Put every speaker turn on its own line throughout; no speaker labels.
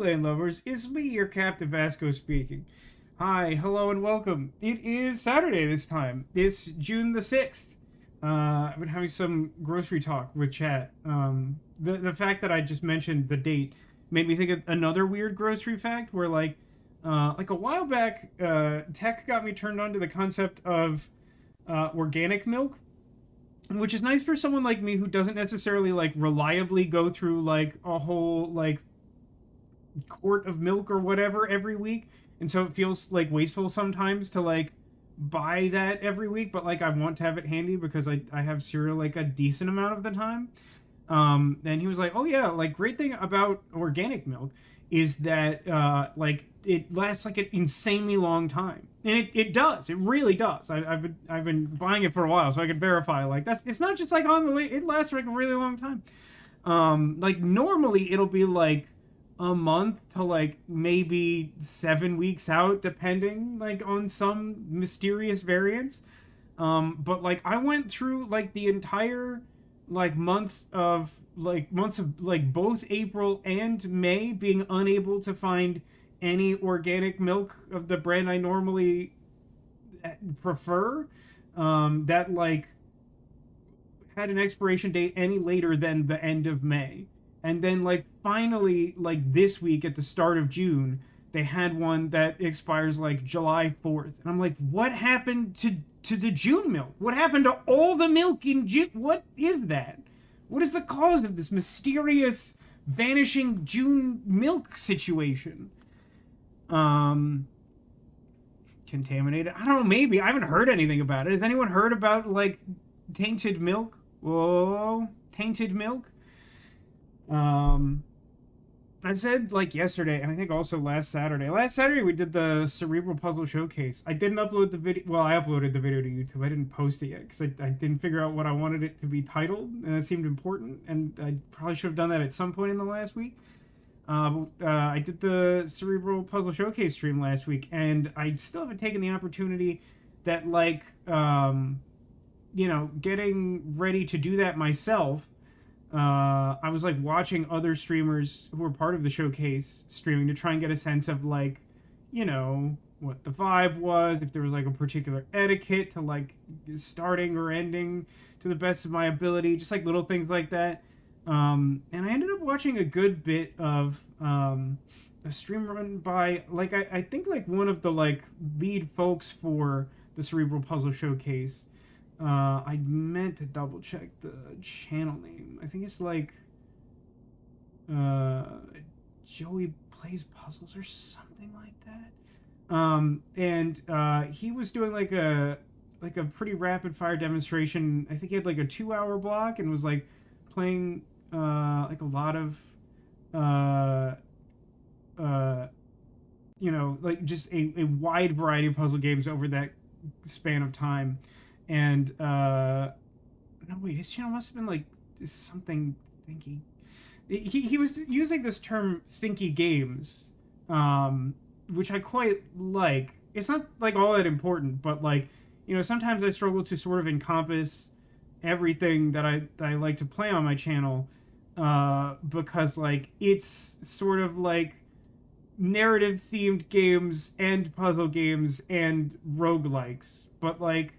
land lovers, it's me, your Captain Vasco speaking. Hi, hello, and welcome. It is Saturday this time. It's June the 6th. I've been having some grocery talk with chat. The fact that I just mentioned the date made me think of another weird grocery fact where, like a while back, tech got me turned on to the concept of organic milk, which is nice for someone like me who doesn't necessarily like reliably go through like a whole like quart of milk or whatever every week, and so it feels like wasteful sometimes to like buy that every week, but like I want to have it handy because I have cereal like a decent amount of the time. And he was like, oh yeah, like great thing about organic milk is that like it lasts like an insanely long time, and it does, it really does. I've been buying it for a while, so I could verify like that's, it's not just like on the way, it lasts for like a really long time. Like normally it'll be like a month to like maybe 7 weeks out, depending like on some mysterious variance. But like I went through like the entire like months of like both April and May being unable to find any organic milk of the brand I normally prefer, that like had an expiration date any later than the end of May. And then like finally like this week at the start of June, they had one that expires like July 4th. And I'm like, what happened to the June milk? What happened to all the milk in June? What is that? What is the cause of this mysterious vanishing June milk situation? Um Contaminated? I don't know, maybe. I haven't heard anything about it. Has anyone heard about like tainted milk? Whoa, tainted milk. Um, I said like yesterday, and I think also last Saturday. Last Saturday we did the cerebral puzzle showcase. I didn't upload the video. Well, I uploaded the video to YouTube. I didn't post it yet because I didn't figure out what I wanted it to be titled, and that seemed important. And I probably should have done that at some point in the last week. I did the cerebral puzzle showcase stream last week, and I still haven't taken the opportunity that like getting ready to do that myself. I was like watching other streamers who were part of the showcase streaming to try and get a sense of like, what the vibe was, if there was like a particular etiquette to like starting or ending to the best of my ability, just like little things like that. And I ended up watching a good bit of a stream run by like I think like one of the like lead folks for the cerebral puzzle showcase. I meant to double check the channel name. I think it's like Joey Plays Puzzles or something like that. And he was doing like a pretty rapid fire demonstration. I think he had like a 2 hour block and was like playing like a lot of like just a wide variety of puzzle games over that span of time. And no, wait, his channel must have been like something Thinky. He was using this term Thinky games, which I quite like. It's not like all that important, but like, sometimes I struggle to sort of encompass everything that I like to play on my channel, because like it's sort of like narrative themed games and puzzle games and roguelikes, but like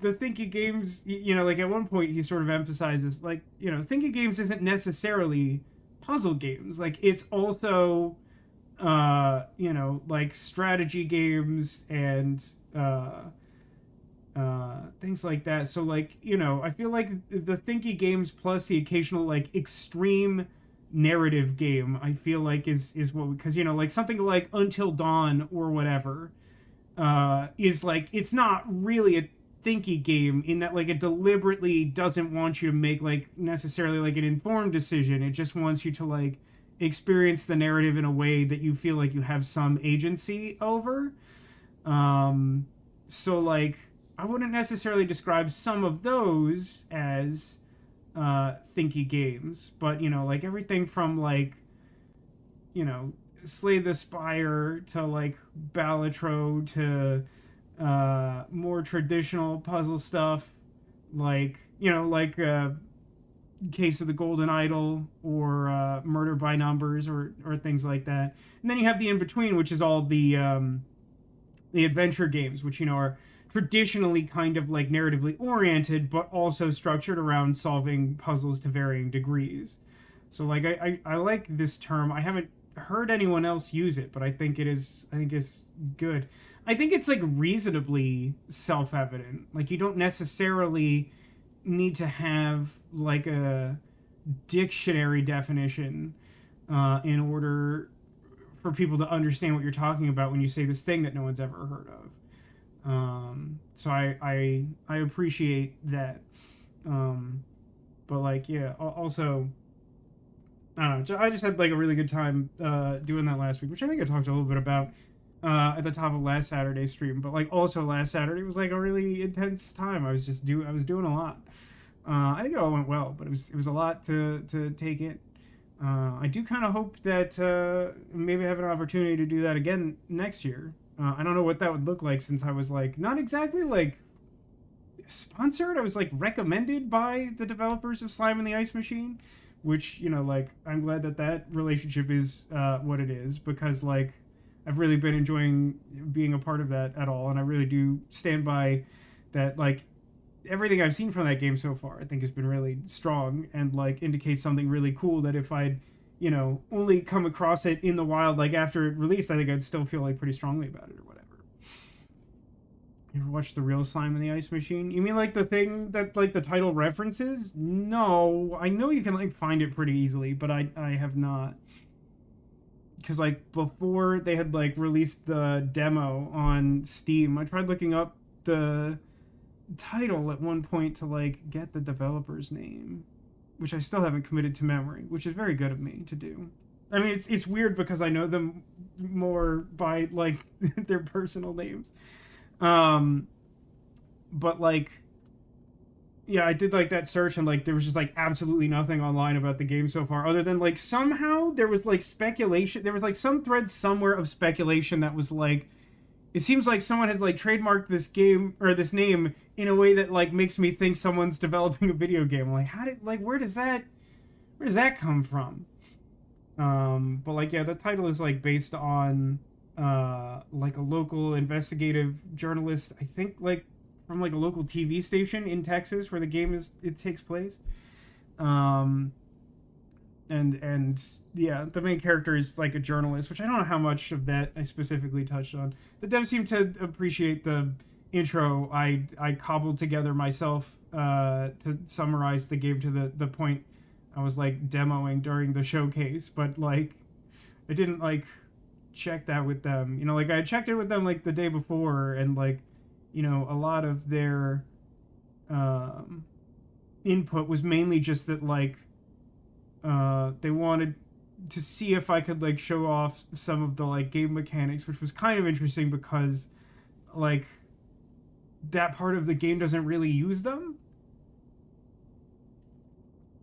the Thinky games, like at one point he sort of emphasizes like, Thinky games isn't necessarily puzzle games. Like it's also, like strategy games and things like that. So like, I feel like the Thinky games plus the occasional like extreme narrative game, I feel like is what, because like something like Until Dawn or whatever, is like, it's not really a Thinky game in that like it deliberately doesn't want you to make like necessarily like an informed decision. It just wants you to like experience the narrative in a way that you feel like you have some agency over. So like I wouldn't necessarily describe some of those as Thinky games, but like everything from like Slay the Spire to like Balatro to more traditional puzzle stuff like Case of the Golden Idol or Murder by Numbers or things like that. And then you have the in between, which is all the adventure games, which are traditionally kind of like narratively oriented, but also structured around solving puzzles to varying degrees. So like I like this term. I haven't heard anyone else use it, but I think it's good. I think it's like reasonably self-evident. Like you don't necessarily need to have like a dictionary definition in order for people to understand what you're talking about when you say this thing that no one's ever heard of. So I appreciate that. But like yeah, also I don't know. I just had like a really good time doing that last week, which I think I talked a little bit about at the top of last Saturday's stream. But like also last Saturday was like a really intense time. I was doing a lot. I think it all went well, but it was a lot to take in. I do kind of hope that maybe I have an opportunity to do that again next year. I don't know what that would look like since I was like not exactly like sponsored. I was like recommended by the developers of Slime and the Ice Machine, which like I'm glad that relationship is what it is, because like I've really been enjoying being a part of that at all, and I really do stand by that. Like everything I've seen from that game so far, I think has been really strong and like indicates something really cool that if I'd only come across it in the wild like after it released, I think I'd still feel like pretty strongly about it or whatever. You ever watched the real Slime in the Ice Machine? You mean like the thing that like the title references? No, I know you can like find it pretty easily, but I have not. Because like before they had like released the demo on Steam, I tried looking up the title at one point to like get the developer's name, which I still haven't committed to memory, which is very good of me to do. I mean, it's weird because I know them more by like their personal names. But like yeah, I did like that search and like there was just like absolutely nothing online about the game so far, other than like somehow there was like speculation. There was like some thread somewhere of speculation that was like, it seems like someone has like trademarked this game or this name in a way that like makes me think someone's developing a video game. I'm like, how did like where does that come from? But like yeah, the title is like based on like a local investigative journalist, I think like from like a local TV station in Texas where the game takes place. And yeah, the main character is like a journalist, which I don't know how much of that I specifically touched on. The devs seem to appreciate the intro I cobbled together myself to summarize the game to the point I was like demoing during the showcase, but like I didn't like check that with them. Like I checked it with them like the day before, and like a lot of their input was mainly just that like they wanted to see if I could like show off some of the like game mechanics, which was kind of interesting because like that part of the game doesn't really use them.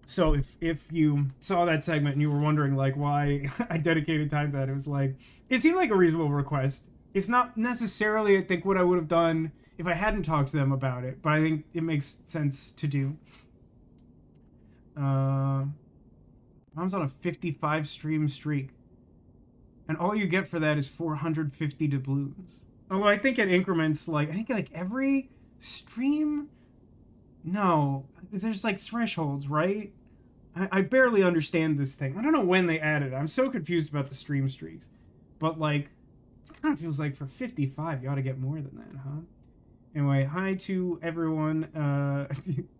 So if you saw that segment and you were wondering like why I dedicated time to that, it was like it seemed like a reasonable request. It's not necessarily I think what I would have done if I hadn't talked to them about it, but I think it makes sense to do. I'm on a 55 stream streak, and all you get for that is 450 doubloons. Although I think it increments like I think like every stream. No, there's like thresholds, right? I barely understand this thing. I don't know when they added it. I'm so confused about the stream streaks. But like, it kind of feels like for 55, you ought to get more than that, huh? Anyway, hi to everyone.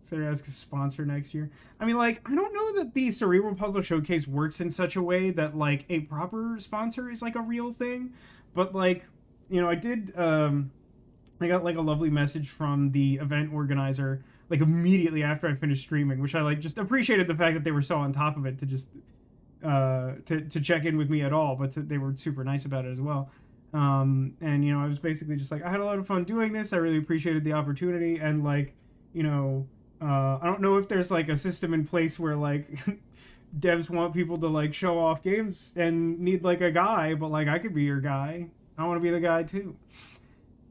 Sarah asks a sponsor next year. I mean, like, I don't know that the Cerebral Puzzle Showcase works in such a way that like a proper sponsor is like a real thing. But like, I did. I got like a lovely message from the event organizer like immediately after I finished streaming, which I like just appreciated the fact that they were so on top of it to just to check in with me at all, but they were super nice about it as well. And I was basically just like, I had a lot of fun doing this. I really appreciated the opportunity, and like, I don't know if there's like a system in place where like devs want people to like show off games and need like a guy, but like I could be your guy. I want to be the guy too.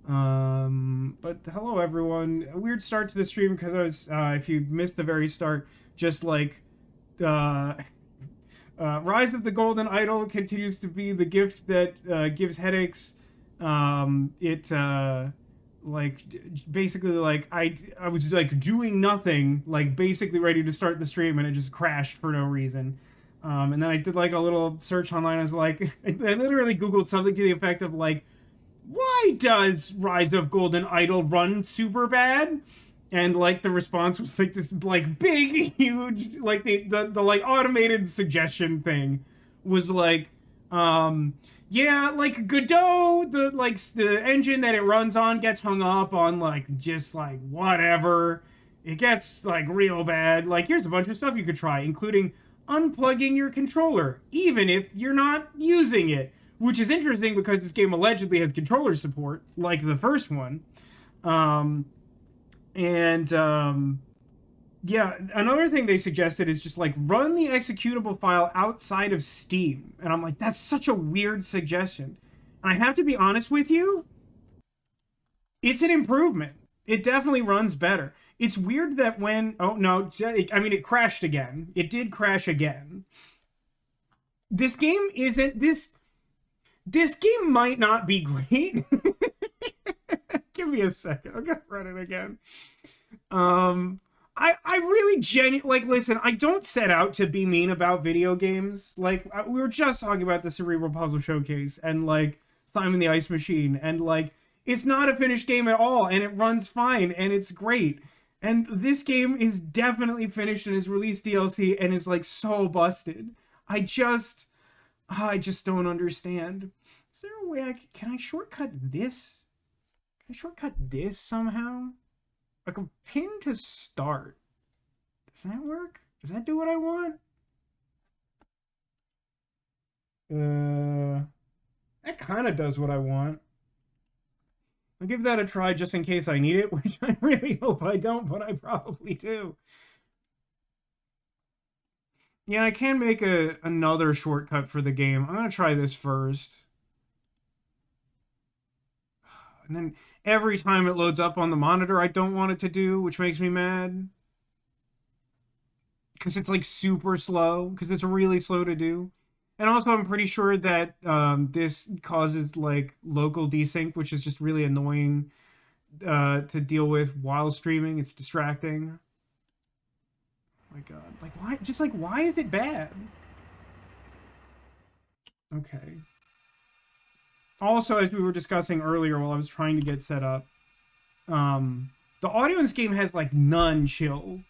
But hello everyone. A weird start to the stream because I was if you missed the very start, just like uh, Rise of the Golden Idol continues to be the gift that gives headaches. It like basically like I was like doing nothing, like basically ready to start the stream, and it just crashed for no reason. And then I did like a little search online. I was like, I literally Googled something to the effect of like, why does Rise of Golden Idol run super bad? And like the response was like this like big huge like the like automated suggestion thing was like yeah, like Godot, the engine that it runs on gets hung up on like just like whatever. It gets like real bad. Like here's a bunch of stuff you could try, including unplugging your controller, even if you're not using it. Which is interesting because this game allegedly has controller support, like the first one. Um, and yeah, another thing they suggested is just like run the executable file outside of Steam. And I'm like, that's such a weird suggestion. And I have to be honest with you, it's an improvement. It definitely runs better. It's weird that when, oh no, I mean, it crashed again. It did crash again. This game isn't, this game might not be great. Give me a second. I'm gonna run it again. I really like, listen, I don't set out to be mean about video games. Like, we were just talking about the Cerebral Puzzle Showcase and, like, Simon the Ice Machine. And, like, it's not a finished game at all. And it runs fine. And it's great. And this game is definitely finished and has released DLC and is, like, so busted. I just don't understand. Is there a way can I shortcut this? Can I shortcut this somehow? Like a pin to start. Does that work? Does that do what I want? That kind of does what I want. I'll give that a try just in case I need it, which I really hope I don't, but I probably do. Yeah, I can make another shortcut for the game. I'm gonna try this first. And then every time it loads up on the monitor, I don't want it to do, which makes me mad. Because it's like super slow, because it's really slow to do. And also, I'm pretty sure that this causes like local desync, which is just really annoying to deal with while streaming. It's distracting. Oh my god. Like, why? Just like, why is it bad? Okay. Also, as we were discussing earlier while I was trying to get set up, the audio in this game has like none chill.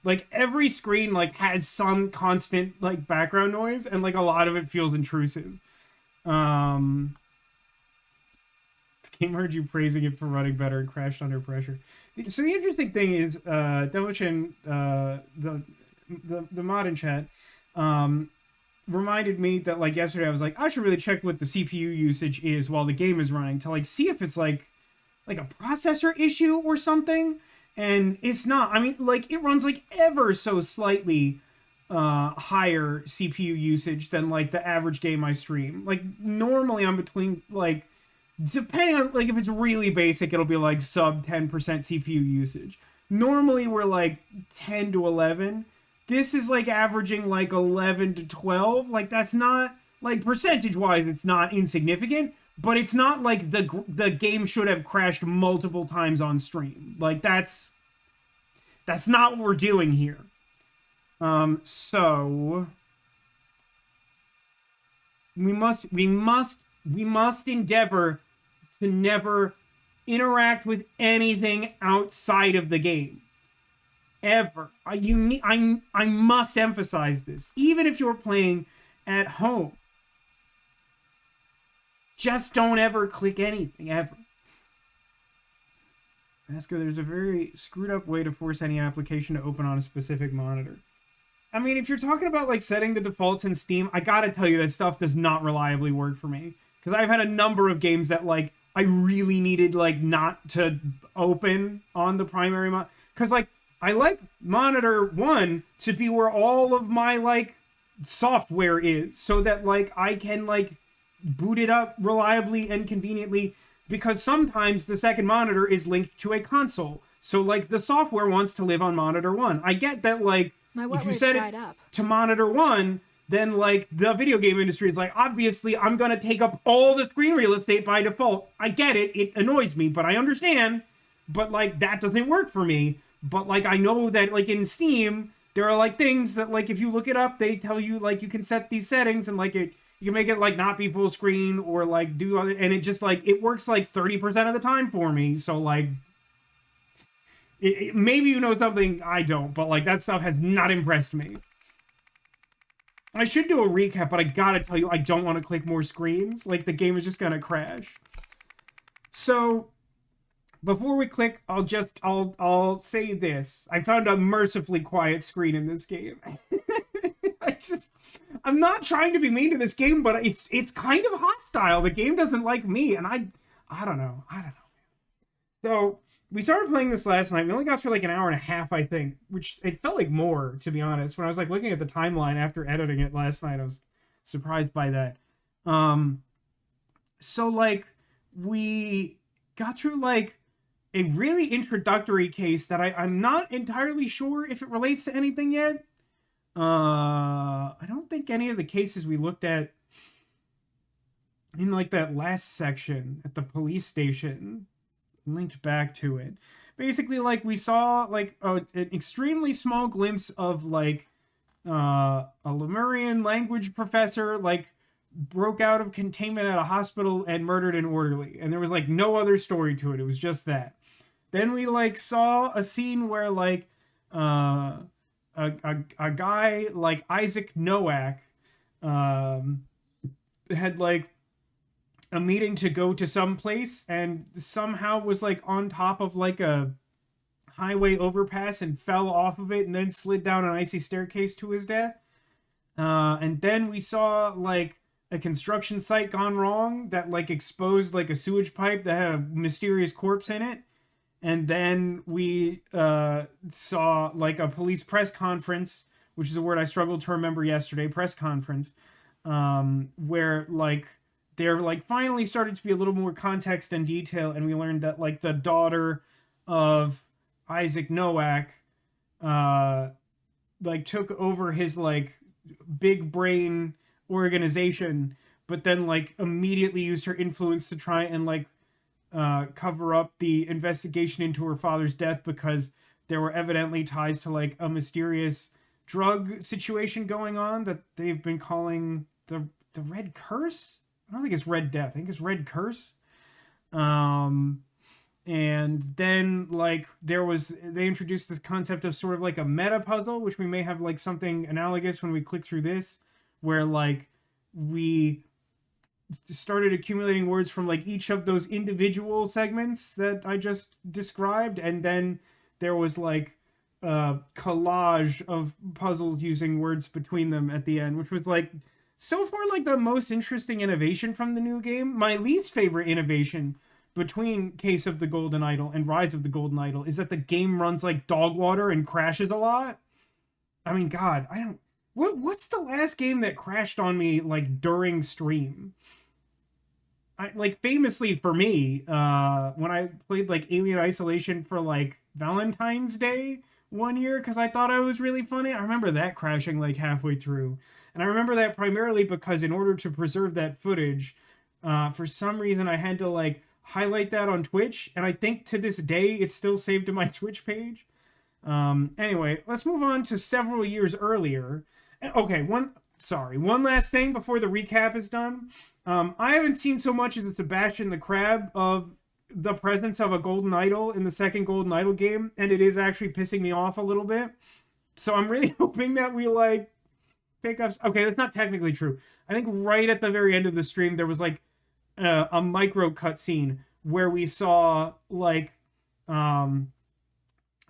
Like every screen like has some constant like background noise, and like a lot of it feels intrusive. The game heard you praising it for running better and crashed under pressure. So the interesting thing is, Demochin, the mod in chat, reminded me that like yesterday I was like, I should really check what the CPU usage is while the game is running to like see if it's like a processor issue or something. And it's not. I mean, like, it runs like ever so slightly higher CPU usage than like the average game I stream. Like normally I'm between like, depending on like if it's really basic, it'll be like sub 10% CPU usage. Normally we're like 10 to 11. This is like averaging like 11 to 12. Like that's not like percentage wise, it's not insignificant, but it's not like the game should have crashed multiple times on stream. Like that's not what we're doing here. So we must endeavor to never interact with anything outside of the game. Ever. I must emphasize this. Even if you're playing at home, just don't ever click anything, ever. Asker, there's a very screwed up way to force any application to open on a specific monitor. I mean, if you're talking about like setting the defaults in Steam, I gotta tell you that stuff does not reliably work for me. Because I've had a number of games that like I really needed like not to open on the primary monitor. Because like I like monitor 1 to be where all of my like software is, so that like I can like boot it up reliably and conveniently, because sometimes the second monitor is linked to a console. So like the software wants to live on monitor 1. I get that like
My
If you
wetware's
set it
dried up.
to monitor 1, then like the video game industry is like, obviously I'm gonna take up all the screen real estate by default. I get it, it annoys me, but I understand. But like that doesn't work for me. But like I know that like in Steam, there are like things that like if you look it up, they tell you like you can set these settings and like it you can make it like not be full screen or like do other, and it just like it works like 30% of the time for me. So like maybe you know something I don't, but like that stuff has not impressed me. I should do a recap, but I gotta tell you, I don't want to click more screens. Like the game is just gonna crash. So before we click, I'll say this. I found a mercifully quiet screen in this game. I'm not trying to be mean to this game, but it's kind of hostile. The game doesn't like me, and I don't know. So we started playing this last night. We only got through like an hour and a half, I think, which it felt like more, to be honest. When I was like looking at the timeline after editing it last night, I was surprised by that. So like we got through like a really introductory case that I'm not entirely sure if it relates to anything yet. I don't think any of the cases we looked at in like that last section at the police station linked back to it. Basically, like we saw like an extremely small glimpse of like a Lemurian language professor like broke out of containment at a hospital and murdered an orderly, and there was like no other story to it. It was just that. Then we like saw a scene where like a guy like Isaac Nowak had like a meeting to go to some place and somehow was like on top of like a highway overpass and fell off of it and then slid down an icy staircase to his death. And then we saw like a construction site gone wrong that like exposed like a sewage pipe that had a mysterious corpse in it. And then we saw like a police press conference, which is a word I struggled to remember yesterday, press conference, where like there like finally started to be a little more context and detail, and we learned that like the daughter of Isaac Nowak like took over his like big brain organization, but then like immediately used her influence to try and like cover up the investigation into her father's death because there were evidently ties to like a mysterious drug situation going on that they've been calling the Red Curse. I don't think it's Red Death. I think it's Red Curse. And then like they introduced this concept of sort of like a meta puzzle, which we may have like something analogous when we click through this, where like we started accumulating words from like each of those individual segments that I just described, and then there was like a collage of puzzles using words between them at the end, which was like so far like the most interesting innovation from the new game. My least favorite innovation between Case of the Golden Idol and Rise of the Golden Idol is that the game runs like dog water and crashes a lot. I mean, God, I don't. What's the last game that crashed on me like during stream? Like famously for me, when I played like Alien Isolation for like Valentine's Day one year because I thought I was really funny. I remember that crashing like halfway through, and I remember that primarily because in order to preserve that footage, for some reason I had to like highlight that on Twitch, and I think to this day it's still saved to my Twitch page. Anyway, let's move on to several years earlier. Okay, one last thing before the recap is done. I haven't seen so much as a Sebastian the Crab of the presence of a Golden Idol in the second Golden Idol game, and it is actually pissing me off a little bit. So I'm really hoping that we like pick up. Okay, that's not technically true. I think right at the very end of the stream there was like a micro cutscene where we saw like I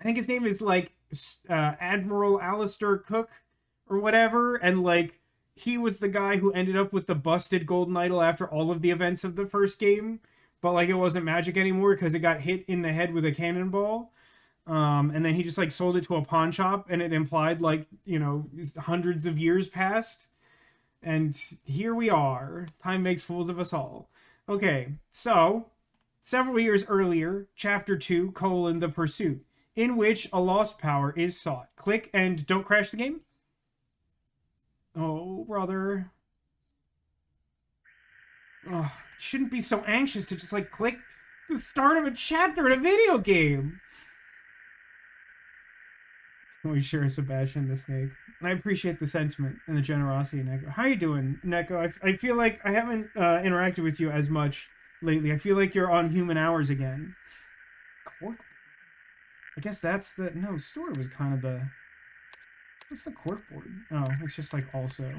think his name is like Admiral Alistair Cook or whatever, and like he was the guy who ended up with the busted Golden Idol after all of the events of the first game, but like it wasn't magic anymore because it got hit in the head with a cannonball. And then he just like sold it to a pawn shop, and it implied like, you know, hundreds of years passed. And here we are. Time makes fools of us all. Okay, so several years earlier, Chapter 2, the Pursuit. in which a lost power is sought. Click and don't crash the game. Oh, brother. Oh, shouldn't be so anxious to just like click the start of a chapter in a video game. We share Sebastian the snake. I appreciate the sentiment and the generosity, Neko. How you doing, Neko? I feel like I haven't interacted with you as much lately. I feel like you're on human hours again. Cork? I guess that's the... No, story was kind of the... What's the corkboard? Oh, it's just like also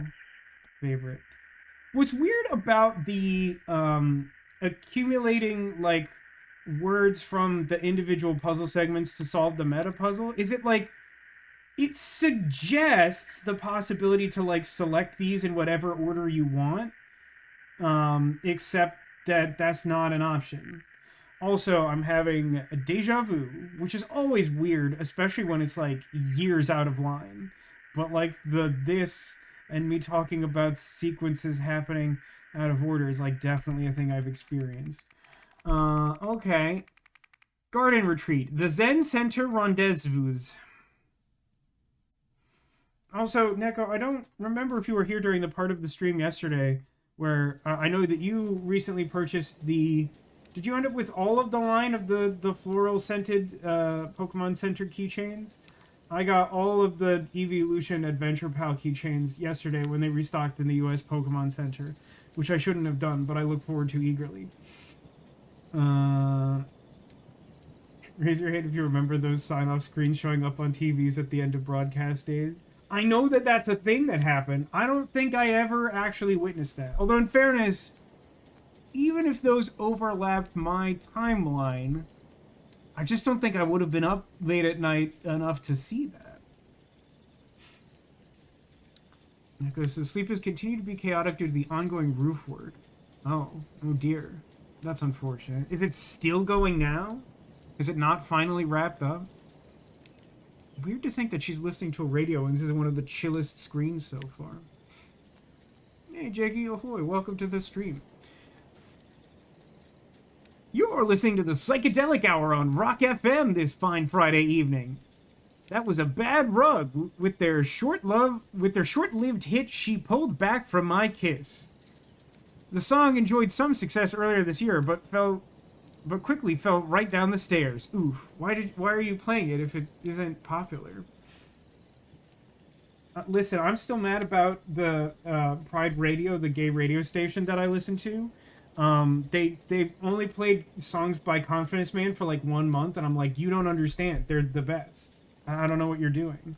favorite. What's weird about the accumulating like words from the individual puzzle segments to solve the meta puzzle is it suggests the possibility to like select these in whatever order you want, except that that's not an option. Also, I'm having a deja vu, which is always weird, especially when it's like years out of line. But like this and me talking about sequences happening out of order is like definitely a thing I've experienced. Okay. Garden Retreat. The Zen Center Rendezvous. Also, Neko, I don't remember if you were here during the part of the stream yesterday where I know that you recently purchased the... Did you end up with all of the line of the floral scented Pokemon Center keychains? I got all of the Evolution Adventure Pal keychains yesterday when they restocked in the US Pokemon Center, which I shouldn't have done, but I look forward to eagerly. Raise your hand if you remember those sign-off screens showing up on TVs at the end of broadcast days. I know that that's a thing that happened. I don't think I ever actually witnessed that. Although, in fairness, even if those overlapped my timeline, I just don't think I would have been up late at night enough to see that. Because the sleep has continued to be chaotic due to the ongoing roof work. Oh dear. That's unfortunate. Is it still going now? Is it not finally wrapped up? Weird to think that she's listening to a radio and this is one of the chillest screens so far. Hey, Jakey, ahoy, welcome to the stream. You're listening to the Psychedelic Hour on Rock FM this fine Friday evening. That was a bad rug with their short-lived hit "She Pulled Back from My Kiss." The song enjoyed some success earlier this year, but quickly fell right down the stairs. Oof! Why are you playing it if it isn't popular? Listen, I'm still mad about the Pride Radio, the gay radio station that I listen to. They only played songs by Confidence Man for like 1 month, and I'm like, you don't understand. They're the best. I don't know what you're doing.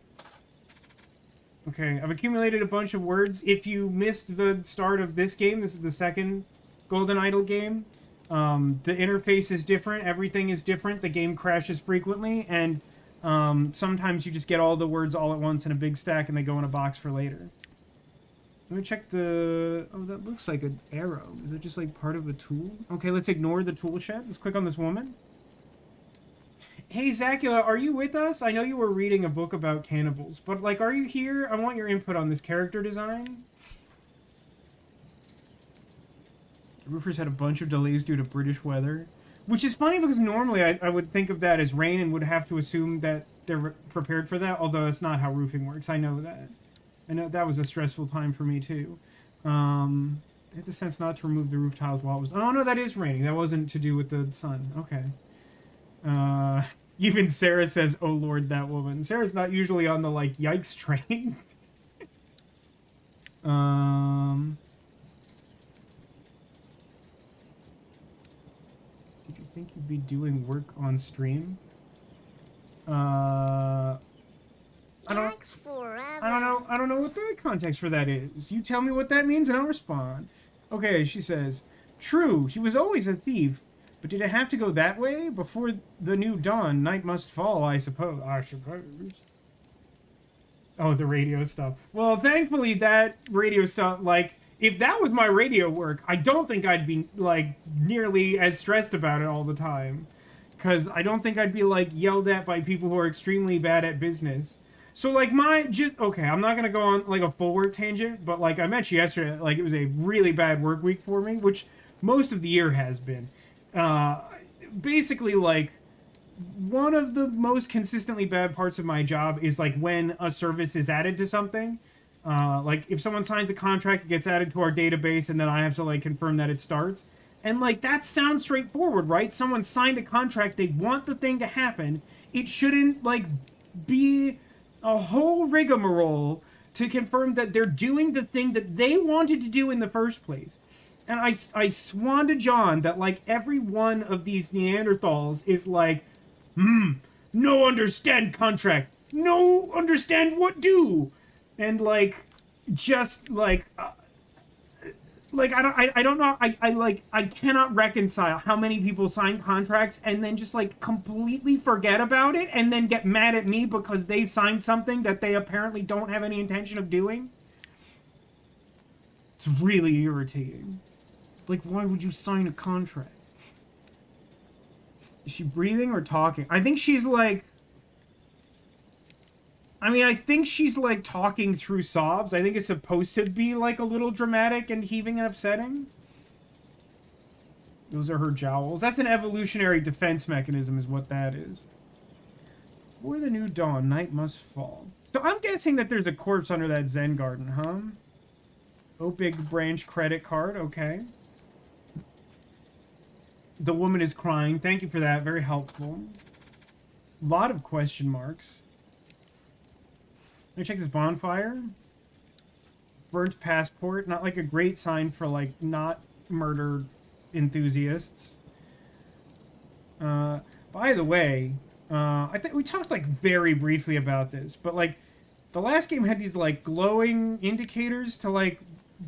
Okay, I've accumulated a bunch of words. If you missed the start of this game, this is the second Golden Idol game. The interface is different. Everything is different. The game crashes frequently, and sometimes you just get all the words all at once in a big stack, and they go in a box for later. Let me check the... Oh, that looks like an arrow. Is it just like part of a tool? Okay, let's ignore the tool shed. Let's click on this woman. Hey, Zacula, are you with us? I know you were reading a book about cannibals, but, like, are you here? I want your input on this character design. The roofers had a bunch of delays due to British weather, which is funny because normally I would think of that as rain and would have to assume that they're prepared for that, although that's not how roofing works. I know that. I know that was a stressful time for me, too. They had the sense not to remove the roof tiles while it was... Oh, no, that is raining. That wasn't to do with the sun. Okay. Even Sarah says, oh lord, that woman. Sarah's not usually on the, like, yikes train. Did you think you'd be doing work on stream? I don't know what the context for that is. You tell me what that means and I'll respond. Okay, she says, true, he was always a thief. But did it have to go that way? Before the new dawn, night must fall, I suppose. Oh, the radio stuff. Well, thankfully, that radio stuff, like, if that was my radio work, I don't think I'd be, like, nearly as stressed about it all the time. Because I don't think I'd be, like, yelled at by people who are extremely bad at business. So, like, okay, I'm not going to go on, like, a full work tangent, but, like, I mentioned yesterday, like, it was a really bad work week for me, which most of the year has been. Basically, like, one of the most consistently bad parts of my job is like when a service is added to something. Like if someone signs a contract, it gets added to our database, and then I have to like confirm that it starts. And like that sounds straightforward, right? Someone signed a contract, they want the thing to happen. It shouldn't like be a whole rigmarole to confirm that they're doing the thing that they wanted to do in the first place. And I swan to John that like every one of these Neanderthals is like, no understand contract, no understand what do, and like, just like I don't know I cannot reconcile how many people sign contracts and then just like completely forget about it and then get mad at me because they signed something that they apparently don't have any intention of doing. It's really irritating. Like, why would you sign a contract? Is she breathing or talking? I think she's like... I think she's like talking through sobs. I think it's supposed to be like a little dramatic and heaving and upsetting. Those are her jowls. That's an evolutionary defense mechanism is what that is. For the new dawn, night must fall. So I'm guessing that there's a corpse under that Zen garden, huh? Oh, big branch credit card. Okay. The woman is crying. Thank you for that. Very helpful. A lot of question marks. Let me check this bonfire. Burnt passport. Not like a great sign for like not murder enthusiasts. By the way, I think we talked like very briefly about this, but like the last game had these like glowing indicators to like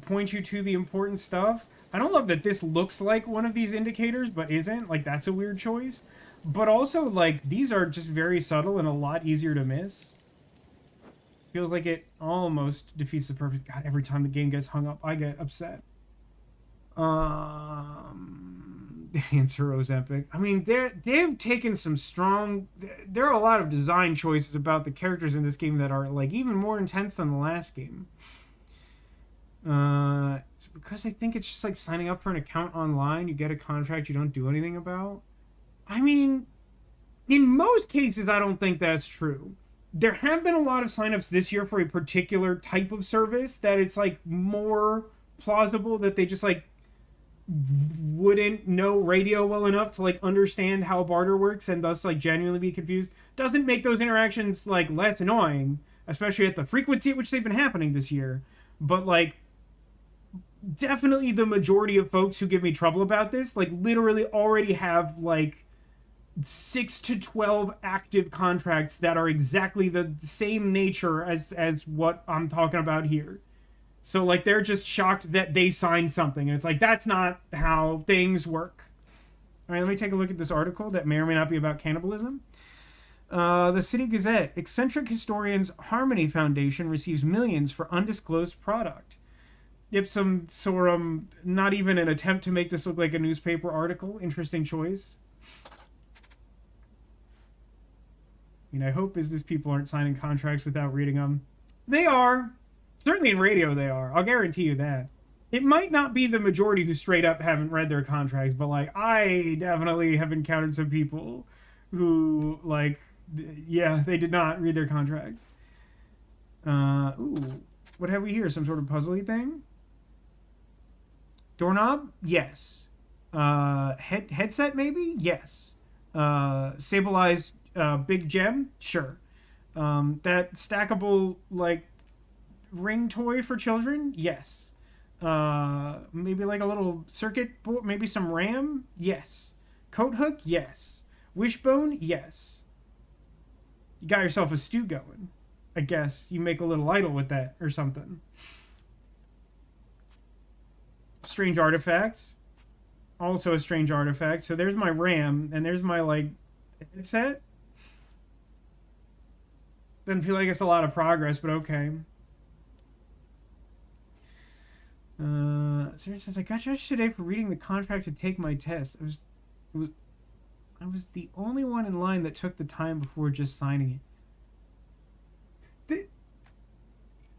point you to the important stuff. I don't love that this looks like one of these indicators, but isn't. Like, that's a weird choice. But also, like, these are just very subtle and a lot easier to miss. Feels like it almost defeats the purpose. God, every time the game gets hung up, I get upset. Answer Ozempic. I mean, they've taken some strong... There are a lot of design choices about the characters in this game that are, like, even more intense than the last game. Because I think it's just like signing up for an account online, you get a contract you don't do anything about. I mean, in most cases, I don't think that's true. There have been a lot of signups this year for a particular type of service that it's like more plausible that they just like wouldn't know radio well enough to like understand how barter works and thus like genuinely be confused. Doesn't make those interactions like less annoying, especially at the frequency at which they've been happening this year. But like, definitely the majority of folks who give me trouble about this, like, literally already have, like, 6 to 12 active contracts that are exactly the same nature as what I'm talking about here. So, like, they're just shocked that they signed something. And it's like, that's not how things work. All right, let me take a look at this article that may or may not be about cannibalism. The City Gazette. Eccentric historians Harmony Foundation receives millions for undisclosed product. Ipsum Sorum, not even an attempt to make this look like a newspaper article. Interesting choice. I mean, I hope is this people aren't signing contracts without reading them. They are. Certainly in radio they are. I'll guarantee you that. It might not be the majority who straight up haven't read their contracts, but, like, I definitely have encountered some people who, like, yeah, they did not read their contracts. Ooh. What have we here? Some sort of puzzly thing? Doorknob? Yes. Headset, maybe? Yes. Sabley's big gem? Sure. That stackable, like, ring toy for children? Yes. Maybe like a little circuit board? Maybe some RAM? Yes. Coat hook? Yes. Wishbone? Yes. You got yourself a stew going. I guess you make a little idol with that or something. Strange artifact. Also a strange artifact. So there's my RAM and there's my, like, headset. Doesn't feel like it's a lot of progress, but okay. Sarah says, I got judged today for reading the contract to take my test. I was the only one in line that took the time before just signing it.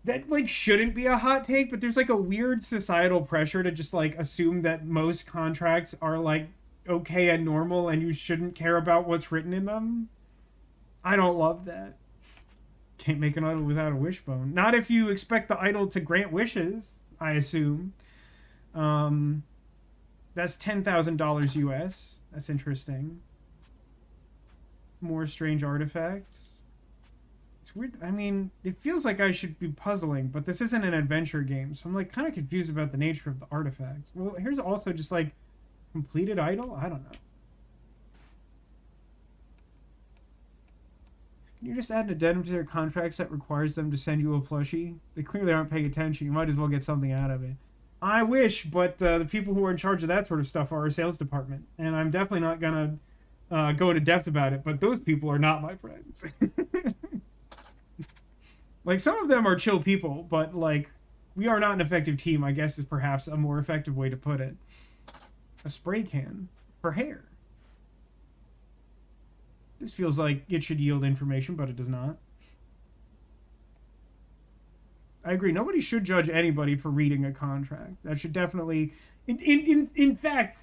That, like, shouldn't be a hot take, but there's, like, a weird societal pressure to just, like, assume that most contracts are, like, okay and normal and you shouldn't care about what's written in them. I don't love that. Can't make an idol without a wishbone. Not if you expect the idol to grant wishes, I assume. Um, that's $10,000 US. That's interesting. More strange artifacts. It's weird. I mean, it feels like I should be puzzling, but this isn't an adventure game, so I'm like kind of confused about the nature of the artifacts. Well, here's also just like completed idol. I don't know. Can you just add an addendum to their contracts that requires them to send you a plushie? They clearly aren't paying attention. You might as well get something out of it. I wish, but the people who are in charge of that sort of stuff are our sales department, and I'm definitely not gonna go into depth about it. But those people are not my friends. Like, some of them are chill people, but like, we are not an effective team, I guess is perhaps a more effective way to put it. A spray can for hair. This feels like it should yield information, but it does not. I agree. Nobody should judge anybody for reading a contract. That should definitely... In fact,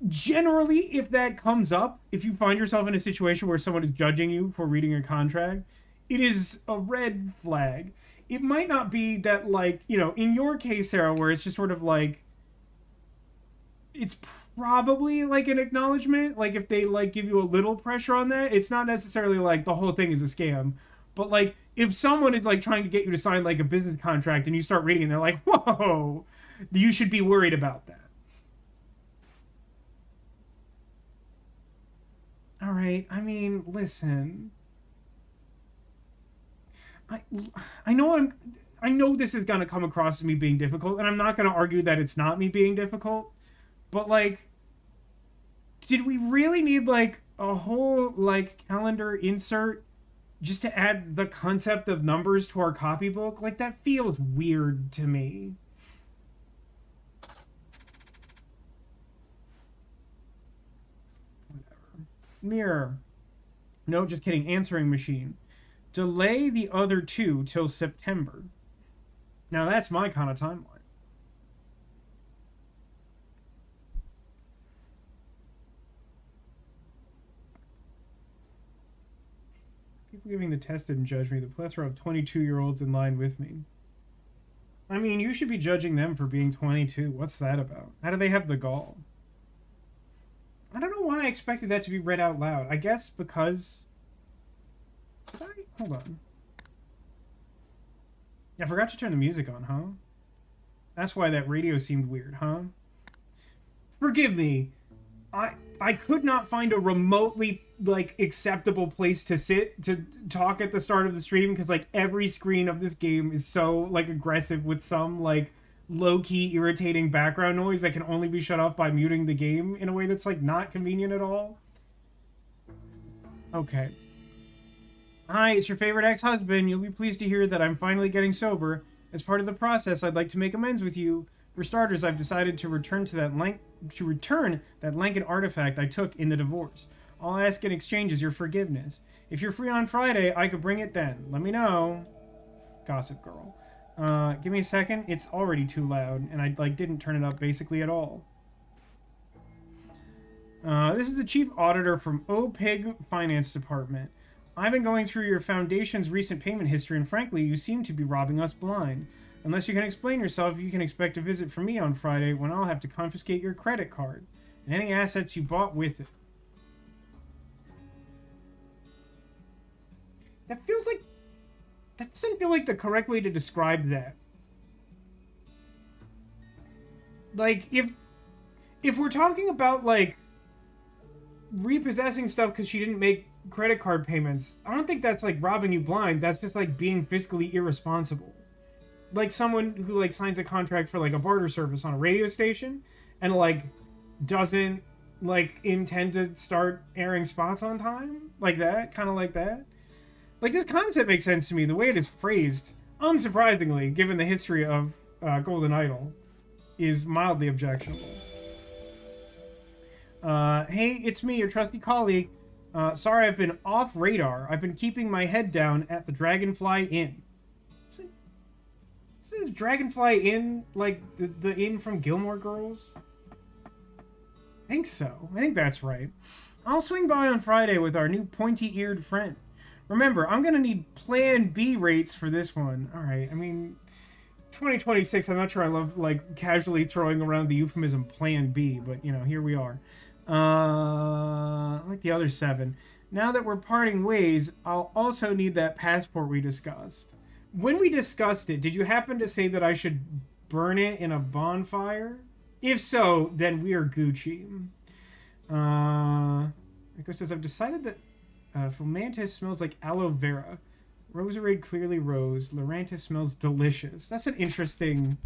generally, if that comes up, if you find yourself in a situation where someone is judging you for reading a contract, it is a red flag. It might not be that, like, you know, in your case, Sarah, where it's just sort of like... It's probably like an acknowledgement. Like, if they like give you a little pressure on that, it's not necessarily like the whole thing is a scam. But like, if someone is like trying to get you to sign like a business contract and you start reading and they're like, whoa, you should be worried about that. All right. I mean, listen. I I know I know this is gonna come across as me being difficult, and I'm not gonna argue that it's not me being difficult. But like, did we really need like a whole like calendar insert just to add the concept of numbers to our copybook? Like, that feels weird to me. Whatever. Mirror. No, just kidding. Answering machine. Delay the other two till September. Now that's my kind of timeline. People giving the test didn't judge me. The plethora of 22-year-olds in line with me. I mean, you should be judging them for being 22. What's that about? How do they have the gall? I don't know why I expected that to be read out loud. I guess because... Did I? Hold on. I forgot to turn the music on, huh? That's why that radio seemed weird, huh? Forgive me. I could not find a remotely like acceptable place to sit to talk at the start of the stream because like every screen of this game is so like aggressive with some like low-key irritating background noise that can only be shut off by muting the game in a way that's like not convenient at all. Okay. Hi, it's your favorite ex-husband. You'll be pleased to hear that I'm finally getting sober. As part of the process, I'd like to make amends with you. For starters, I've decided to return that Lankan artifact I took in the divorce. All I ask in exchange is your forgiveness. If you're free on Friday, I could bring it then. Let me know. Gossip Girl. Give me a second. It's already too loud, and I didn't turn it up basically at all. This is the chief auditor from OPIG Finance Department. I've been going through your foundation's recent payment history, and frankly, you seem to be robbing us blind. Unless you can explain yourself, you can expect a visit from me on Friday when I'll have to confiscate your credit card and any assets you bought with it. That feels like... That doesn't feel like the correct way to describe that. Like, if we're talking about, like, repossessing stuff because she didn't make credit card payments, I don't think that's, like, robbing you blind. That's just, like, being fiscally irresponsible. Like someone who like signs a contract for like a barter service on a radio station and like doesn't like intend to start airing spots on time, like that, kind of like that. Like, this concept makes sense to me. The way it is phrased, unsurprisingly, given the history of Golden Idol, is mildly objectionable. Hey, it's me, your trusty colleague. Sorry I've been off radar. I've been keeping my head down at the Dragonfly Inn. Is it Dragonfly Inn, like the inn from Gilmore Girls? I think so. I think that's right. I'll swing by on Friday with our new pointy-eared friend. Remember, I'm going to need Plan B rates for this one. All right, I mean, 2026, I'm not sure I love, like, casually throwing around the euphemism Plan B, but, you know, here we are. Like the other 7. Now that we're parting ways, I'll also need that passport we discussed. When we discussed it, did you happen to say that I should burn it in a bonfire? If so, then we are Gucci. Rico says, I've decided that Fomantis smells like aloe vera. Roserade clearly rose. Lorantis smells delicious. That's an interesting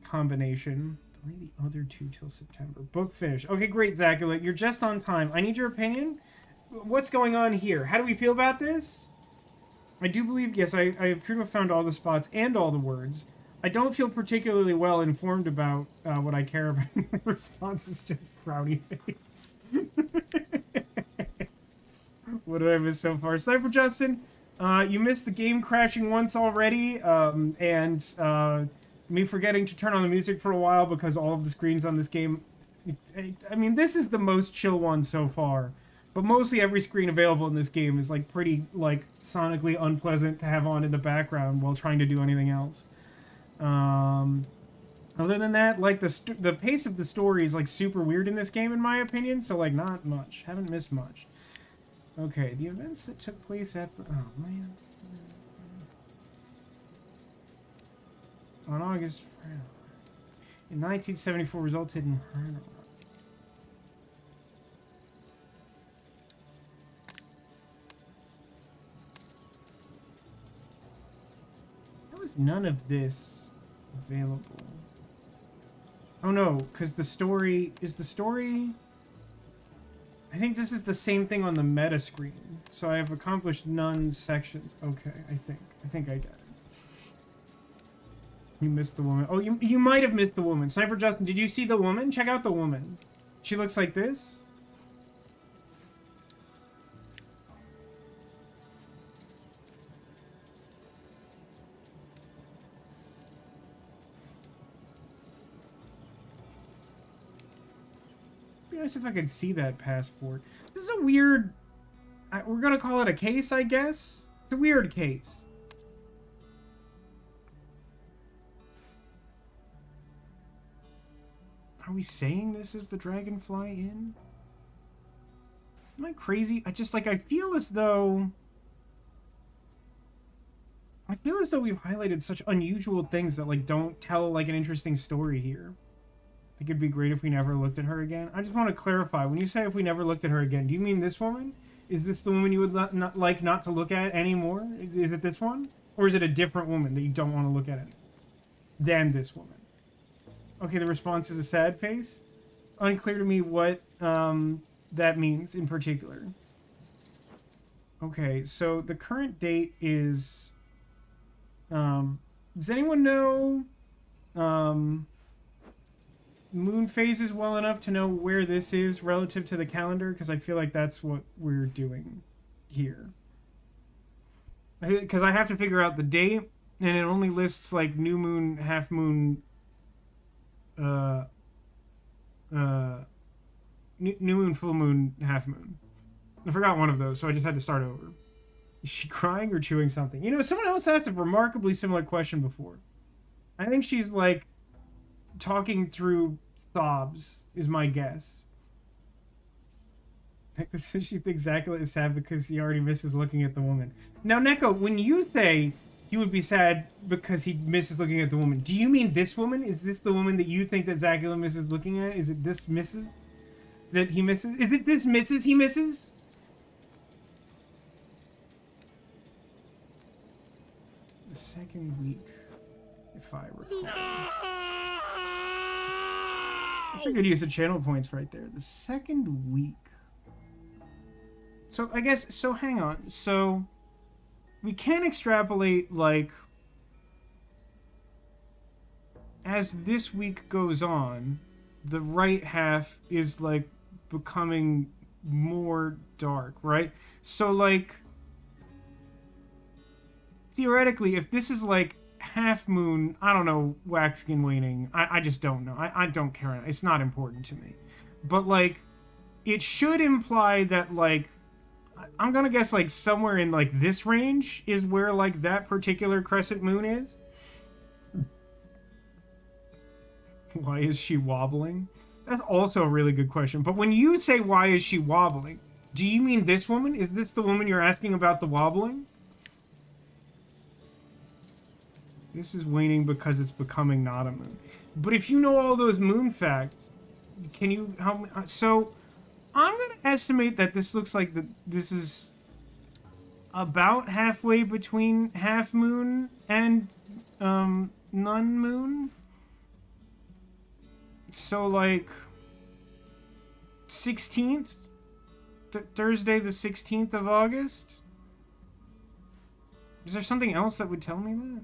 combination. Delay the other 2 till September. Book finish. Okay, great, Zacula. You're just on time. I need your opinion. What's going on here? How do we feel about this? I do believe, yes, I appear to have found all the spots and all the words. I don't feel particularly well informed about what I care about. The response is just frowny face. What did I miss so far? Sniper Justin, you missed the game crashing once already, and me forgetting to turn on the music for a while because all of the screens on this game... I mean, this is the most chill one so far. But mostly every screen available in this game is, like, pretty, like, sonically unpleasant to have on in the background while trying to do anything else. Other than that, like, the pace of the story is, like, super weird in this game, in my opinion, so, like, not much. Haven't missed much. Okay, the events that took place at the... Oh, man. On August... In 1974 resulted in... How is none of this available? Oh no, because the story... Is the story... I think this is the same thing on the meta screen. So I have accomplished none sections. Okay, I think I get it. You missed the woman. Oh, you might have missed the woman. Sniper Justin, did you see the woman? Check out the woman. She looks like this. It'd be nice if I could see that passport. This is a weird... we're gonna call it a case, I guess? It's a weird case. Are we saying this is the Dragonfly Inn? Am I crazy? I feel as though... I feel as though we've highlighted such unusual things that, like, don't tell, like, an interesting story here. I think it'd be great if we never looked at her again. I just want to clarify. When you say if we never looked at her again, do you mean this woman? Is this the woman you would not like not to look at anymore? Is it this one? Or is it a different woman that you don't want to look at than this woman? Okay, the response is a sad face. Unclear to me what that means in particular. Okay, so the current date is... does anyone know moon phases well enough to know where this is relative to the calendar? Because I feel like that's what we're doing here. Because I have to figure out the date, and it only lists, like, new moon, half moon... new moon, full moon, half moon. I forgot one of those, so I just had to start over. Is she crying or chewing something? You know, someone else asked a remarkably similar question before. I think she's, like, talking through sobs, is my guess. Neko says she thinks Zacula is sad because he already misses looking at the woman. Now, Neko, when you say he would be sad because he misses looking at the woman, do you mean this woman? Is this the woman that you think that Zacula misses looking at? Is it this Mrs. that he misses? Is it this Mrs. he misses? The second week, if I recall. That's a good use of channel points right there. The second week. So, I guess, so hang on. So, we can extrapolate, like, as this week goes on, the right half is, like, becoming more dark, right? So, like, theoretically, if this is, like, half moon, I don't know, waxing and waning, I just don't know. I don't care. It's not important to me. but like it should imply that like I'm gonna guess like somewhere in like this range is where like that particular crescent moon is. Why is she wobbling? That's also a really good question. But when you say why is she wobbling, do you mean this woman? Is this the woman you're asking about the wobbling? This is waning because it's becoming not a moon. But if you know all those moon facts, can you help me? So I'm going to estimate that this looks like this is about halfway between half moon and nun moon. So like 16th, Thursday the 16th of August. Is there something else that would tell me that?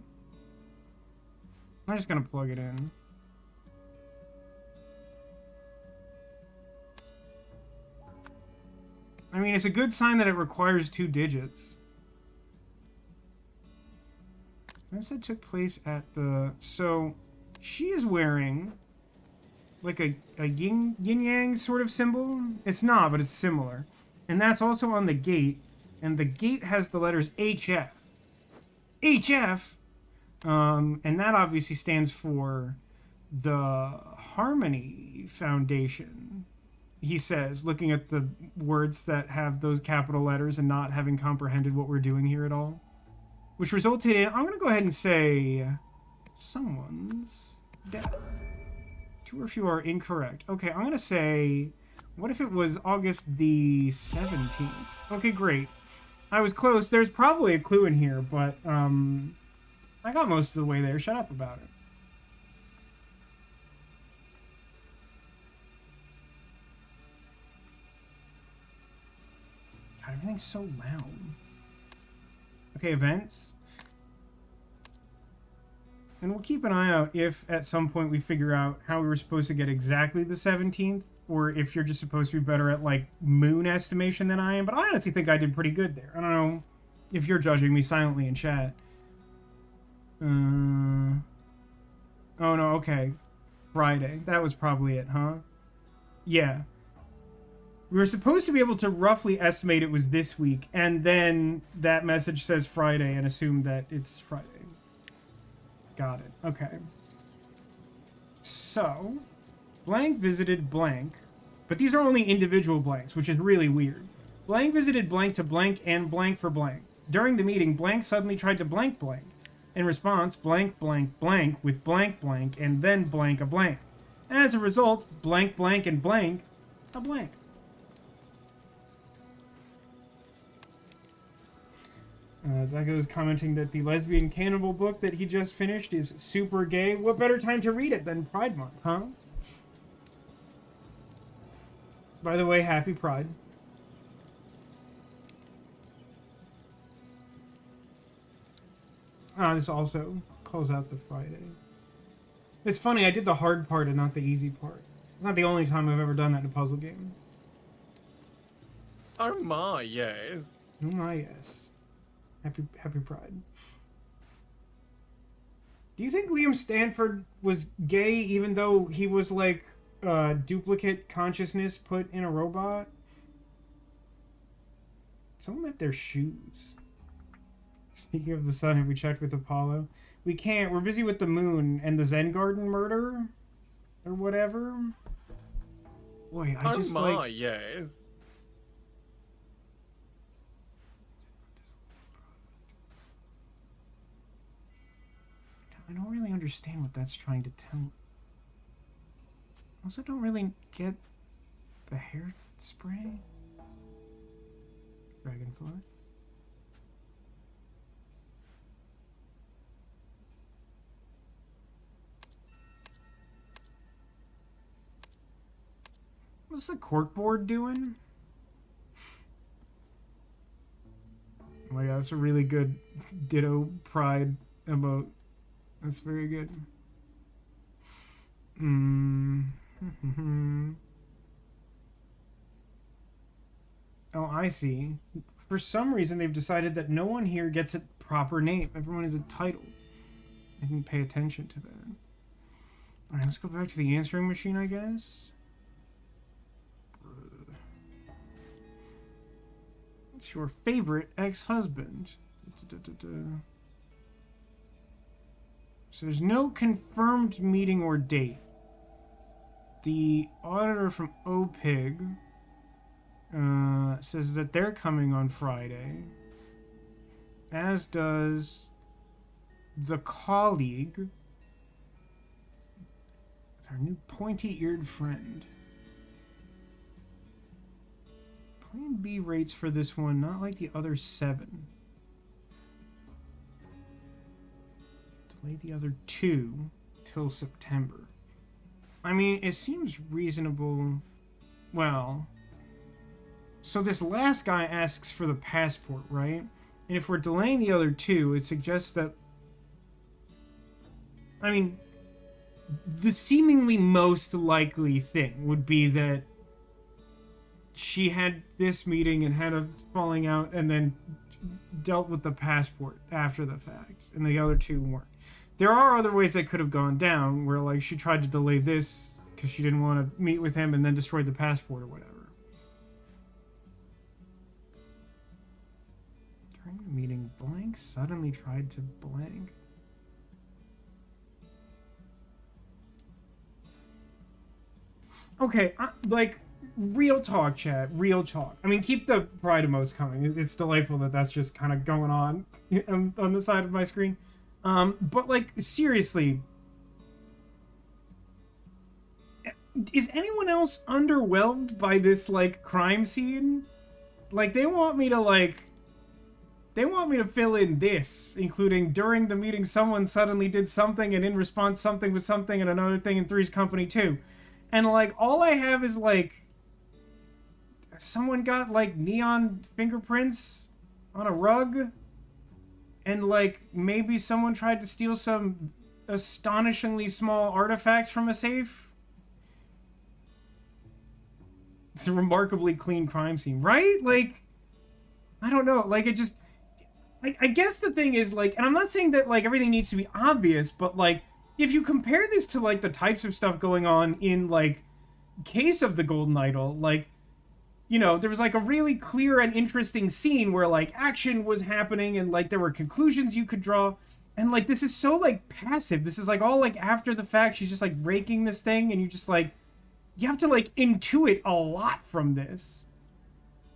I'm just gonna plug it in. I mean, it's a good sign that it requires 2 digits. This said took place at the... So, she is wearing like a yin-yang sort of symbol. It's not, but it's similar. And that's also on the gate. And the gate has the letters HF. HF! And that obviously stands for the Harmony Foundation, he says, looking at the words that have those capital letters and not having comprehended what we're doing here at all. Which resulted in, I'm going to go ahead and say, someone's death. 2 or few are incorrect. Okay, I'm going to say, what if it was August the 17th? Okay, great. I was close. There's probably a clue in here, but I got most of the way there. Shut up about it. God, everything's so loud. Okay, events. And we'll keep an eye out if at some point we figure out how we were supposed to get exactly the 17th, or if you're just supposed to be better at, like, moon estimation than I am. But I honestly think I did pretty good there. I don't know if you're judging me silently in chat. Oh, no, okay. Friday. That was probably it, huh? Yeah. We were supposed to be able to roughly estimate it was this week, and then that message says Friday and assume that it's Friday. Got it. Okay. So, blank visited blank, but these are only individual blanks, which is really weird. Blank visited blank to blank and blank for blank. During the meeting, blank suddenly tried to blank blank. In response, blank blank blank with blank blank and then blank a blank. As a result, blank blank and blank a blank. Zago is commenting that the lesbian cannibal book that he just finished is super gay. What better time to read it than Pride Month, huh? By the way, happy Pride. This also calls out the Friday. It's funny, I did the hard part and not the easy part. It's not the only time I've ever done that in a puzzle game.
Oh my, yes.
Oh my, yes. Happy Pride. Do you think Liam Stanford was gay even though he was like duplicate consciousness put in a robot? Someone left their shoes. Speaking of the sun, have we checked with Apollo? We can't. We're busy with the moon and the Zen Garden murder or whatever. Boy, I just like...
Oh my, yes.
I don't really understand what that's trying to tell me. Also, don't really get the hairspray. Dragonfly. What's the corkboard doing? Oh my god, that's a really good Ditto Pride emote. That's very good. Oh, I see. For some reason, they've decided that no one here gets a proper name. Everyone is a title. I didn't pay attention to that. Alright, let's go back to the answering machine, I guess. It's your favorite ex-husband. So there's no confirmed meeting or date. The auditor from OPIG says that they're coming on Friday, as does the colleague. It's our new pointy-eared friend. Plan B rates for this one, not like the other 7. Delay the other 2 till September. I mean, it seems reasonable. Well, so this last guy asks for the passport, right? And if we're delaying the other 2, it suggests that... I mean, the seemingly most likely thing would be that she had this meeting and had a falling out and then dealt with the passport after the fact, and the other 2 weren't. There are other ways that could have gone down, where like she tried to delay this because she didn't want to meet with him and then destroyed the passport or whatever. During the meeting, blank suddenly tried to blank. Okay, like, real talk, chat. Real talk. I mean, keep the pride emotes coming. It's delightful that that's just kind of going on the side of my screen. But, like, seriously, is anyone else underwhelmed by this, like, crime scene? Like, they want me to fill in this, including during the meeting someone suddenly did something, and in response something was something, and another thing in Three's Company too. And, like, all I have is, like, someone got, like, neon fingerprints on a rug. And, like, maybe someone tried to steal some astonishingly small artifacts from a safe. It's a remarkably clean crime scene, right? Like, I don't know. Like, it just... I guess the thing is, like... And I'm not saying that, like, everything needs to be obvious, but, like, if you compare this to, like, the types of stuff going on in, like, Case of the Golden Idol, like, you know, there was, like, a really clear and interesting scene where, like, action was happening and, like, there were conclusions you could draw. And, like, this is so, like, passive. This is, like, all, like, after the fact. She's just, like, raking this thing, and you just, like... You have to, like, intuit a lot from this.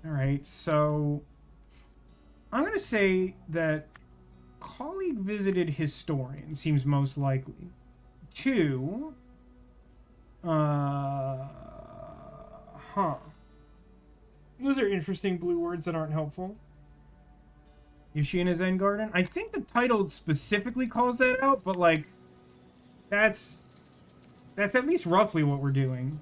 Alright, so... I'm gonna say that... Colleague visited historian seems most likely. 2... Those are interesting blue words that aren't helpful. Is she in a Zen garden? I think the title specifically calls that out, but, like, that's at least roughly what we're doing.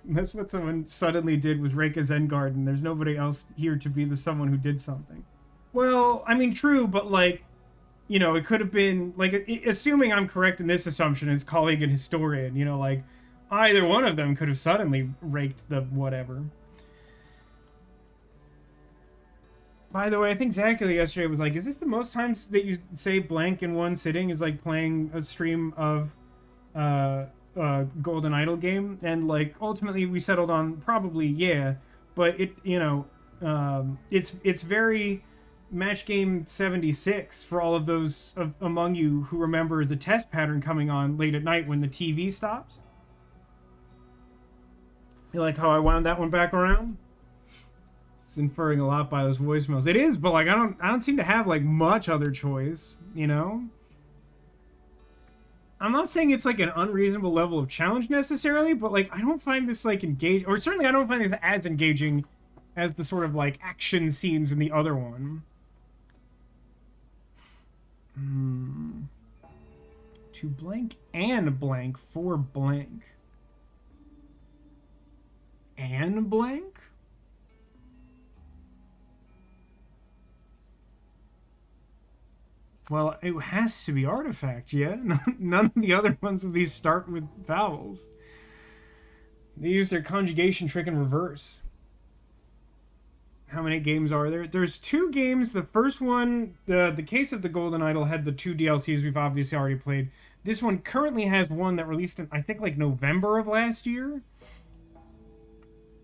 That's what someone suddenly did with rake a Zen garden. There's nobody else here to be the someone who did something. Well, I mean, true, but, like, you know, it could have been, like, assuming I'm correct in this assumption, as colleague and historian, you know, like, either one of them could have suddenly raked the whatever. By the way, I think Zachary yesterday was like, is this the most times that you say blank in one sitting is, like, playing a stream of, Golden Idol game? And, like, ultimately we settled on probably, yeah, but it, you know, it's very... Match Game 76 for all of those among you who remember the test pattern coming on late at night when the TV stops. You like how I wound that one back around? It's inferring a lot by those voicemails. It is, but like I don't seem to have like much other choice, you know? I'm not saying it's like an unreasonable level of challenge necessarily, but like I don't find this like engaging, or certainly I don't find this as engaging as the sort of like action scenes in the other one. To blank and blank for blank. And blank? Well, it has to be artifact, yeah? None of the other ones of these start with vowels. They use their conjugation trick in reverse. How many games are there? There's 2 games. The first one, the Case of the Golden Idol, had the 2 DLCs we've obviously already played. This one currently has one that released in, I think, like November of last year.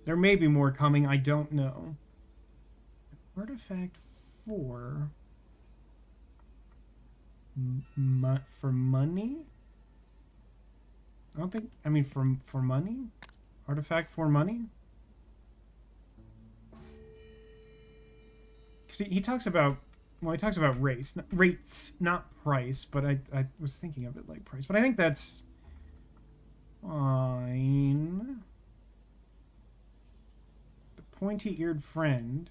There may be more coming, I don't know. Artifact 4. For money? I don't think... I mean, for money? Artifact for money? Because he talks about... Well, he talks about rates, not price, but I was thinking of it like price. But I think that's... fine. The pointy-eared friend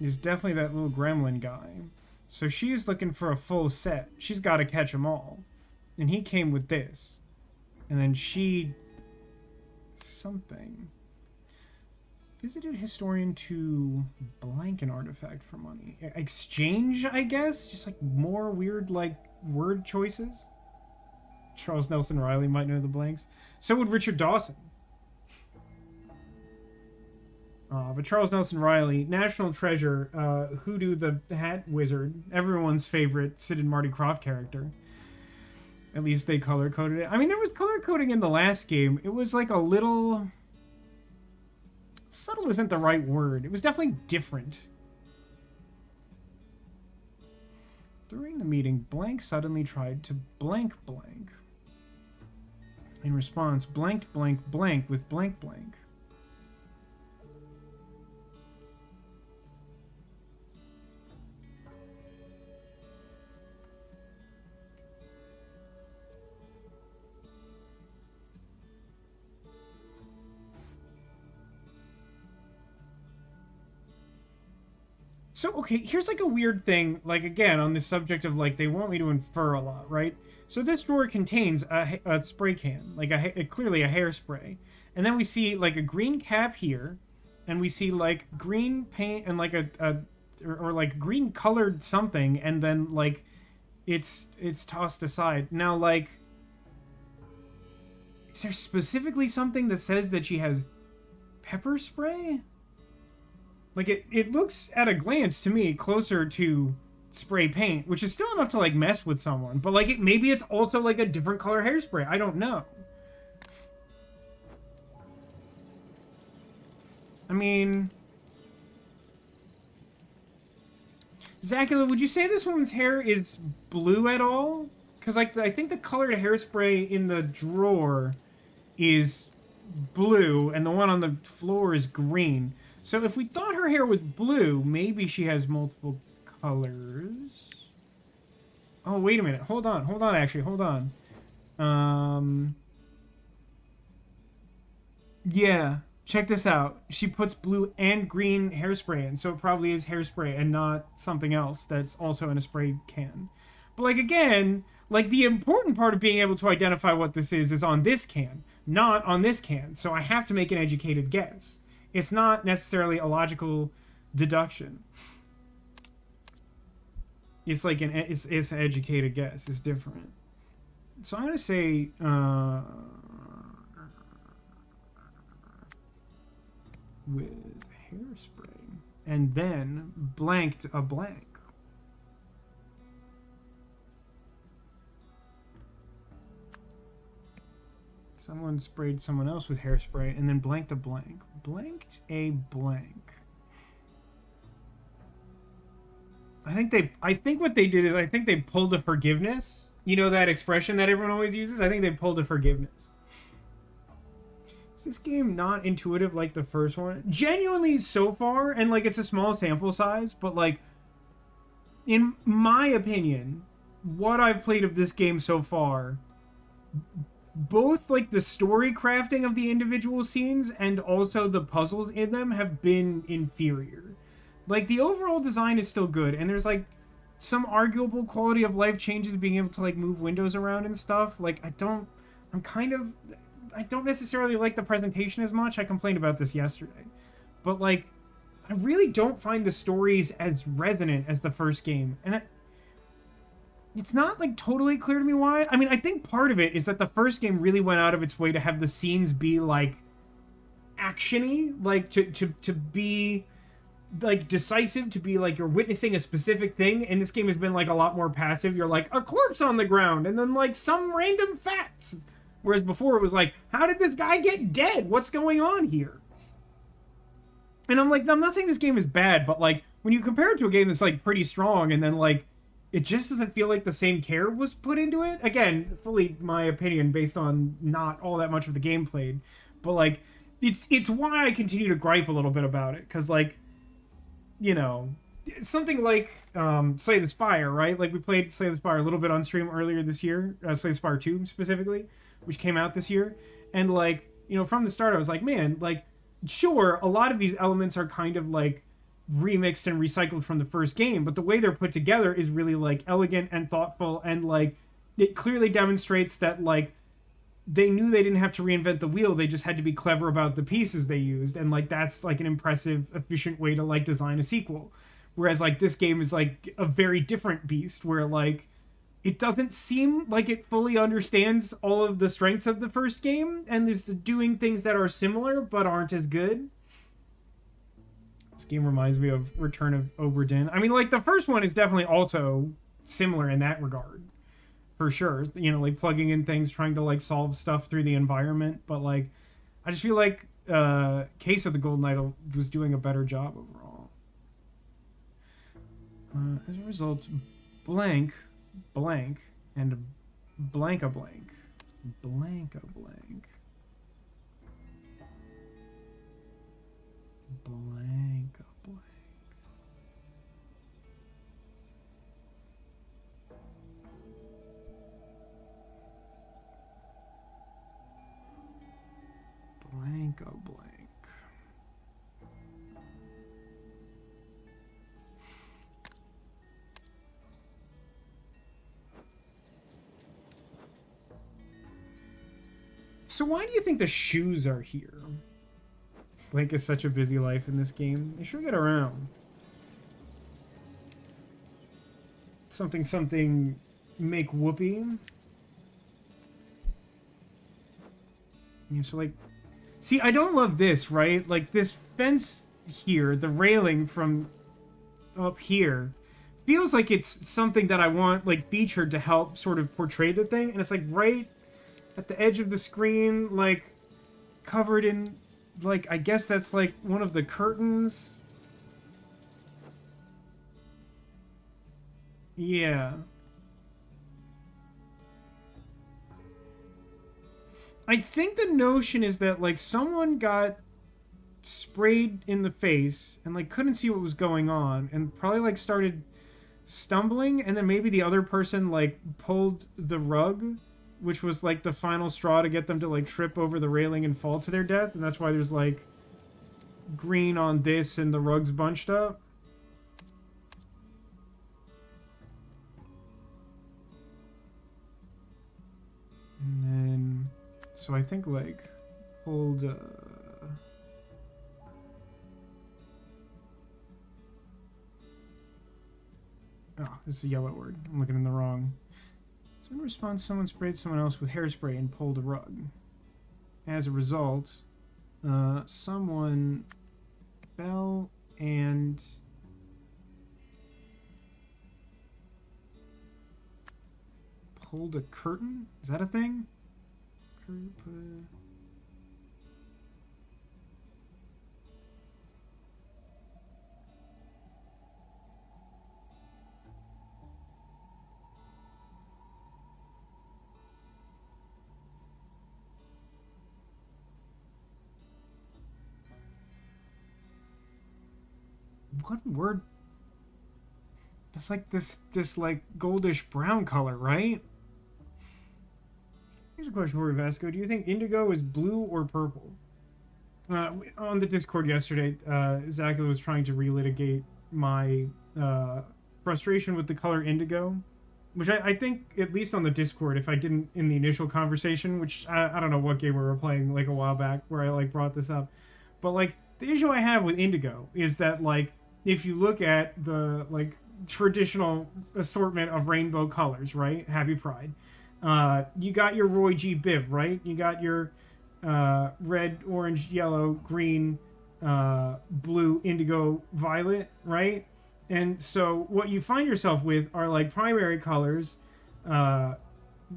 is definitely that little gremlin guy. So she's looking for a full set. She's got to catch them all. And he came with this. And then she... something. Visited historian to blank an artifact for money. Exchange, I guess? Just like more weird, like, word choices? Charles Nelson Riley might know the blanks. So would Richard Dawson. But Charles Nelson Riley, national treasure, Hoodoo the Hat Wizard, everyone's favorite Sid and Marty Krofft character. At least they color-coded it. I mean, there was color coding in the last game. It was like a little... subtle isn't the right word. It was definitely different. During the meeting, blank suddenly tried to blank blank. In response, blanked blank blank with blank blank. So, okay, here's like a weird thing, like again, on this subject of like, they want me to infer a lot, right? So this drawer contains a spray can, like clearly a hairspray. And then we see like a green cap here, and we see like green paint and like or like green colored something, and then like it's tossed aside. Now, like, is there specifically something that says that she has pepper spray? Like, it looks, at a glance, to me, closer to spray paint, which is still enough to, like, mess with someone. But, like, maybe it's also, like, a different color hairspray. I don't know. I mean... Zacula, would you say this woman's hair is blue at all? Because, like, I think the colored hairspray in the drawer is blue, and the one on the floor is green. So if we thought her hair was blue, maybe she has multiple colors. Oh, wait a minute. Hold on, actually. Hold on. Yeah, check this out. She puts blue and green hairspray in, so it probably is hairspray and not something else that's also in a spray can. But, like, again, like, the important part of being able to identify what this is on this can, not on this can. So I have to make an educated guess. It's not necessarily a logical deduction. It's like it's an educated guess. It's different. So I'm gonna say with hairspray, and then blanked a blank. Someone sprayed someone else with hairspray and then blanked a blank. Blanked a blank. I think what they did is I think they pulled a forgiveness. You know that expression that everyone always uses? I think they pulled a forgiveness. Is this game not intuitive like the first one? Genuinely so far, and like it's a small sample size, but like in my opinion, what I've played of this game so far, both like the story crafting of the individual scenes and also the puzzles in them have been inferior. Like, the overall design is still good, and there's like some arguable quality of life changes, being able to like move windows around and stuff. Like, I don't necessarily like the presentation as much. I complained about this yesterday, but like, I really don't find the stories as resonant as the first game, and it's not, like, totally clear to me why. I mean, I think part of it is that the first game really went out of its way to have the scenes be, like, action-y. Like, to be, like, decisive, to be, like, you're witnessing a specific thing. And this game has been, like, a lot more passive. You're like, a corpse on the ground, and then, like, some random facts. Whereas before it was like, how did this guy get dead? What's going on here? And I'm like, I'm not saying this game is bad, but like when you compare it to a game that's like pretty strong, and then like it just doesn't feel like the same care was put into it. Again, fully my opinion based on not all that much of the game played, but like it's why I continue to gripe a little bit about it, because like, you know, something like Slay the Spire, right? Like we played Slay the Spire a little bit on stream earlier this year, Slay the Spire 2 specifically, which came out this year, and like, you know, from the start I was like, man, like, sure, a lot of these elements are kind of like remixed and recycled from the first game, but the way they're put together is really like elegant and thoughtful, and like it clearly demonstrates that like they knew they didn't have to reinvent the wheel, they just had to be clever about the pieces they used, and like that's like an impressive, efficient way to like design a sequel. Whereas like this game is like a very different beast, where like it doesn't seem like it fully understands all of the strengths of the first game, and is doing things that are similar but aren't as good. This game reminds me of Return of Obra Dinn. I mean, like, the first one is definitely also similar in that regard, for sure. You know, like, plugging in things, trying to, like, solve stuff through the environment. But, like, I just feel like Case of the Golden Idol was doing a better job overall. As a result, blank, and blank. Blank. So why do you think the shoes are here? Blank is such a busy life in this game. They sure get around. Something make whoopee. Yeah, so like, see, I don't love this, right? Like this fence here, the railing from up here, feels like it's something that I want like featured to help sort of portray the thing, and it's like right at the edge of the screen, like covered in, like, I guess that's like one of the curtains. Yeah. I think the notion is that like someone got sprayed in the face and like couldn't see what was going on and probably like started stumbling, and then maybe the other person like pulled the rug, which was like the final straw to get them to like trip over the railing and fall to their death, and that's why there's like green on this and the rug's bunched up. And then, so I think like hold oh, this is a yellow word. I'm looking in the wrong. So in response, someone sprayed someone else with hairspray and pulled a rug. As a result, someone fell and pulled a curtain? Is that a thing? What word? That's like this like goldish brown color, right? Here's a question for you, Vasco. Do you think indigo is blue or purple? On the Discord yesterday, Zachary was trying to relitigate my frustration with the color indigo, which I think, at least on the Discord, if I didn't in the initial conversation, which I don't know what game we were playing like a while back where I like brought this up, but like the issue I have with indigo is that like if you look at the like traditional assortment of rainbow colors, right? Happy Pride. You got your Roy G. Biv, right? You got your red, orange, yellow, green, blue, indigo, violet, right? And so what you find yourself with are like primary colors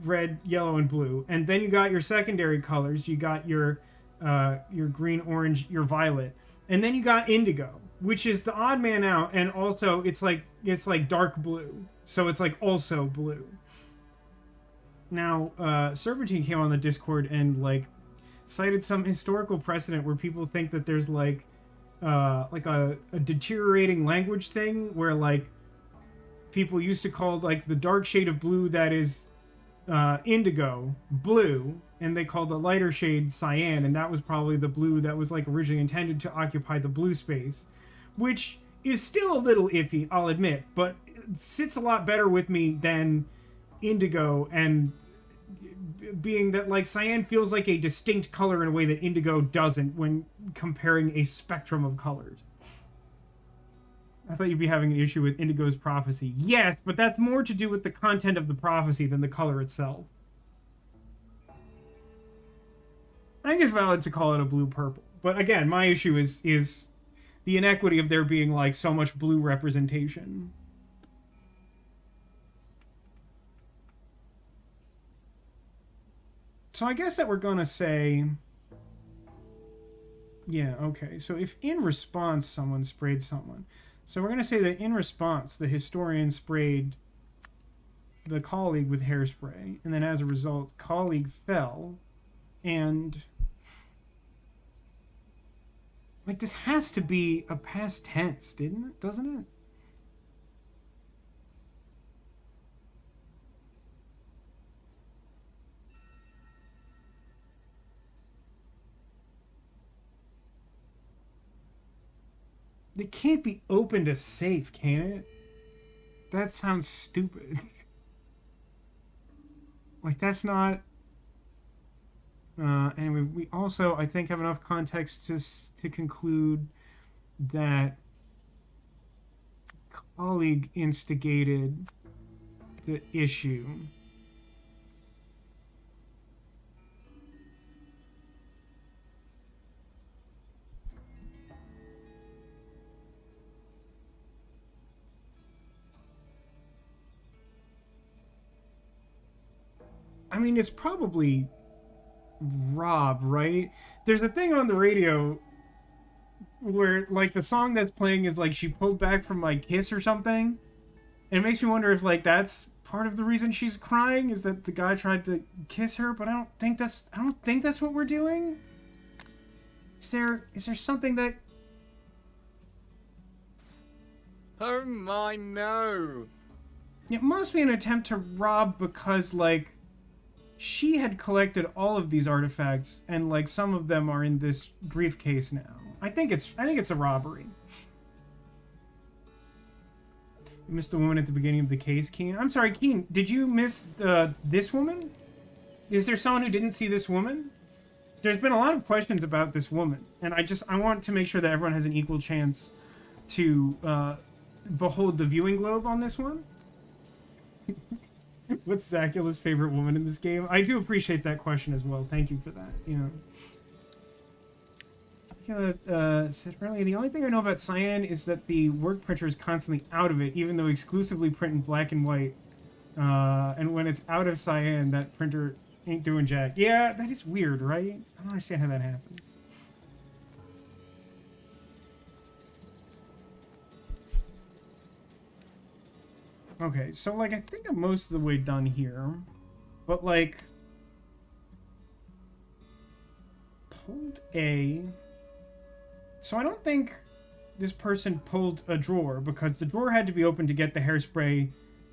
red, yellow, and blue. And then you got your secondary colors. You got your green, orange, your violet. And then you got indigo, which is the odd man out, and also it's like dark blue. So it's like also blue. Now, Serpentine came on the Discord and like cited some historical precedent where people think that there's like a deteriorating language thing where like people used to call like the dark shade of blue that is indigo blue, and they called the lighter shade cyan, and that was probably the blue that was like originally intended to occupy the blue space, which is still a little iffy, I'll admit, but it sits a lot better with me than indigo, and being that like cyan feels like a distinct color in a way that indigo doesn't when comparing a spectrum of colors. I thought you'd be having an issue with indigo's prophecy. Yes, but that's more to do with the content of the prophecy than the color itself. I think it's valid to call it a blue purple, but again, my issue is the inequity of there being like so much blue representation. So I guess that we're gonna say, yeah, okay. So if in response someone sprayed someone, so we're gonna say that in response the historian sprayed the colleague with hairspray, and then as a result, colleague fell, and like this has to be a past tense, doesn't it? They can't be opened a safe, can it? That sounds stupid. Like, that's not... and we also, I think, have enough context to conclude that colleague instigated the issue. I mean, it's probably Rob, right? There's a thing on the radio where, like, the song that's playing is, like, she pulled back from, like, Kiss or something. And it makes me wonder if, like, that's part of the reason she's crying, is that the guy tried to kiss her, but I don't think that's what we're doing. Is there something that...
Oh my, no.
It must be an attempt to rob because, like, she had collected all of these artifacts, and like some of them are in this briefcase now. I think it's a robbery. You missed the woman at the beginning of the case, Keen. I'm sorry, Keen. Did you miss this woman? Is there someone who didn't see this woman? There's been a lot of questions about this woman, and I want to make sure that everyone has an equal chance to behold the viewing globe on this one. What's Zacula's favorite woman in this game? I do appreciate that question as well. Thank you for that. You know, Zacula said earlier, the only thing I know about cyan is that the work printer is constantly out of it, even though we exclusively print in black and white. And when it's out of cyan, that printer ain't doing jack. Yeah, that is weird, right? I don't understand how that happens. Okay, so, like, I think I'm most of the way done here. But, like... Pulled a... So I don't think this person pulled a drawer, because the drawer had to be opened to get the hairspray,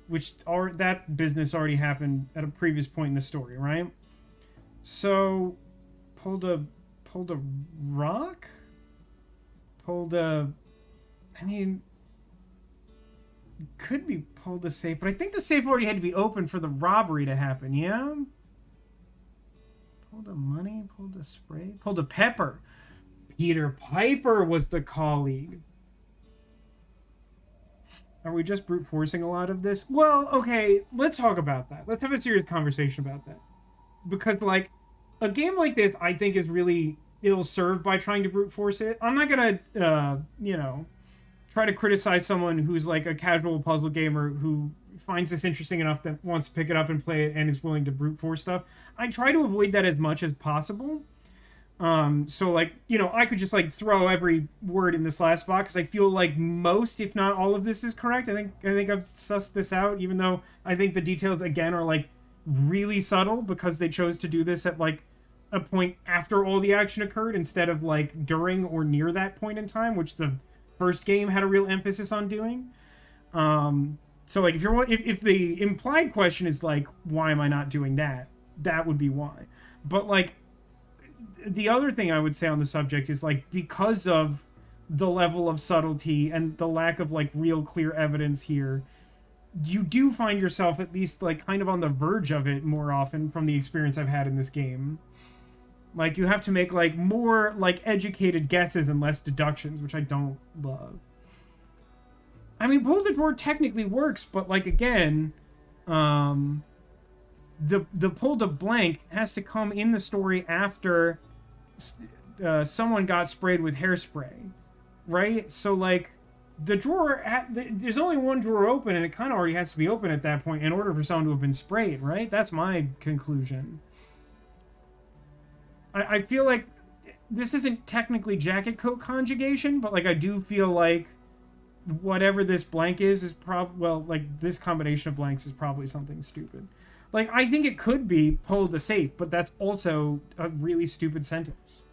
which that business already happened at a previous point in the story, right? So... Pulled a rock? Pulled a... I mean... Could be pulled the safe, but I think the safe already had to be open for the robbery to happen, yeah? Pulled a money, pulled a spray, pulled a pepper. Peter Piper was the colleague. Are we just brute forcing a lot of this? Well, okay, let's talk about that. Let's have a serious conversation about that. Because, like, a game like this, I think, is really ill-served by trying to brute force it. I'm not gonna, you know... try to criticize someone who's like a casual puzzle gamer who finds this interesting enough that wants to pick it up and play it and is willing to brute force stuff. I try to avoid that as much as possible. So like, I could just like throw every word in this last box. I feel like most, if not all of this is correct. I think I've sussed this out, even though I think the details again are like really subtle because they chose to do this at like a point after all the action occurred instead of like during or near that point in time, which the first game had a real emphasis on doing. So like if the implied question is like, why am I not doing that? That would be why. But like, the other thing I would say on the subject is like, because of the level of subtlety and the lack of like real clear evidence here, you do find yourself at least like kind of on the verge of it more often from the experience I've had in this game. Like you have to make like more like educated guesses and less deductions, which I don't love. I mean, pull the drawer technically works, but like again, the pull to blank has to come in the story after someone got sprayed with hairspray, right? So like the drawer, there's only one drawer open, and it kind of already has to be open at that point in order for someone to have been sprayed, right? That's my conclusion. I feel like this isn't technically jacket coat conjugation, but like I do feel like whatever this blank is like this combination of blanks is probably something stupid. Like I think it could be pull the safe, but that's also a really stupid sentence.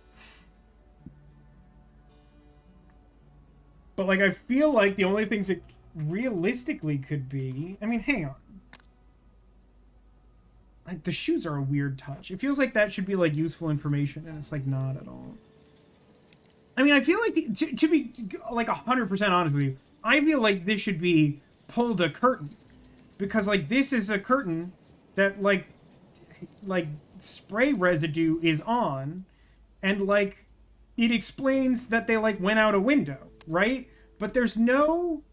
But like I feel like the only things it realistically could be, I mean, hang on. Like the shoes are a weird touch. It feels like that should be like useful information, and it's like not at all. I mean, I feel like to be like 100% honest with you, I feel like this should be pulled a curtain, because like this is a curtain that like spray residue is on, and like it explains that they like went out a window, right? But there's no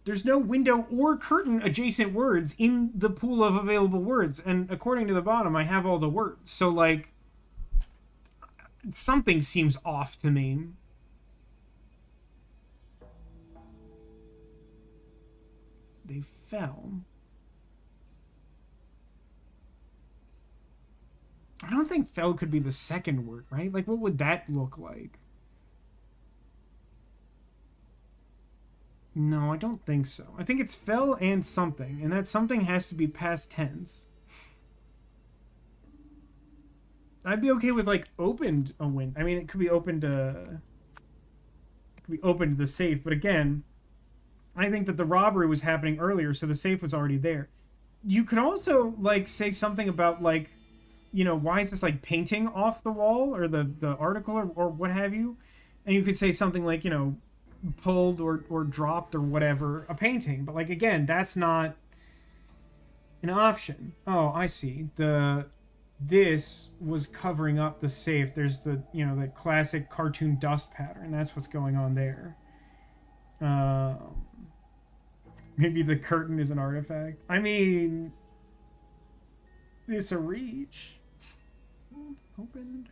window or curtain adjacent words in the pool of available words, and according to the bottom I have all the words, so like something seems off to me. They fell. I don't think fell could be the second word, right? Like what would that look like? No, I don't think so. I think it's fell and something, and that something has to be past tense. I'd be okay with like opened a window. I mean, it could be opened to the safe, but again, I think that the robbery was happening earlier, so the safe was already there. You could also like say something about like, why is this like painting off the wall, or the article, or what have you, and you could say something like, pulled or dropped or whatever, a painting. But like again, that's not an option. Oh, I see. This was covering up the safe. There's the the classic cartoon dust pattern. That's what's going on there. Maybe the curtain is an artifact. I mean, it's a reach. Opened.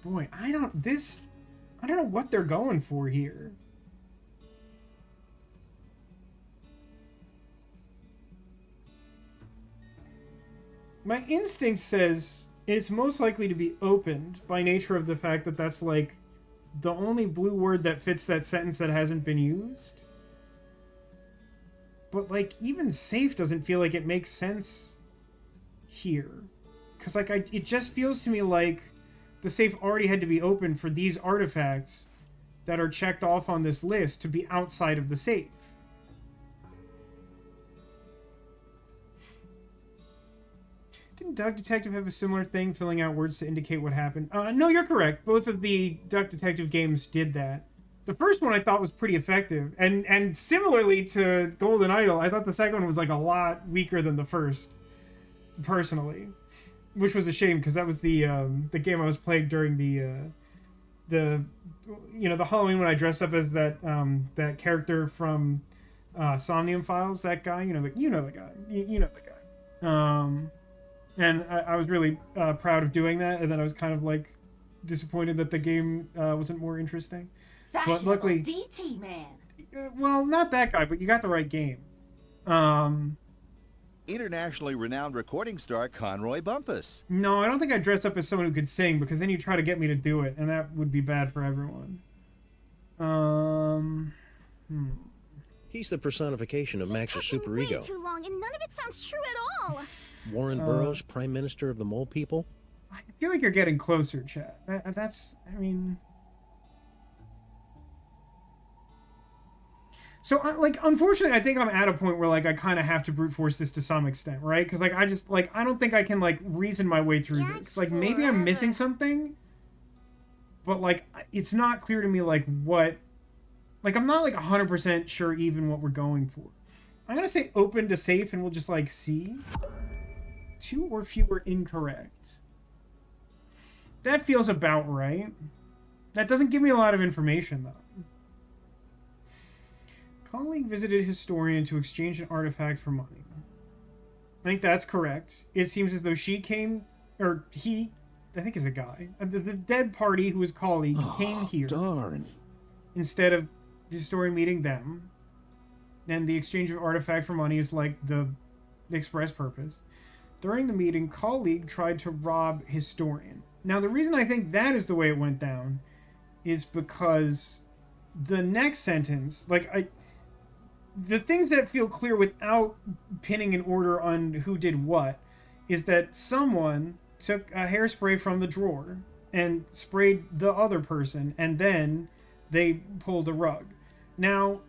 Boy, I don't know what they're going for here. My instinct says it's most likely to be opened by nature of the fact that that's like the only blue word that fits that sentence that hasn't been used. But like even safe doesn't feel like it makes sense here. Cause like it just feels to me like the safe already had to be open for these artifacts that are checked off on this list to be outside of the safe. Didn't Duck Detective have a similar thing, filling out words to indicate what happened? No, you're correct. Both of the Duck Detective games did that. The first one I thought was pretty effective, and similarly to Golden Idol, I thought the second one was like a lot weaker than the first, personally. Which was a shame, because that was the game I was playing during the Halloween when I dressed up as that character from Somnium Files, that guy, the guy. And I was really proud of doing that, and then I was kind of like disappointed that the game wasn't more interesting. But luckily,
DT man.
Well, not that guy, but you got the right game. Um,
Internationally renowned recording star Conroy Bumpus.
no, I don't think I'd dress up as someone who could sing, because then you try to get me to do it, and that would be bad for everyone.
He's the personification of Max's superego.
Way too long, and none of it sounds true at all.
Warren Burroughs, Prime Minister of the Mole People.
I feel like you're getting closer, chat. That's, I mean... So, like, unfortunately, I think I'm at a point where, like, I kind of have to brute force this to some extent, right? Because, like, I just, like, I don't think I can, like, reason my way through this. Like, maybe I'm missing something, but, like, it's not clear to me, like, what... Like, I'm not, like, 100% sure even what we're going for. I'm gonna say open to safe, and we'll just, like, see. 2 or fewer incorrect. That feels about right. That doesn't give me a lot of information, though. Colleague visited historian to exchange an artifact for money. I think that's correct. It seems as though she came, or he, I think is a guy. The dead party, who was colleague, came here.
Darn.
Instead of the historian meeting them. And the exchange of artifact for money is like the express purpose. During the meeting, colleague tried to rob historian. Now, the reason I think that is the way it went down is because the next sentence, like, the things that feel clear without pinning an order on who did what is that someone took a hairspray from the drawer and sprayed the other person, and then they pulled a rug. Now,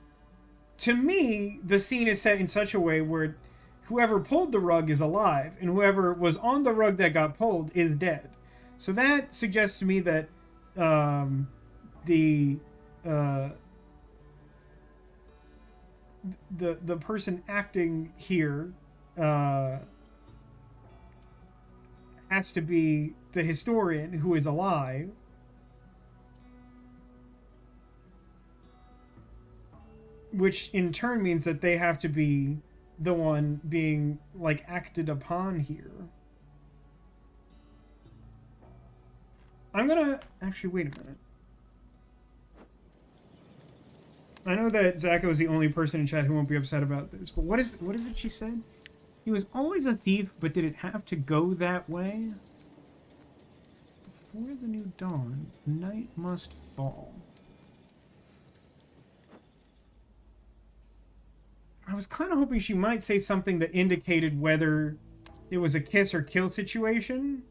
to me, the scene is set in such a way where whoever pulled the rug is alive, and whoever was on the rug that got pulled is dead. So that suggests to me that the person acting here has to be the historian who is alive. Which in turn means that they have to be the one being, like, acted upon here. I'm gonna... Actually, wait a minute. I know that Zacho is the only person in chat who won't be upset about this, but what is it she said? He was always a thief, but did it have to go that way? Before the new dawn, night must fall. I was kind of hoping she might say something that indicated whether it was a kiss or kill situation.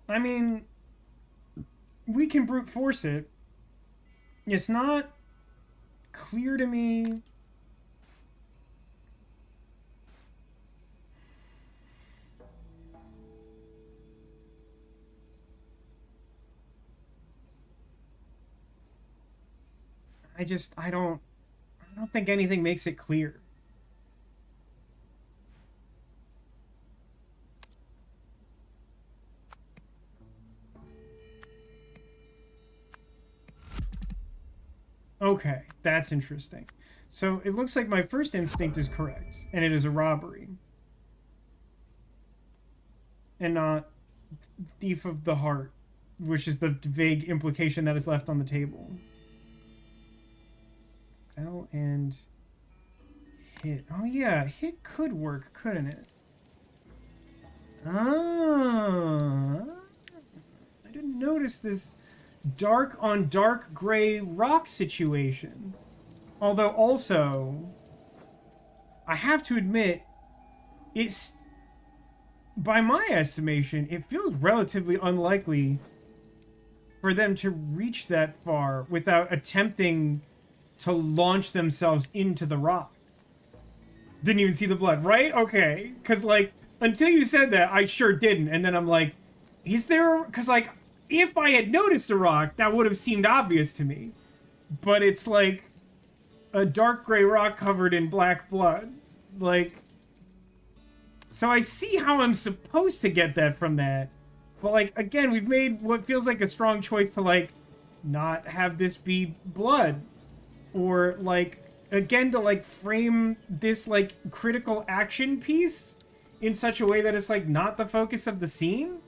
I mean, we can brute force it. It's not clear to me. I don't think anything makes it clear. Okay, that's interesting. So it looks like my first instinct is correct, and it is a robbery. And not thief of the heart, which is the vague implication that is left on the table. L and hit. Oh yeah, hit could work, couldn't it? Ah, I didn't notice this dark on dark gray rock situation. Although also, I have to admit, it's, by my estimation, it feels relatively unlikely for them to reach that far without attempting to launch themselves into the rock. Didn't even see the blood, right? Okay. Because, like, until you said that, I sure didn't. And then I'm like, is there... Because, like, if I had noticed a rock, that would have seemed obvious to me. But it's, like, a dark gray rock covered in black blood. Like... So I see how I'm supposed to get that from that. But, like, again, we've made what feels like a strong choice to, like, not have this be blood. Or, like, again, to, like, frame this, like, critical action piece in such a way that it's like not the focus of the scene.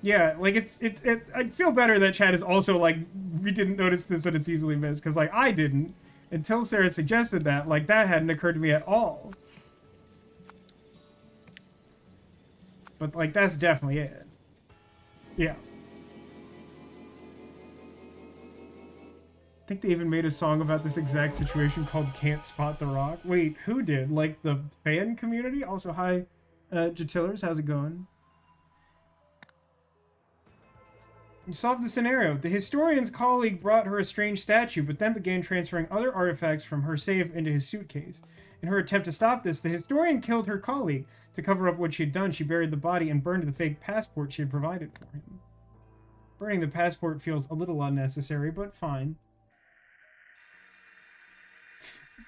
Yeah, like I feel better that Chad is also like, we didn't notice this and it's easily missed, because like I didn't until Sarah suggested that. Like that hadn't occurred to me at all. But like that's definitely it. Yeah. I think they even made a song about this exact situation called Can't Spot the Rock. Wait, who did? Like the fan community? Also, hi, Jatillers, how's it going? You solved the scenario. The historian's colleague brought her a strange statue, but then began transferring other artifacts from her safe into his suitcase. In her attempt to stop this, the historian killed her colleague. To cover up what she had done, she buried the body and burned the fake passport she had provided for him. Burning the passport feels a little unnecessary, but fine.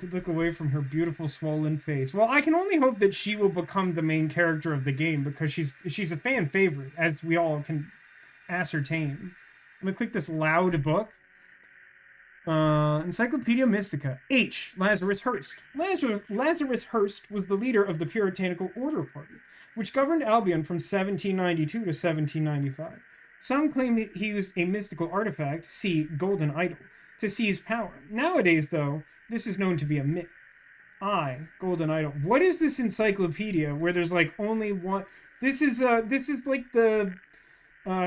Could look away from her beautiful swollen face. Well, I can only hope that she will become the main character of the game, because she's a fan favorite, as we all can ascertain. I'm gonna click this loud book. Encyclopedia Mystica. H. Lazarus Herst. Lazarus Herst was the leader of the Puritanical Order Party, which governed Albion from 1792 to 1795. Some claim he used a mystical artifact, see Golden Idol, to seize power. Nowadays, though, this is known to be a myth. Golden Idol. What is this encyclopedia where there's like only one? This is like the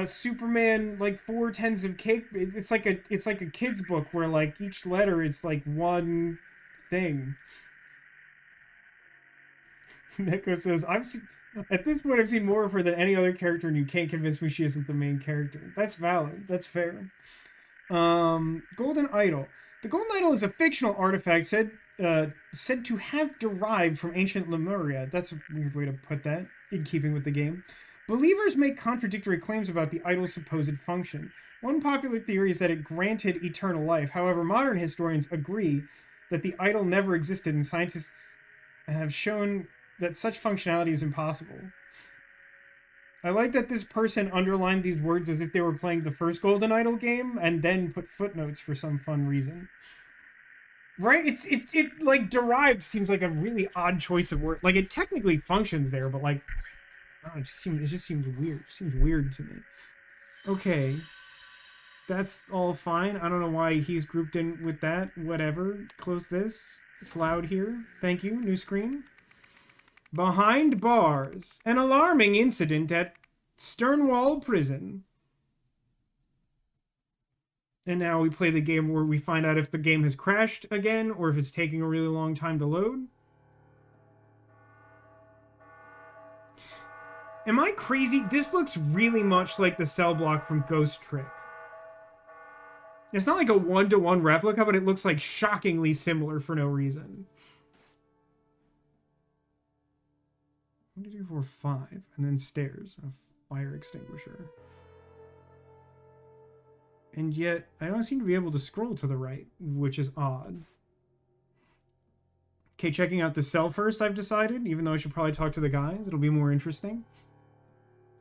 Superman like 4 tens of cake. It's like a kid's book where like each letter is like one thing. Neko says, at this point I've seen more of her than any other character, and you can't convince me she isn't the main character. That's valid. That's fair. Golden Idol. The Golden Idol is a fictional artifact said to have derived from ancient Lemuria. That's a weird way to put that, in keeping with the game. Believers make contradictory claims about the idol's supposed function. One popular theory is that it granted eternal life. However, modern historians agree that the idol never existed, and scientists have shown that such functionality is impossible. I like that this person underlined these words as if they were playing the first Golden Idol game, and then put footnotes for some fun reason. Right? It like derived seems like a really odd choice of word. Like it technically functions there, but like, oh, it just seems weird. It seems weird to me. Okay. That's all fine. I don't know why he's grouped in with that. Whatever. Close this. It's loud here. Thank you. New screen. Behind bars. An alarming incident at Sternwall Prison. And now we play the game where we find out if the game has crashed again or if it's taking a really long time to load. Am I crazy? This looks really much like the cell block from Ghost Trick. It's not like a one-to-one replica, but it looks like shockingly similar for no reason. 1, 2, 3, 4, 5, and then stairs. A fire extinguisher. And yet, I don't seem to be able to scroll to the right, which is odd. Okay, checking out the cell first, I've decided, even though I should probably talk to the guys. It'll be more interesting.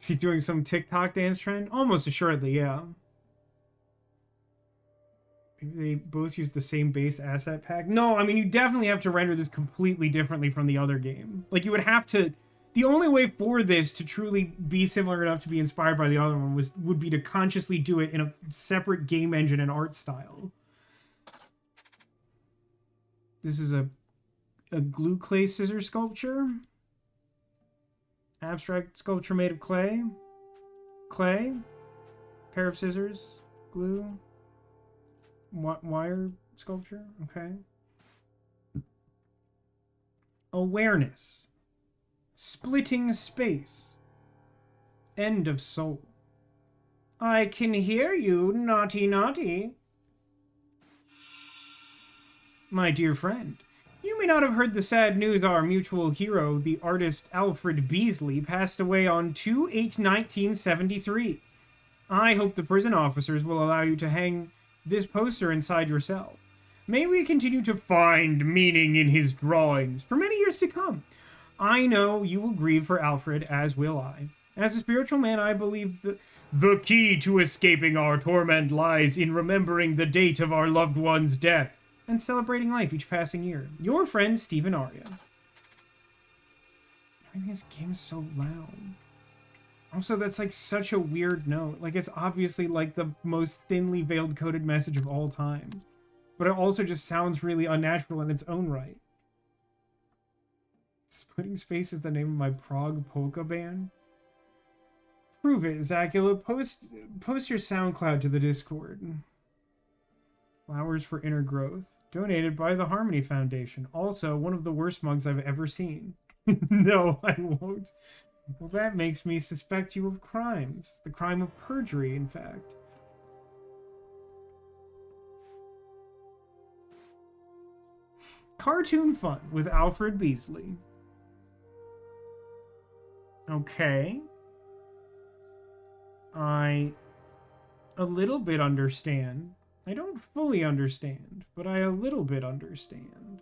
Is he doing some TikTok dance trend? Almost assuredly, yeah. Maybe they both use the same base asset pack. No, I mean, you definitely have to render this completely differently from the other game. Like, you would have to... The only way for this to truly be similar enough to be inspired by the other one would be to consciously do it in a separate game engine and art style. This is a glue clay scissor sculpture. Abstract sculpture made of clay. Clay. Pair of scissors. Glue. Wire sculpture. Okay. Awareness. Splitting space. End of soul. I can hear you, naughty naughty. My dear friend, you may not have heard the sad news our mutual hero, the artist Alfred Beasley, passed away on 2/8/1973. I hope the prison officers will allow you to hang this poster inside your cell. May we continue to find meaning in his drawings for many years to come. I know you will grieve for Alfred, as will I. As a spiritual man, I believe the key to escaping our torment lies in remembering the date of our loved one's death and celebrating life each passing year. Your friend, Stephen Aria. Why is this game so loud? Also, that's like such a weird note. Like, it's obviously like the most thinly veiled coded message of all time. But it also just sounds really unnatural in its own right. Splitting Space is the name of my prog polka band. Prove it, Zacula. Post your SoundCloud to the Discord. Flowers for Inner Growth. Donated by the Harmony Foundation. Also, one of the worst mugs I've ever seen. No, I won't. Well, that makes me suspect you of crimes. The crime of perjury, in fact. Cartoon fun with Alfred Beasley. Okay. I a little bit understand. I don't fully understand, but I a little bit understand.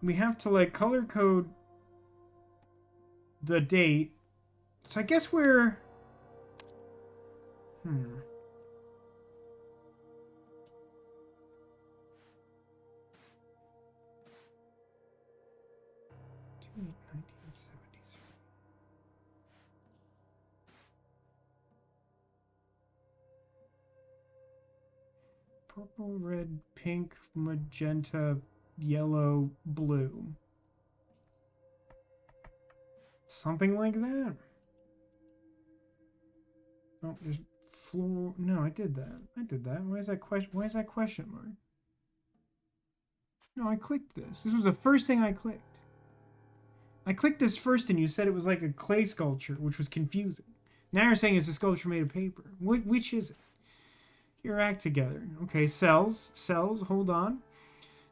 We have to, like, color code the date. So I guess we're... Hmm. Purple, red, pink, magenta, yellow, blue. Something like that. Oh, there's floor. No, I did that. I did that. Why is that question? Why is that question mark? No, I clicked this. This was the first thing I clicked. I clicked this first, and you said it was like a clay sculpture, which was confusing. Now you're saying it's a sculpture made of paper. Which is it? Your act together. Okay, cells. Hold on.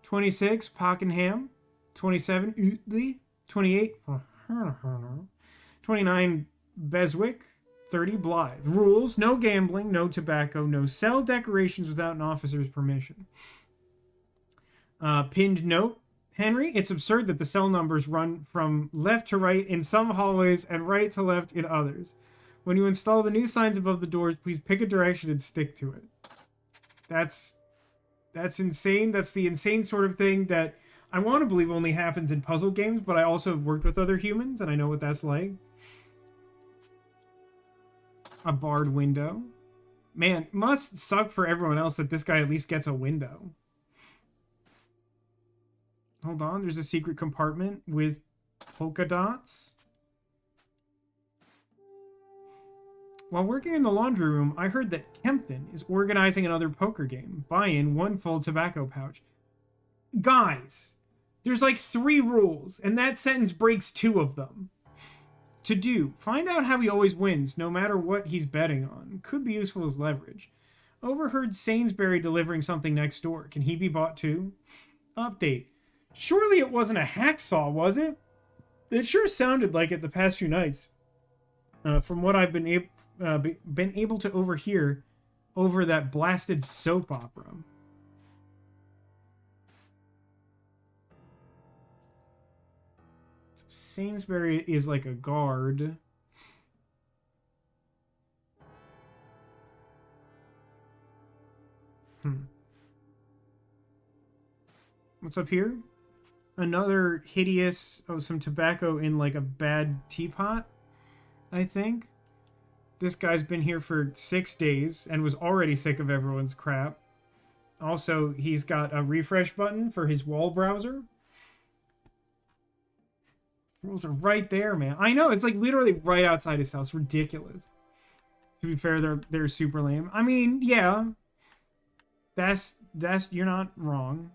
26, Pockenham. 27, Utley. 28, 29, Beswick. 30, Blythe. Rules: no gambling, no tobacco, no cell decorations without an officer's permission. Pinned note: Henry, it's absurd that the cell numbers run from left to right in some hallways and right to left in others. When you install the new signs above the doors, please pick a direction and stick to it. That's insane. That's the insane sort of thing that I want to believe only happens in puzzle games, but I also have worked with other humans, and I know what that's like. A barred window. Man, must suck for everyone else that this guy at least gets a window. Hold on, there's a secret compartment with polka dots. While working in the laundry room, I heard that Kempton is organizing another poker game. Buy in 1 full tobacco pouch. Guys, there's like 3 rules, and that sentence breaks 2 of them. To do, find out how he always wins, no matter what he's betting on. Could be useful as leverage. Overheard Sainsbury delivering something next door. Can he be bought too? Update. Surely it wasn't a hacksaw, was it? It sure sounded like it the past few nights. From what I've been able to overhear over that blasted soap opera. So Sainsbury is like a guard. What's up here? Another hideous... Oh, some tobacco in like a bad teapot, I think. This guy's been here for 6 days and was already sick of everyone's crap. Also, he's got a refresh button for his wall browser. Rules are right there, man. I know, it's like literally right outside his house. Ridiculous. To be fair, they're super lame. I mean, yeah. That's you're not wrong.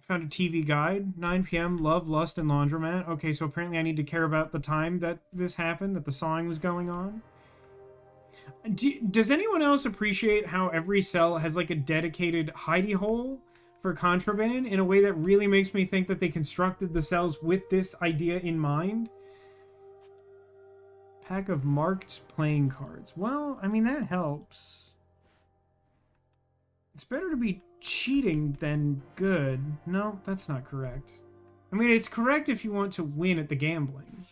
Found a TV guide. 9 p.m. Love, Lust, and Laundromat. Okay, so apparently I need to care about the time that this happened, that the sawing was going on. Does anyone else appreciate how every cell has like a dedicated hidey hole for contraband in a way that really makes me think that they constructed the cells with this idea in mind? Pack of marked playing cards. Well, I mean, that helps. It's better to be cheating than good. No, that's not correct. I mean, it's correct if you want to win at the gambling.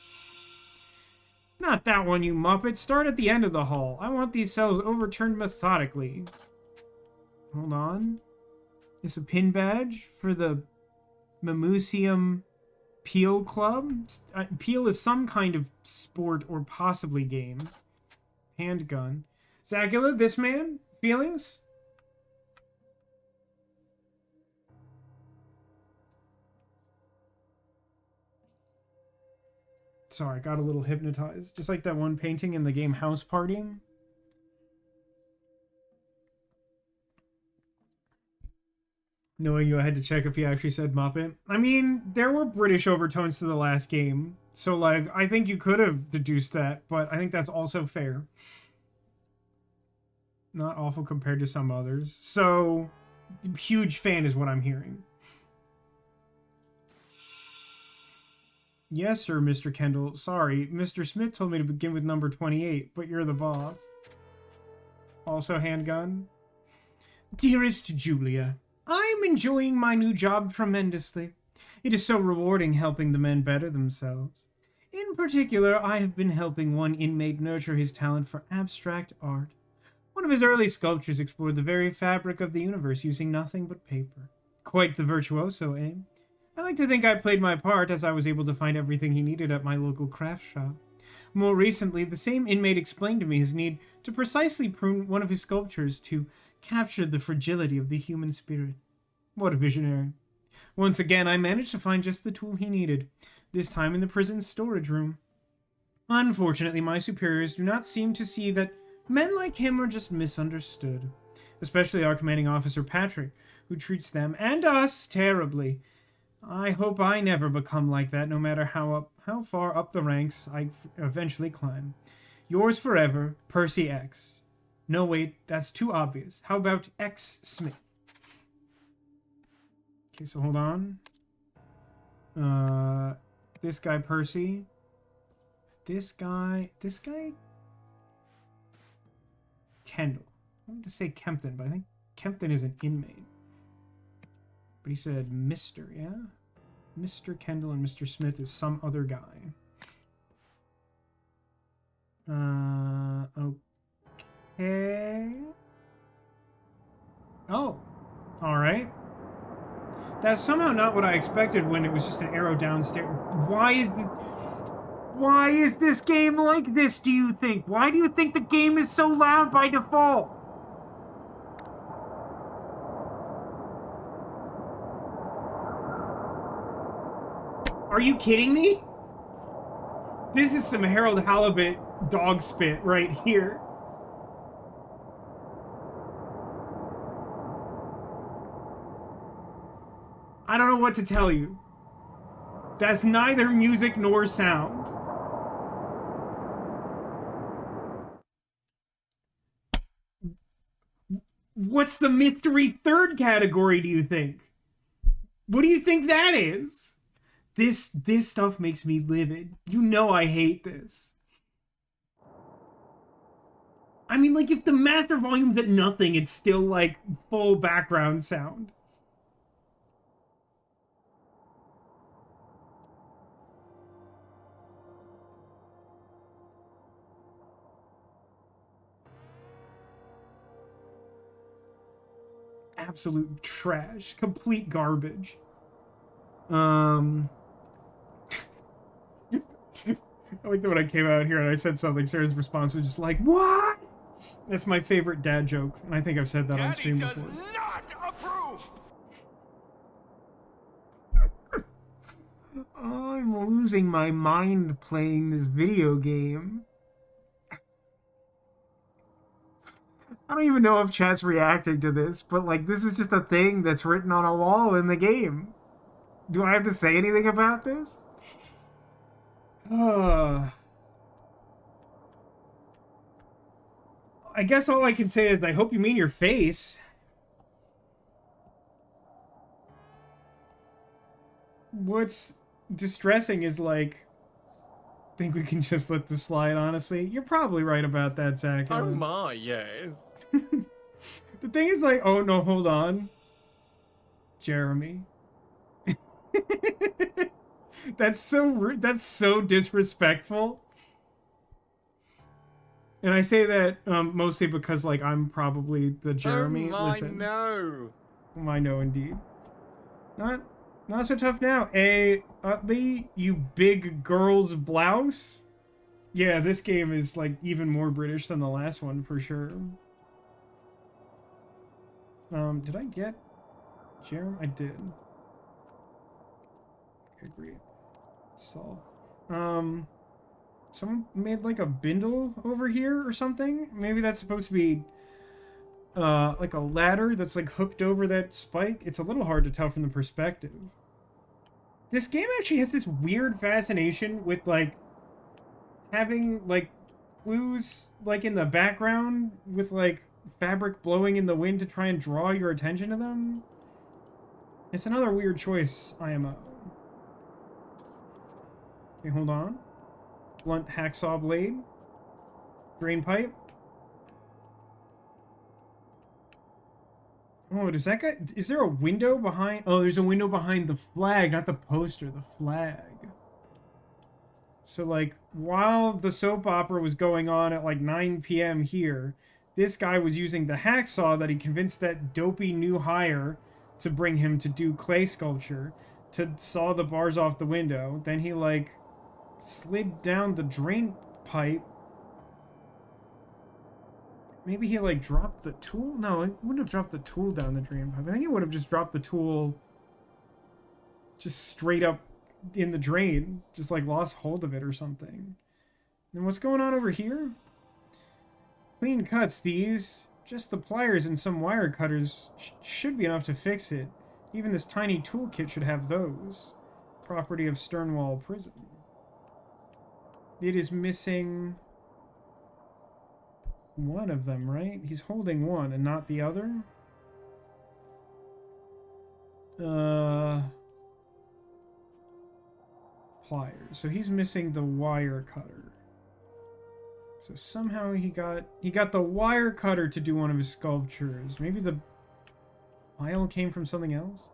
Not that one, you muppet. Start at the end of the hall. I want these cells overturned methodically. Hold on. It's a pin badge for the Mamusium Peel Club. Peel is some kind of sport or possibly game. Handgun. Zacula, this man? Feelings? Sorry, got a little hypnotized. Just like that one painting in the game House Party. Knowing you, I had to check if he actually said Muppet. I mean, there were British overtones to the last game. So, like, I think you could have deduced that, but I think that's also fair. Not awful compared to some others. So, huge fan is what I'm hearing. Yes, sir, Mr. Kendall. Sorry, Mr. Smith told me to begin with number 28, but you're the boss. Also handgun. Dearest Julia, I'm enjoying my new job tremendously. It is so rewarding helping the men better themselves. In particular, I have been helping one inmate nurture his talent for abstract art. One of his early sculptures explored the very fabric of the universe using nothing but paper. Quite the virtuoso, eh? I like to think I played my part, as I was able to find everything he needed at my local craft shop. More recently, the same inmate explained to me his need to precisely prune one of his sculptures to capture the fragility of the human spirit. What a visionary. Once again, I managed to find just the tool he needed, this time in the prison's storage room. Unfortunately, my superiors do not seem to see that men like him are just misunderstood, especially our commanding officer Patrick, who treats them and us terribly. I hope I never become like that, no matter how far up the ranks I eventually climb. Yours forever, Percy X. No, wait, that's too obvious. How about X Smith? Okay, so hold on. This guy, Percy. This guy, Kendall. I wanted to say Kempton, but I think Kempton is an inmate. But he said Mr., yeah? Mr. Kendall and Mr. Smith is some other guy. Okay. Oh, alright. That's somehow not what I expected when it was just an arrow downstairs. Why is this game like this, do you think? Why do you think the game is so loud by default? Are you kidding me? This is some Harold Halibut dog spit right here. I don't know what to tell you. That's neither music nor sound. What's the mystery third category, do you think? What do you think that is? This stuff makes me livid. You know I hate this. I mean, like, if the master volume's at nothing, it's still, like, full background sound. Absolute trash. Complete garbage. I like that when I came out here and I said something, Sarah's response was just like, "What?" That's my favorite dad joke, and I think I've said that on stream before.
Daddy does not approve!
I'm losing my mind playing this video game. I don't even know if chat's reacting to this, but like, this is just a thing that's written on a wall in the game. Do I have to say anything about this? I guess all I can say is I hope you mean your face. What's distressing is, like, think we can just let this slide, honestly. You're probably right about that, Zach.
Oh my, yes.
The thing is, like, oh no, hold on. Jeremy. That's so disrespectful. And I say that mostly because, like, I'm probably the Jeremy.
Oh my,
Listen.
no.
Oh my, no, indeed. Not Not so tough now. Utley, you big girl's blouse. Yeah, this game is like even more British than the last one for sure. Did I get Jerem? I did. Okay, great. Solved. Someone made like a bindle over here or something. Maybe that's supposed to be like a ladder that's like hooked over that spike. It's a little hard to tell from the perspective. This game actually has this weird fascination with like having like clues like in the background with like fabric blowing in the wind to try and draw your attention to them. It's another weird choice, IMO. Okay, hold on. Blunt hacksaw blade. Drain pipe. Oh, does that guy... Is there a window behind... Oh, there's a window behind the flag, not the poster, the flag. So, like, while the soap opera was going on at, like, 9 p.m. here, this guy was using the hacksaw that he convinced that dopey new hire to bring him to do clay sculpture to saw the bars off the window. Then he, like, slid down the drain pipe. Maybe he, like, dropped the tool? No, he wouldn't have dropped the tool down the drain pipe. I think he would have just dropped the tool just straight up in the drain. Just, like, lost hold of it or something. And what's going on over here? Clean cuts, these. Just the pliers and some wire cutters should be enough to fix it. Even this tiny toolkit should have those. Property of Sternwall Prison. It is missing... one of them, right? He's holding one and not the other. Pliers. So he's missing the wire cutter. So somehow he got the wire cutter to do one of his sculptures. Maybe the file came from something else.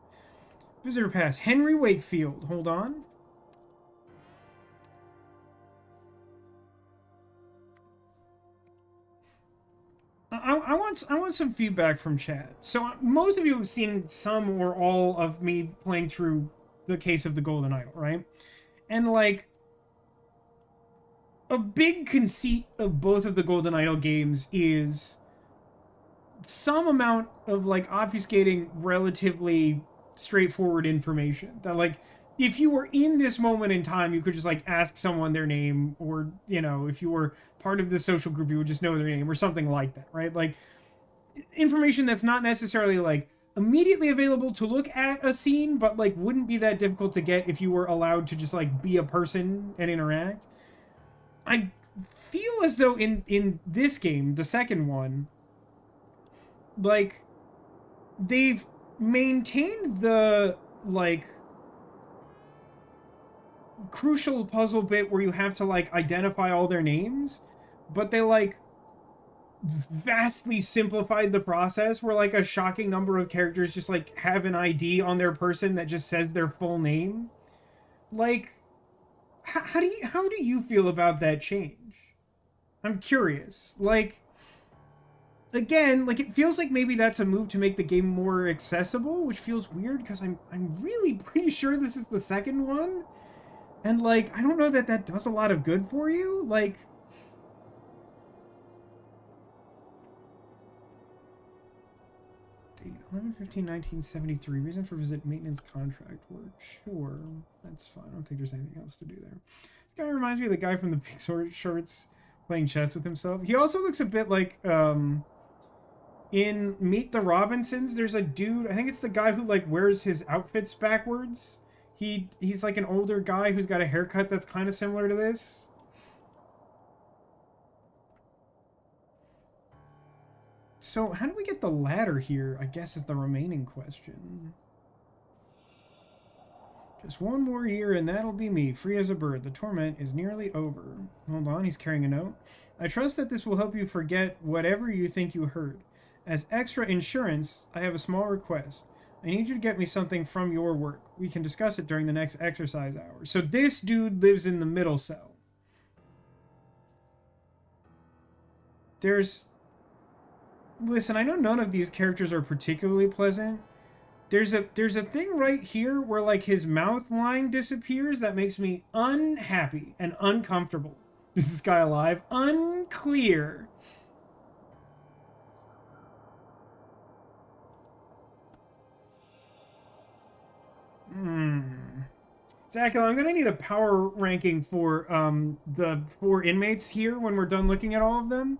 Visitor pass. Henry Wakefield. Hold on. I want some feedback from chat. So most of you have seen some or all of me playing through the Case of the Golden Idol, right? And like a big conceit of both of the Golden Idol games is some amount of like obfuscating relatively straightforward information. That like if you were in this moment in time, you could just like ask someone their name, or you know, if you were part of this social group, you would just know their name or something like that, right? Like information that's not necessarily like immediately available to look at a scene, but like wouldn't be that difficult to get if you were allowed to just like be a person and interact. I feel as though in this game, the second one, like they've maintained the like crucial puzzle bit where you have to like identify all their names, but they like vastly simplified the process where like a shocking number of characters just like have an ID on their person that just says their full name. Like how do you feel about that change? I'm curious. Like again, like it feels like maybe that's a move to make the game more accessible, which feels weird because I'm really pretty sure this is the second one. And like I don't know that that does a lot of good for you. Like 11/15/1973. Reason for visit maintenance contract work. Sure, that's fine. I don't think there's anything else to do there. This guy reminds me of the guy from the big shorts playing chess with himself. He also looks a bit like in Meet the Robinsons. There's a dude. I think it's the guy who like wears his outfits backwards. He's like an older guy who's got a haircut that's kind of similar to this. So how do we get the ladder here, I guess, is the remaining question. Just one more year and that'll be me, free as a bird. The torment is nearly over. Hold on, he's carrying a note. I trust that this will help you forget whatever you think you heard. As extra insurance, I have a small request. I need you to get me something from your work. We can discuss it during the next exercise hour. So this dude lives in the middle cell. Listen, I know none of these characters are particularly pleasant, There's a thing right here where like his mouth line disappears that makes me unhappy and uncomfortable. Is this guy alive? Unclear. Zacula, I'm gonna need a power ranking for the 4 inmates here when we're done looking at all of them.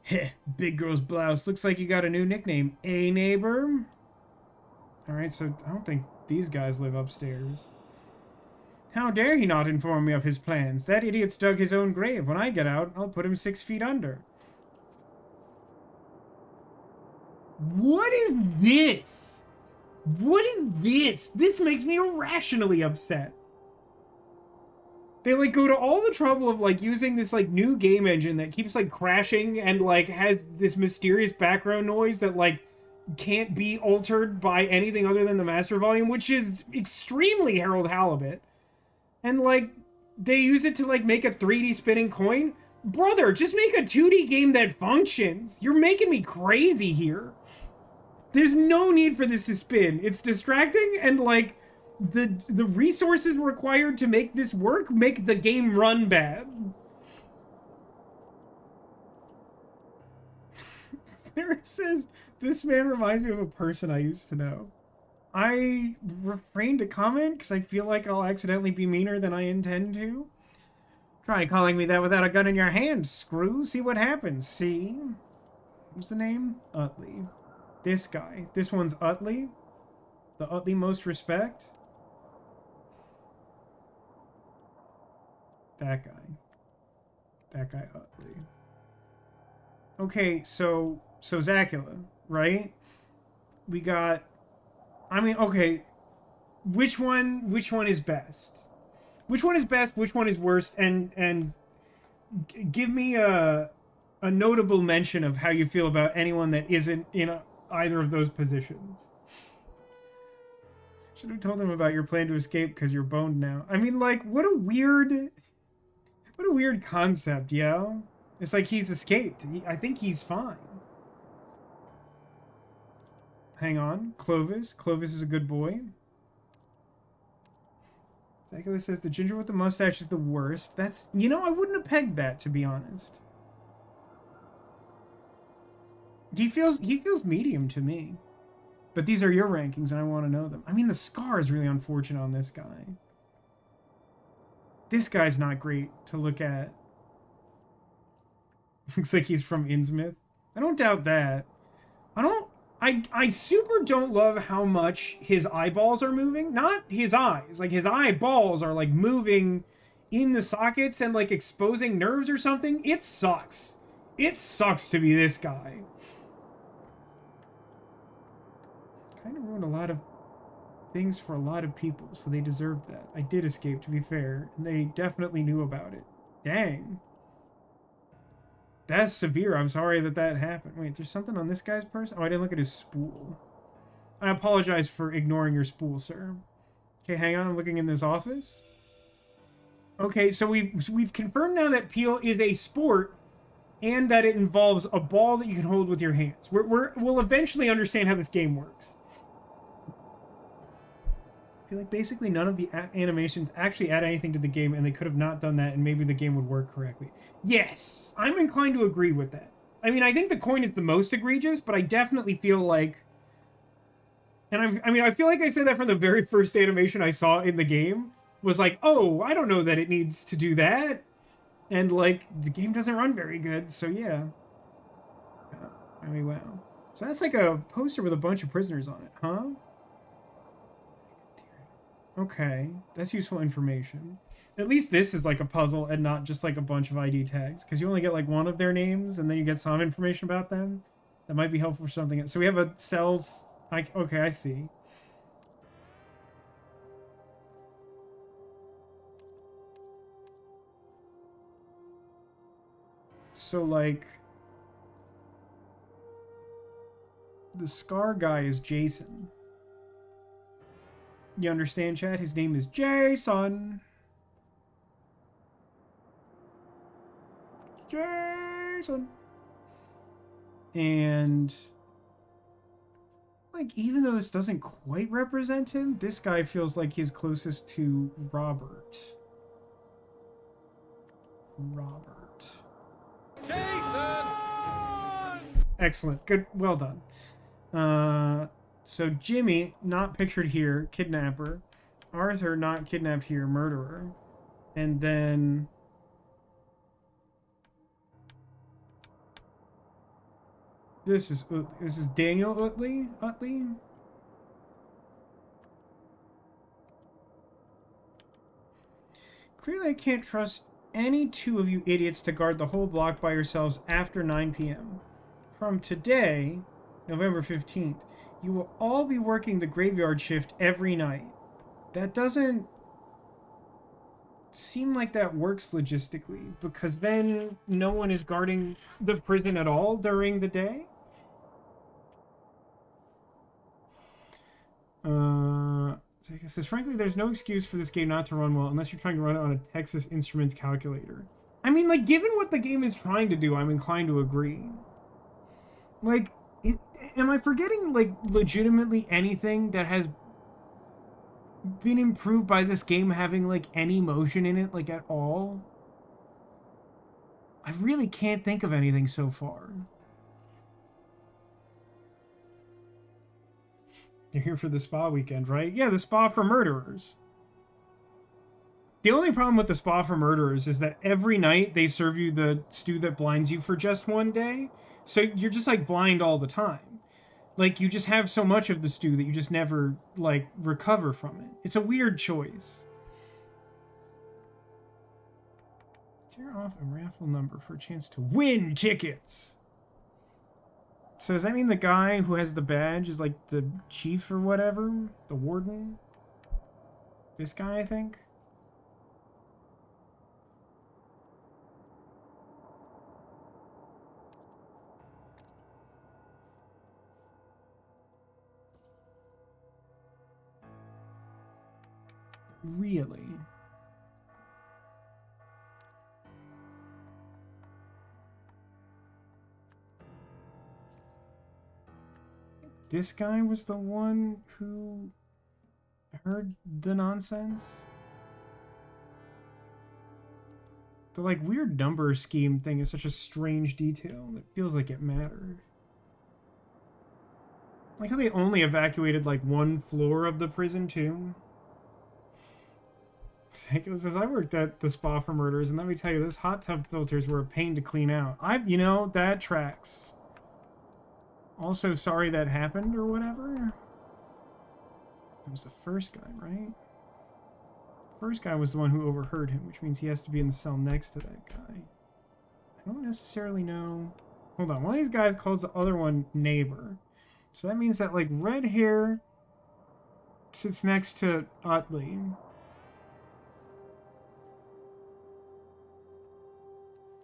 Heh, big girl's blouse. Looks like you got a new nickname, eh, neighbor? Alright, so I don't think these guys live upstairs. How dare he not inform me of his plans? That idiot's dug his own grave. When I get out, I'll put him 6 feet under. What is this? What is this? This makes me irrationally upset. They like go to all the trouble of like using this like new game engine that keeps like crashing and like has this mysterious background noise that like can't be altered by anything other than the master volume, which is extremely Harold Halibut. And like they use it to like make a 3D spinning coin. Brother, just make a 2D game that functions. You're making me crazy here. There's no need for this to spin. It's distracting, and like the resources required to make this work make the game run bad. Sarah says, this man reminds me of a person I used to know. I refrain to comment because I feel like I'll accidentally be meaner than I intend to. Try calling me that without a gun in your hand, screw. See what happens. See? What's the name? Utley. This guy. This one's Utley. The Utley most respect. That guy. That guy Utley. Okay, so Zacula, right? We got, I mean, okay, which one is best? Which one is best? Which one is worst? And give me a notable mention of how you feel about anyone that isn't in either of those positions. Should have told him about your plan to escape because you're boned now. I mean, like, what a weird concept, yo. It's like he's escaped. I think he's fine. Hang on. Clovis. Clovis is a good boy. Zacula says the ginger with the mustache is the worst. That's... You know, I wouldn't have pegged that, to be honest. He feels medium to me. But these are your rankings, and I want to know them. I mean, the scar is really unfortunate on this guy. This guy's not great to look at. Looks like he's from Innsmouth. I don't doubt that. I super don't love how much his eyeballs are moving. Not his eyes. Like, his eyeballs are, like, moving in the sockets and, like, exposing nerves or something. It sucks. It sucks to be this guy. Kind of ruined a lot of things for a lot of people, so they deserved that. I did escape, to be fair, and they definitely knew about it. Dang. That's severe. I'm sorry that happened. Wait, there's something on this guy's person? Oh, I didn't look at his spool. I apologize for ignoring your spool, sir. Okay, hang on. I'm looking in this office. Okay, so we've confirmed now that Peel is a sport and that it involves a ball that you can hold with your hands. We'll eventually understand how this game works. I feel like basically none of the animations actually add anything to the game, and they could have not done that, and maybe the game would work correctly. Yes, I'm inclined to agree with that. I mean, I think the coin is the most egregious, but I definitely feel like... And I feel like I said that from the very first animation I saw in the game, was like, oh, I don't know that it needs to do that. And, like, the game doesn't run very good, so yeah. I mean, wow. So that's like a poster with a bunch of prisoners on it, huh? Okay, that's useful information. At least this is like a puzzle and not just like a bunch of ID tags, because you only get like one of their names and then you get some information about them. That might be helpful for something. So we have a cells... Okay, I see. So like... The Scar guy is Jason. You understand, chat? His name is Jason. Jason. And like, even though this doesn't quite represent him, this guy feels like he's closest to Robert. Robert.
Jason!
Excellent. Good. Well done. So Jimmy, not pictured here, kidnapper. Arthur, not kidnapped here, murderer. And then... This is Daniel Utley? Clearly I can't trust any two of you idiots to guard the whole block by yourselves after 9 p.m. From today, November 15th, you will all be working the graveyard shift every night. That doesn't seem like that works logistically, because then no one is guarding the prison at all during the day. So it says, frankly, there's no excuse for this game not to run well unless you're trying to run it on a Texas Instruments calculator. I mean, like, given what the game is trying to do, I'm inclined to agree. Like, am I forgetting, like, legitimately anything that has been improved by this game having, like, any motion in it, like, at all? I really can't think of anything so far. You're here for the spa weekend, right? Yeah, the spa for murderers. The only problem with the spa for murderers is that every night they serve you the stew that blinds you for just one day. So you're just, like, blind all the time. Like, you just have so much of the stew that you just never, like, recover from it. It's a weird choice. Tear off a raffle number for a chance to win tickets. So does that mean the guy who has the badge is, like, the chief or whatever? The warden? This guy, I think? Really? This guy was the one who heard the nonsense? The, like, weird number scheme thing is such a strange detail that feels like it mattered. Like how they only evacuated, like, one floor of the prison, too. Psycho says, I worked at the spa for murderers, and let me tell you, those hot tub filters were a pain to clean out. You know, that tracks. Also, sorry that happened, or whatever. It was the first guy, right? First guy was the one who overheard him, which means he has to be in the cell next to that guy. I don't necessarily know. Hold on, one of these guys calls the other one neighbor. So that means that, like, red hair sits next to Utley.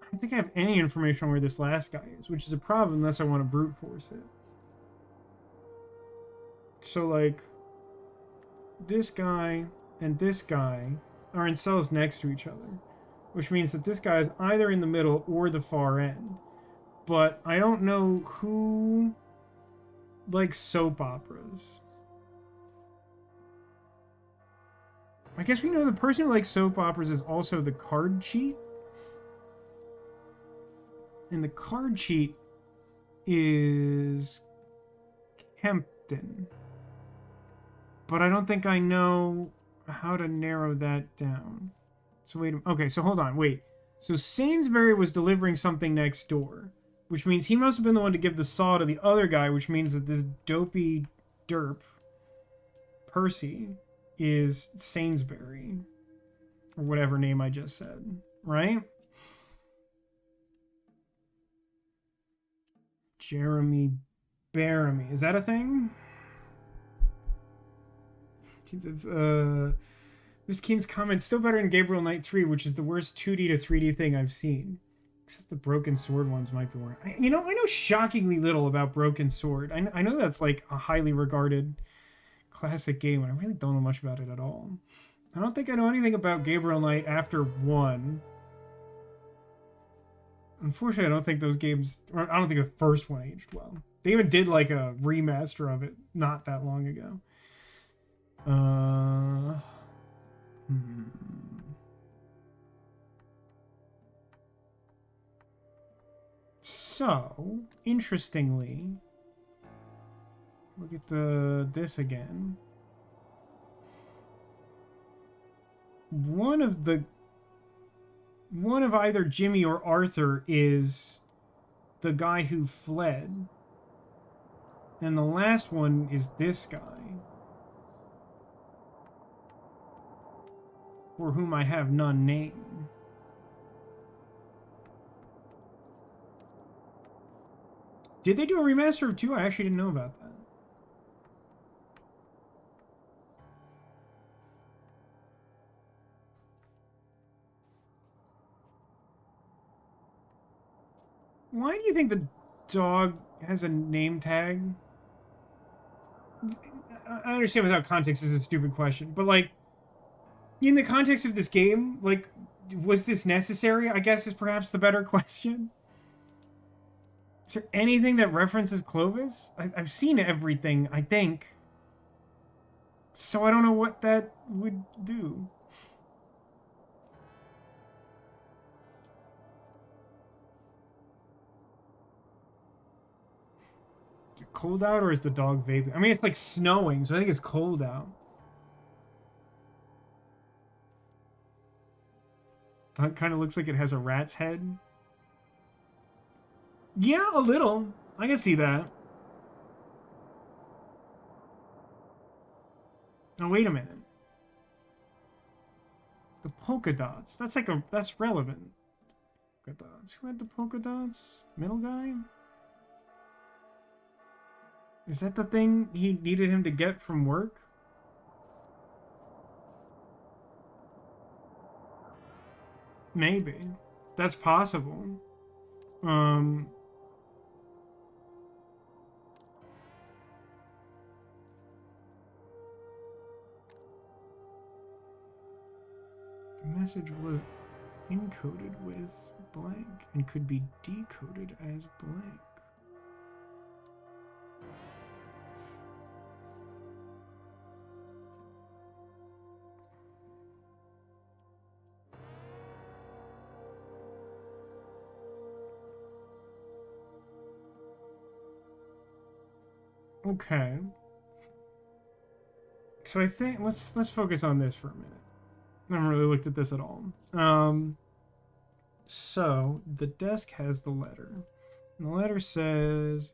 I don't think I have any information on where this last guy is, which is a problem unless I want to brute force it. So, like, this guy and this guy are in cells next to each other, which means that this guy is either in the middle or the far end. But I don't know who likes soap operas. I guess we know the person who likes soap operas is also the card cheat. And the card cheat is Kempton. But I don't think I know how to narrow that down. So wait, okay, so hold on, wait. So Sainsbury was delivering something next door, which means he must have been the one to give the saw to the other guy, which means that this dopey derp, Percy, is Sainsbury. Or whatever name I just said, right? Jeremy Baramy. Is that a thing? Jesus, Miss Keen's comment, still better than Gabriel Knight 3, which is the worst 2D to 3D thing I've seen. Except the Broken Sword ones might be worse. I know shockingly little about Broken Sword. I know that's, like, a highly regarded classic game, and I really don't know much about it at all. I don't think I know anything about Gabriel Knight after 1. Unfortunately, I don't think those games, or I don't think the first one aged well. They even did like a remaster of it not that long ago. Hmm. So, interestingly, look at this again. One of either Jimmy or Arthur is the guy who fled. And the last one is this guy, for whom I have none name. Did they do a remaster of 2? I actually didn't know about that. Why do you think the dog has a name tag? I understand without context is a stupid question, but like, in the context of this game, like, was this necessary? I guess is perhaps the better question. Is there anything that references Clovis? I've seen everything, I think. So I don't know what that would do. Is it cold out or is the dog vaping? I mean, it's like snowing, so I think it's cold out. That kind of looks like it has a rat's head. Yeah, a little. I can see that. Now, wait a minute. The polka dots. That's relevant. Polka dots. Who had the polka dots? Middle guy? Is that the thing he needed him to get from work? Maybe. That's possible. The message was encoded with blank and could be decoded as blank. Okay. So I think let's focus on this for a minute. I haven't really looked at this at all. So the desk has the letter. And the letter says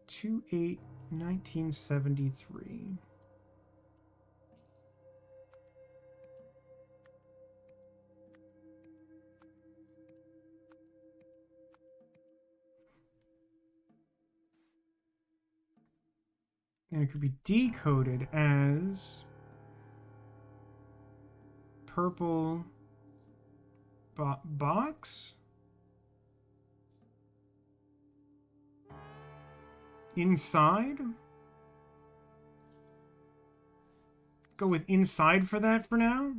2/8/1973. And it could be decoded as purple box inside. Go with inside for that for now.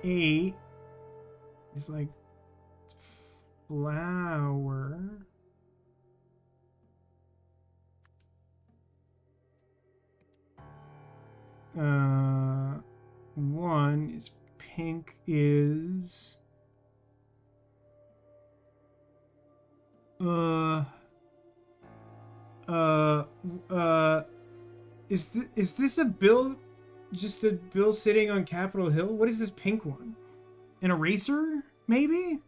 8 is like flower. Uh, 1 is pink is is this a bill, just a bill sitting on Capitol Hill? What is this pink one? An eraser, maybe?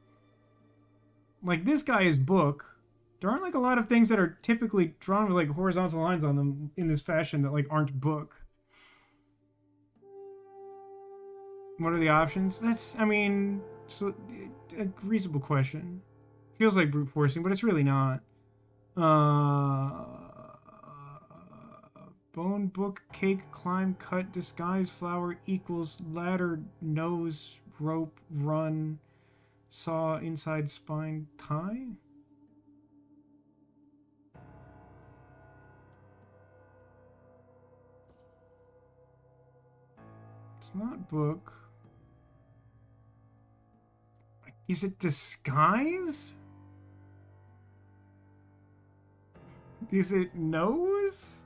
Like, this guy is book. There aren't like a lot of things that are typically drawn with like horizontal lines on them in this fashion that like aren't book. What are the options? That's, I mean, it's a reasonable question. Feels like brute forcing, but it's really not. Bone, book, cake, climb, cut, disguise, flower, equals, ladder, nose, rope, run, saw, inside, spine, tie? It's not book. Is it disguise? Is it nose?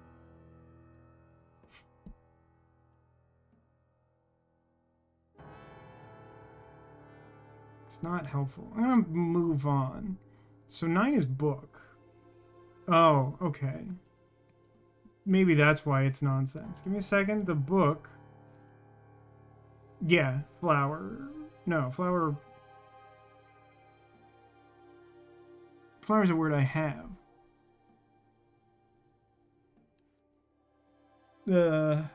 It's not helpful. I'm gonna move on. So 9 is book. Oh, okay. Maybe that's why it's nonsense. Give me a second. The book. Yeah, flower. No, flower. Flower is a word I have. The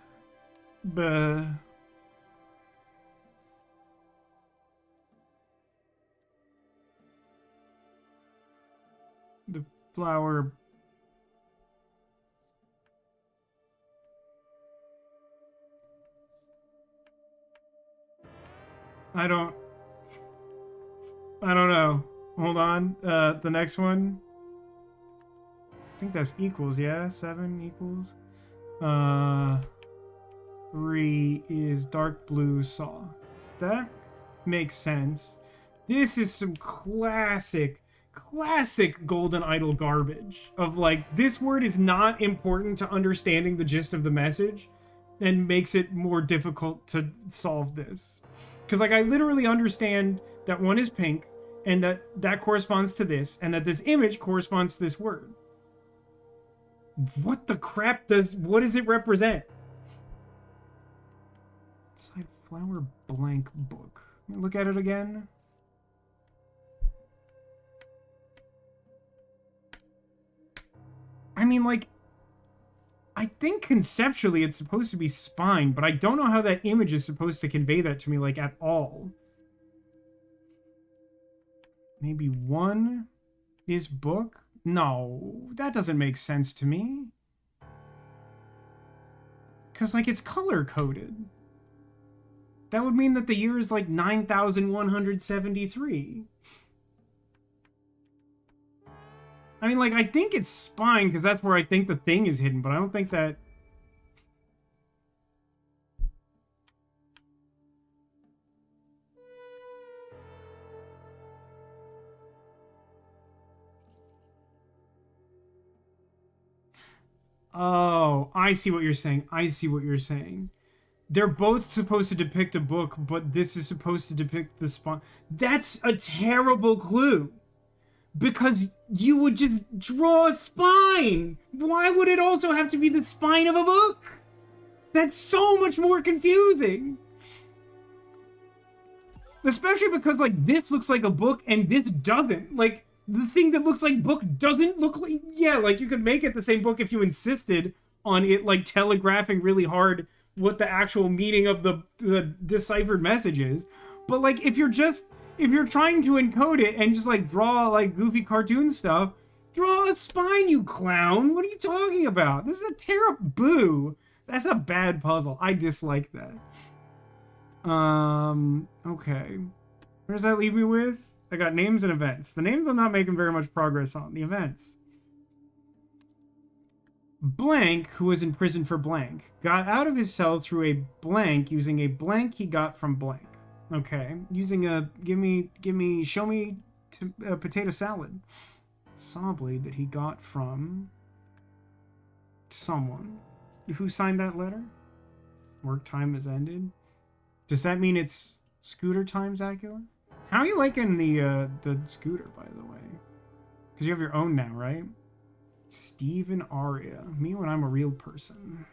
flower. I don't know. Hold on. The next one. I think that's equals, yeah? 7 equals. 3 is dark blue saw. That makes sense. This is some classic golden idol garbage of like, this word is not important to understanding the gist of the message and makes it more difficult to solve this. Because like, I literally understand that one is pink and that corresponds to this and that this image corresponds to this word. What the crap what does it represent? Side flower blank book. Let me look at it again. I mean, like, I think conceptually it's supposed to be spine, but I don't know how that image is supposed to convey that to me, like, at all. Maybe 1 is book? No, that doesn't make sense to me. Because, like, it's color-coded. That would mean that the year is, like, 9,173. I mean, like, I think it's spine, because that's where I think the thing is hidden, but I don't think that... Oh, I see what you're saying. I see what you're saying. They're both supposed to depict a book, but this is supposed to depict the spine. That's a terrible clue. Because you would just draw a spine. Why would it also have to be the spine of a book? That's so much more confusing. Especially because, like, this looks like a book and this doesn't. Like, the thing that looks like book doesn't look like... Yeah, like, you could make it the same book if you insisted on it, like, telegraphing really hard what the actual meaning of the deciphered message is. But, like, if you're trying to encode it and just, like, draw, like, goofy cartoon stuff, draw a spine, you clown. What are you talking about? This is a terrible... Boo. That's a bad puzzle. I dislike that. Okay. Where does that leave me with? I got names and events. The names I'm not making very much progress on. The events. Blank, who was in prison for blank, got out of his cell through a blank using a blank he got from blank. Okay. Using a show me a potato salad. Saw blade that he got from someone. Who signed that letter? Work time has ended. Does that mean it's scooter time, Zacula? How are you liking the scooter, by the way? Because you have your own now, right? Steven Aria. Me when I'm a real person.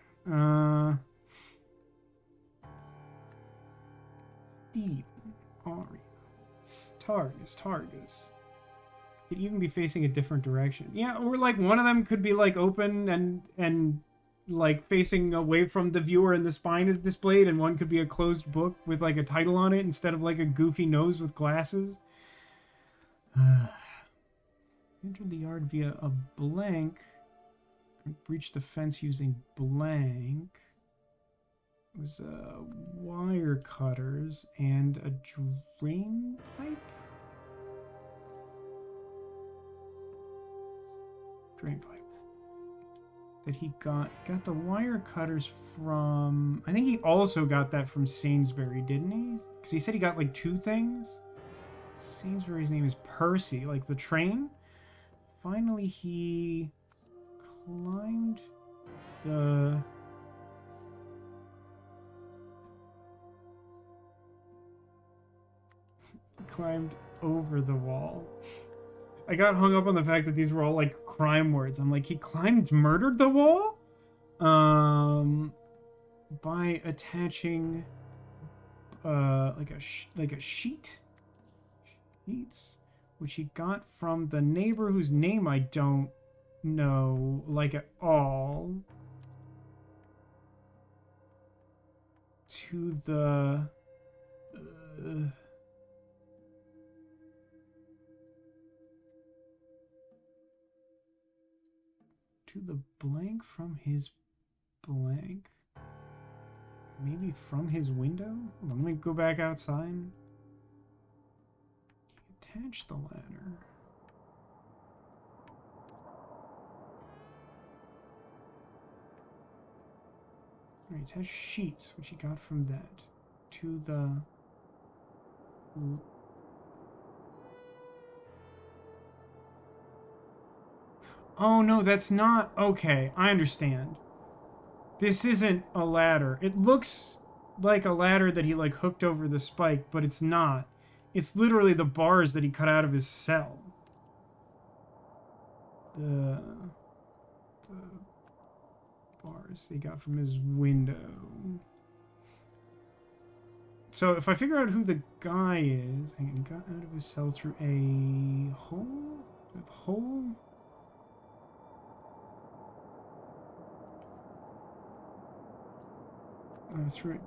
Steven Aria. Targus. Could even be facing a different direction. Yeah, or like one of them could be like open and like facing away from the viewer and the spine is displayed, and one could be a closed book with like a title on it instead of like a goofy nose with glasses. Entered the yard via a blank. Breached the fence using blank. It was wire cutters and a drain pipe. Drain pipe. That he got the wire cutters from... I think he also got that from Sainsbury, didn't he? Because he said he got like 2 things. Sainsbury's name is Percy, like the train. Finally, he climbed the... climbed over the wall. I got hung up on the fact that these were all like crime words. I'm like, he murdered the wall? By attaching like a sheets, which he got from the neighbor whose name I don't know like at all, to the blank from his blank. Maybe from his window? Hold on, let me go back outside. Attach the ladder. Alright, attach sheets, which he got from that, to the... Oh no, that's not... Okay, I understand. This isn't a ladder. It looks like a ladder that he like hooked over the spike, but it's not. It's literally the bars that he cut out of his cell. The bars he got from his window. So if I figure out who the guy is, hang on, he got out of his cell through a hole? A hole?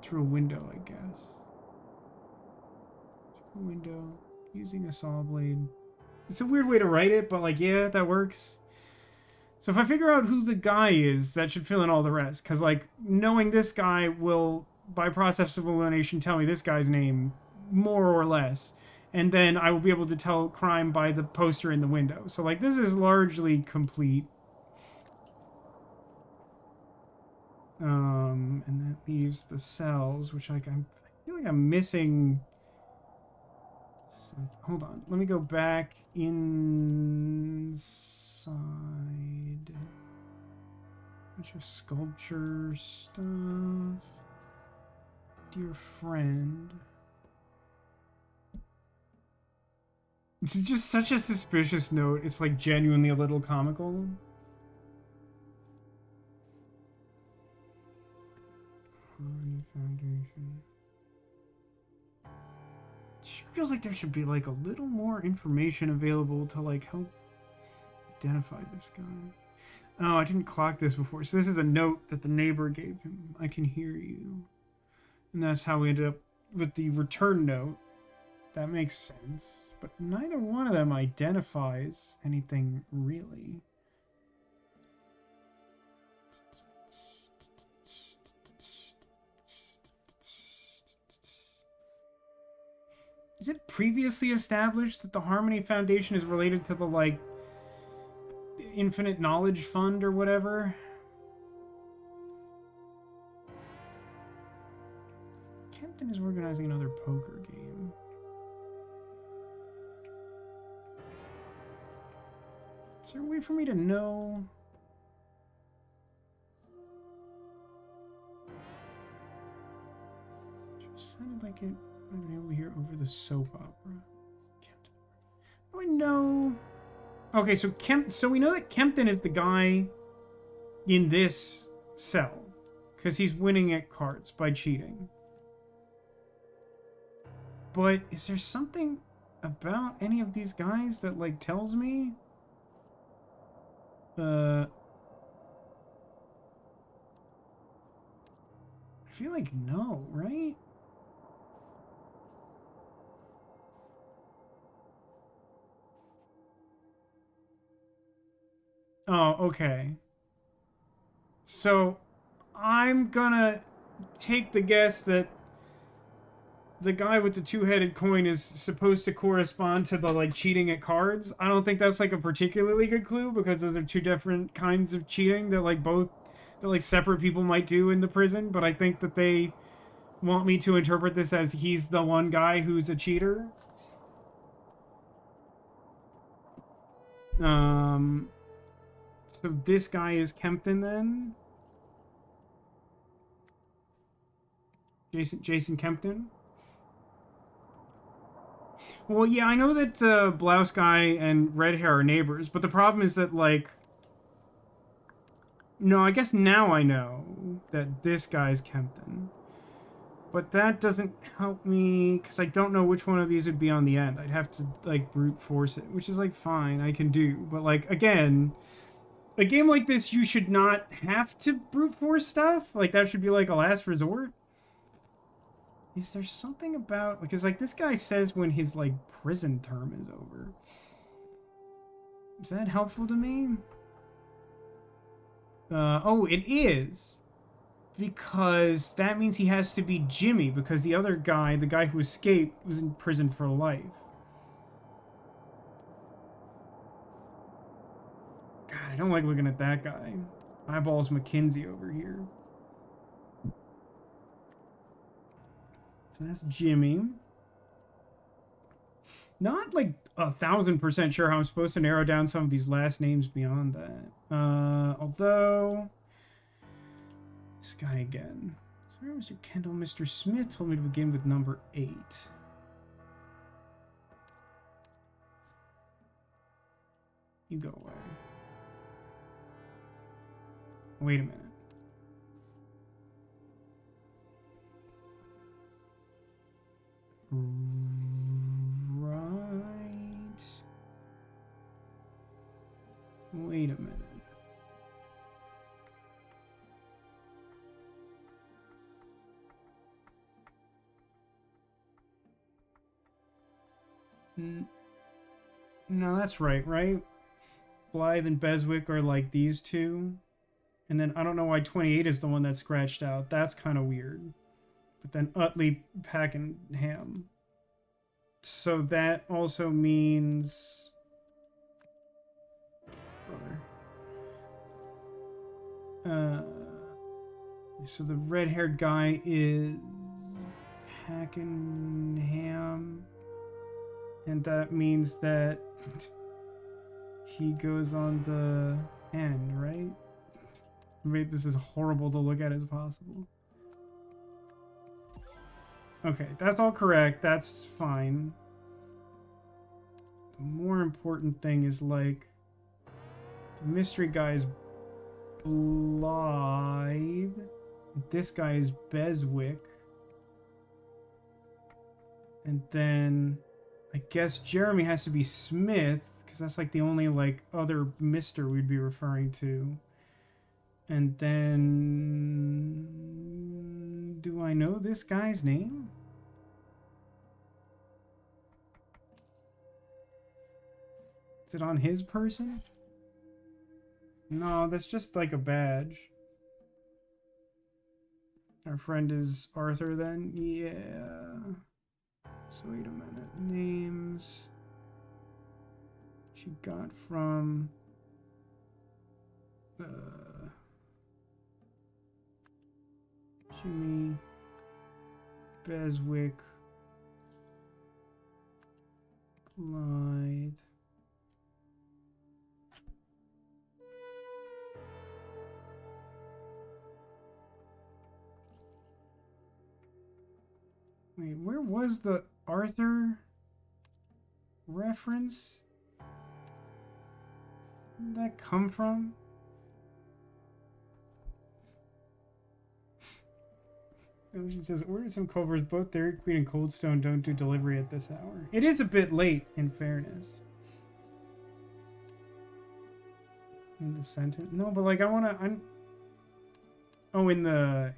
Through a window, I guess. Through a window, using a saw blade. It's a weird way to write it, but like, yeah, that works. So if I figure out who the guy is, that should fill in all the rest. Because like, knowing this guy will, by process of elimination, tell me this guy's name, more or less. And then I will be able to tell crime by the poster in the window. So like, this is largely complete. And that leaves the cells, which like I feel like I'm missing. Hold on, let me go back inside. Bunch of sculpture stuff. Dear friend. This is just such a suspicious note. It's like genuinely a little comical. Foundation. It sure feels like there should be like a little more information available to like help identify this guy. Oh, I didn't clock this before. So this is a note that the neighbor gave him. I can hear you. And that's how we ended up with the return note. That makes sense. But neither one of them identifies anything really. Is it previously established that the Harmony Foundation is related to the, like, Infinite Knowledge Fund or whatever? Captain is organizing another poker game. Is there a way for me to know? It sounded like it. I've been able to hear over the soap opera. Kempton. How do I know? Okay, so we know that Kempton is the guy in this cell because he's winning at cards by cheating. But is there something about any of these guys that like tells me? I feel like no, right? Oh, okay. So, I'm gonna take the guess that the guy with the two-headed coin is supposed to correspond to the, like, cheating at cards. I don't think that's, like, a particularly good clue, because those are two different kinds of cheating that, like, separate people might do in the prison, but I think that they want me to interpret this as he's the one guy who's a cheater. So this guy is Kempton then? Jason Kempton? Well, yeah, I know that Blouse Guy and Red Hair are neighbors, but the problem is that, like... No, I guess now I know that this guy's Kempton. But that doesn't help me, because I don't know which one of these would be on the end. I'd have to, like, brute force it, which is, like, fine, I can do. But, like, again, a game like this, you should not have to brute force stuff. Like, that should be, like, a last resort. Is there something about... Because, like, this guy says when his, like, prison term is over. Is that helpful to me? Oh, it is. Because that means he has to be Jimmy, because the other guy, the guy who escaped, was in prison for life. God, I don't like looking at that guy. Eyeballs McKinsey over here. So that's Jimmy. Not like 1,000% sure how I'm supposed to narrow down some of these last names beyond that. Although... This guy again. Sorry, Mr. Kendall. Mr. Smith told me to begin with number 8. You go away. Wait a minute. Right. Wait a minute. No, that's right? Blythe and Beswick are like these two. And then I don't know why 28 is the one that's scratched out. That's kind of weird. But then Utley, Packenham. So that also means... Brother. So the red-haired guy is... Packenham. And that means that he goes on the end, right? Made this as horrible to look at as possible. Okay, that's all correct. That's fine. The more important thing is, like, the mystery guy is Blythe. This guy is Beswick. And then... I guess Jeremy has to be Smith, because that's like the only like other Mr. we'd be referring to. And then... Do I know this guy's name? Is it on his person? No, that's just like a badge. Our friend is Arthur then? Yeah. So wait a minute. Names. She got from Jimmy, Beswick, Blythe. Wait, where was the Arthur reference? Where did that come from? She says, order some Culvers. Both Dairy Queen and Cold Stone don't do delivery at this hour. It is a bit late, in fairness. In the sentence? No, but like I wanna... Oh, in the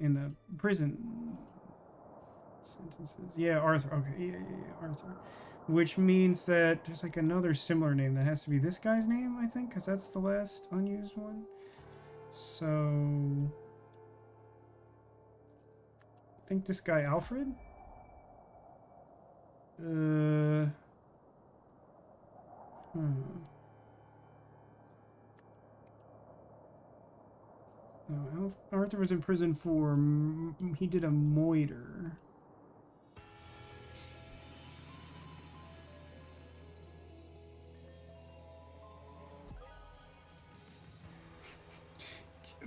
prison... sentences. Yeah, Arthur. Okay, yeah, Arthur. Which means that there's like another similar name that has to be this guy's name, I think, because that's the last unused one. So... I think this guy, Alfred? No, Arthur was in prison for... He did a moiter.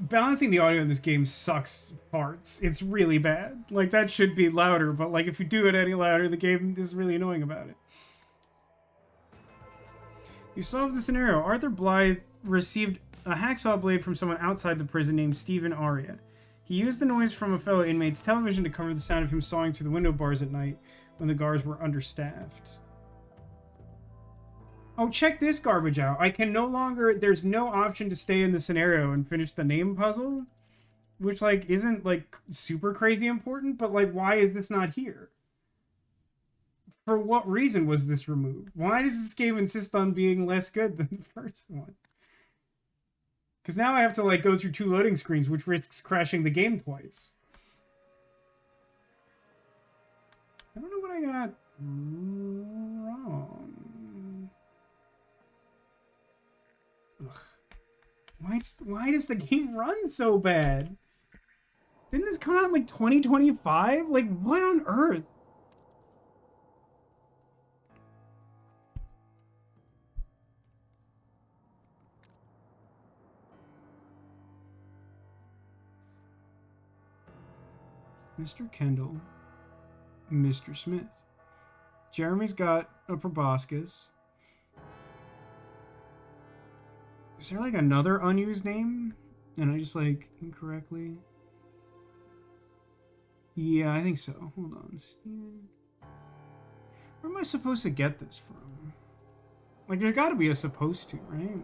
balancing the audio in this game sucks farts. It's really bad. Like, that should be louder, but like if you do it any louder, the game is really annoying about it. You solved the scenario. Arthur Blythe received a hacksaw blade from someone outside the prison named Stephen Aria. He used the noise from a fellow inmate's television to cover the sound of him sawing through the window bars at night when the guards were understaffed. Oh, check this garbage out. I can no longer... There's no option to stay in the scenario and finish the name puzzle. Which, like, isn't, like, super crazy important. But, like, why is this not here? For what reason was this removed? Why does this game insist on being less good than the first one? Because now I have to, like, go through 2 loading screens, which risks crashing the game twice. I don't know what I got wrong. Ugh. Why does the game run so bad? Didn't this come out in, like, 2025? Like, what on earth? Mr. Kendall, Mr. Smith. Jeremy's got a proboscis. Is there like another unused name? And I just like incorrectly? Yeah, I think so. Hold on. Steven. Where am I supposed to get this from? Like, there's got to be a supposed to, right?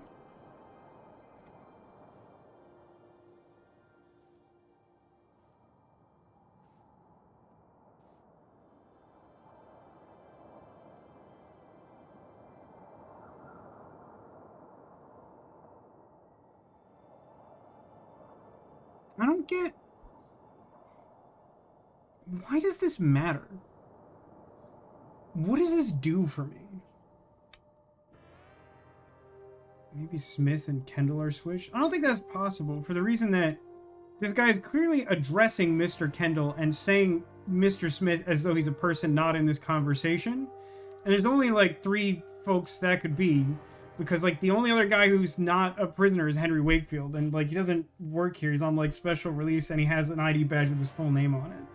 I don't get... Why does this matter? What does this do for me? Maybe Smith and Kendall are switched? I don't think that's possible for the reason that this guy is clearly addressing Mr. Kendall and saying Mr. Smith as though he's a person not in this conversation. And there's only like 3 folks that could be. Because, like, the only other guy who's not a prisoner is Henry Wakefield. And, like, he doesn't work here. He's on, like, special release. And he has an ID badge with his full name on it.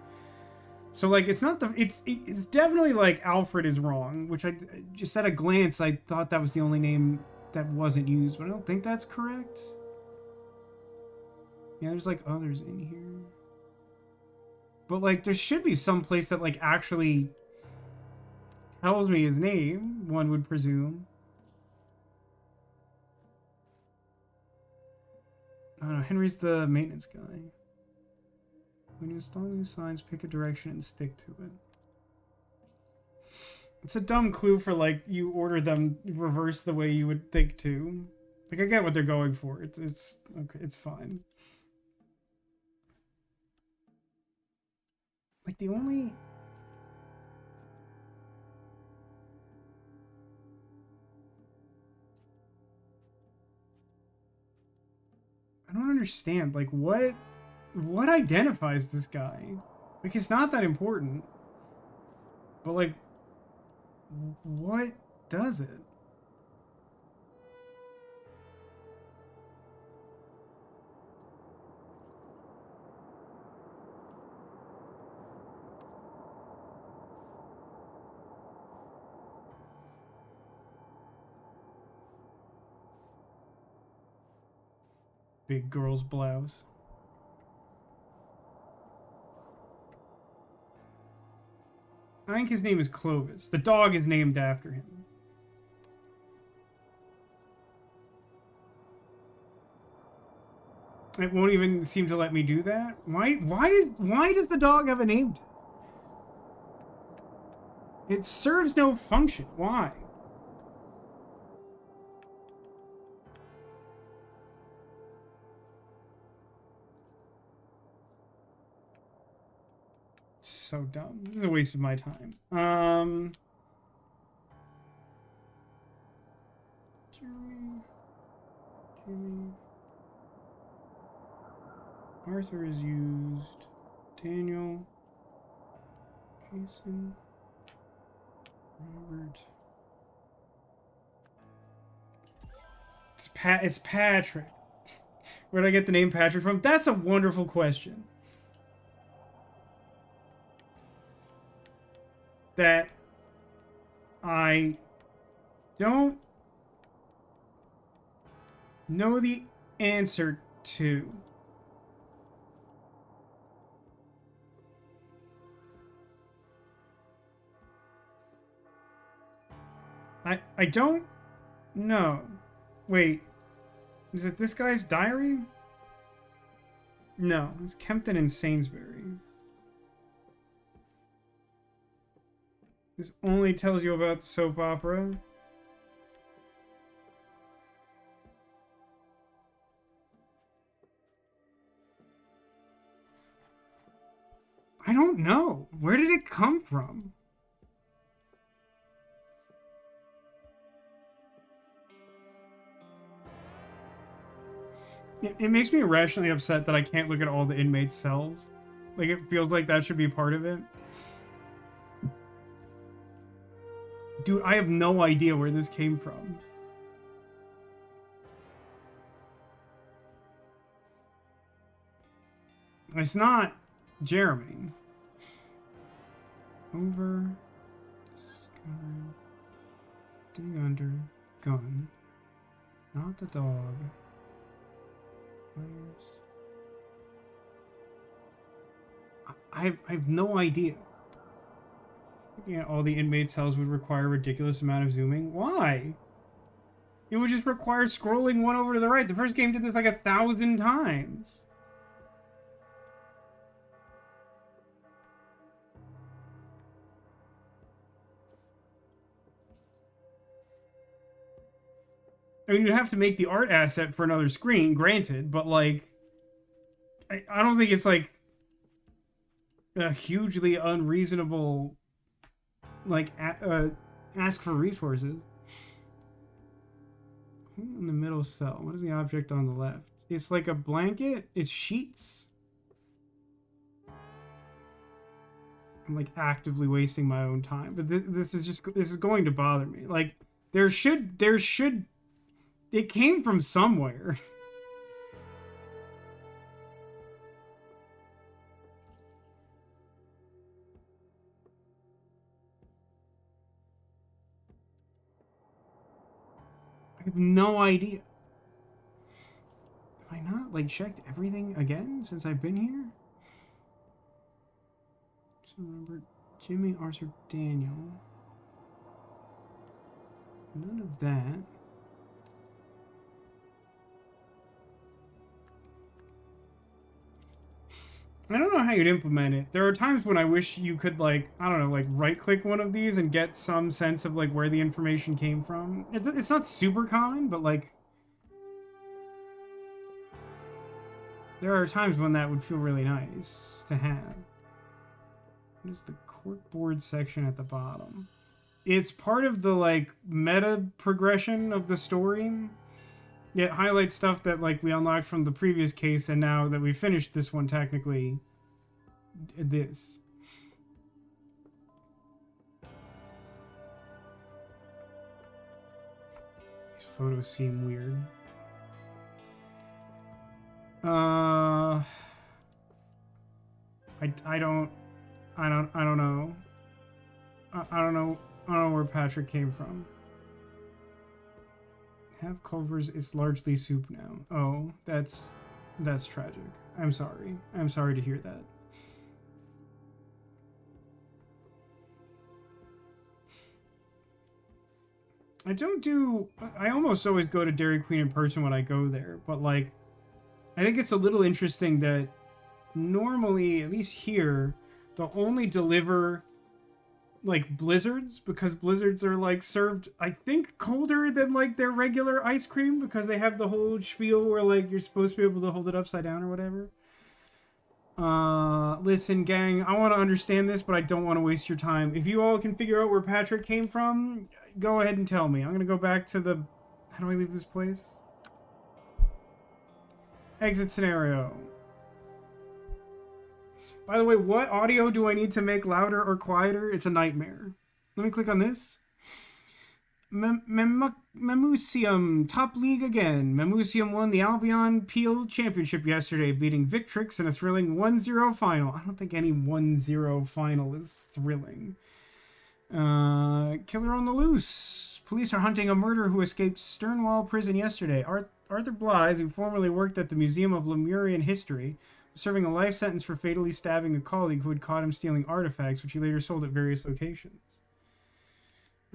So, like, it's not the... It's definitely, like, Alfred is wrong. Which I... Just at a glance, I thought that was the only name that wasn't used. But I don't think that's correct. Yeah, there's, like, others in here. But, like, there should be some place that, like, actually tells me his name, one would presume. I don't know, Henry's the maintenance guy. When you install new signs, pick a direction and stick to it. It's a dumb clue for, like, you order them reverse the way you would think to. Like, I get what they're going for. It's okay, it's fine. Like, the only... I don't understand. Like, what identifies this guy? Like, it's not that important. But, like, what does it? Big girl's blouse. I think his name is Clovis. The dog is named after him. It won't even seem to let me do that. Why does the dog have a name? It serves no function. Why? So dumb. This is a waste of my time. Jeremy. Arthur is used. Daniel. Jason. Robert. It's Patrick. Where did I get the name Patrick from? That's a wonderful question. That I don't know the answer to. I don't know. Wait, is it this guy's diary? No, it's Kempton and Sainsbury. This only tells you about the soap opera. I don't know. Where did it come from? It makes me irrationally upset that I can't look at all the inmates' cells. Like, it feels like that should be part of it. Dude, I have no idea where this came from. It's not Jeremy. Over. Discovered. Dig under. Gun. Not the dog. I have no idea. Looking at all the inmate cells would require a ridiculous amount of zooming. Why? It would just require scrolling one over to the right. The first game did this like 1,000 times. I mean, you'd have to make the art asset for another screen, granted, but like, I don't think it's like a hugely unreasonable, like, ask for resources. In the middle cell, what is the object on the left? It's like a blanket. It's sheets. I'm like actively wasting my own time, but this is going to bother me. Like, there should. It came from somewhere. I have no idea. Have I not, like, checked everything again since I've been here? Just remember Jimmy, Arthur, Daniel. None of that. I don't know how you'd implement it. There are times when I wish you could, like, I don't know, like, right-click one of these and get some sense of, like, where the information came from. It's not super common, but, like, there are times when that would feel really nice to have. What is the corkboard section at the bottom? It's part of the, like, meta progression of the story. It highlights stuff that, like, we unlocked from the previous case, and now that we finished this one, technically, this. These photos seem weird. I don't know. I don't know where Patrick came from. Have Culver's, it's largely soup now. Oh, that's tragic. I'm sorry. I'm sorry to hear that. I almost always go to Dairy Queen in person when I go there, but like, I think it's a little interesting that normally, at least here, they'll only deliver like blizzards, because blizzards are like served, I think, colder than like their regular ice cream, because they have the whole spiel where like you're supposed to be able to hold it upside down or whatever. Listen, gang, I want to understand this, but I don't want to waste your time. If you all can figure out where Patrick came from, go ahead and tell me. I'm gonna go back to the... How do I leave this place? Exit scenario. By the way, what audio do I need to make louder or quieter? It's a nightmare. Let me click on this. Memusium, top league again. Memusium won the Albion Peel Championship yesterday, beating Victrix in a thrilling 1-0 final. I don't think any 1-0 final is thrilling. Killer on the loose. Police are hunting a murderer who escaped Sternwall prison yesterday. Arthur Blythe, who formerly worked at the Museum of Lemurian History, was serving a life sentence for fatally stabbing a colleague who had caught him stealing artifacts, which he later sold at various locations.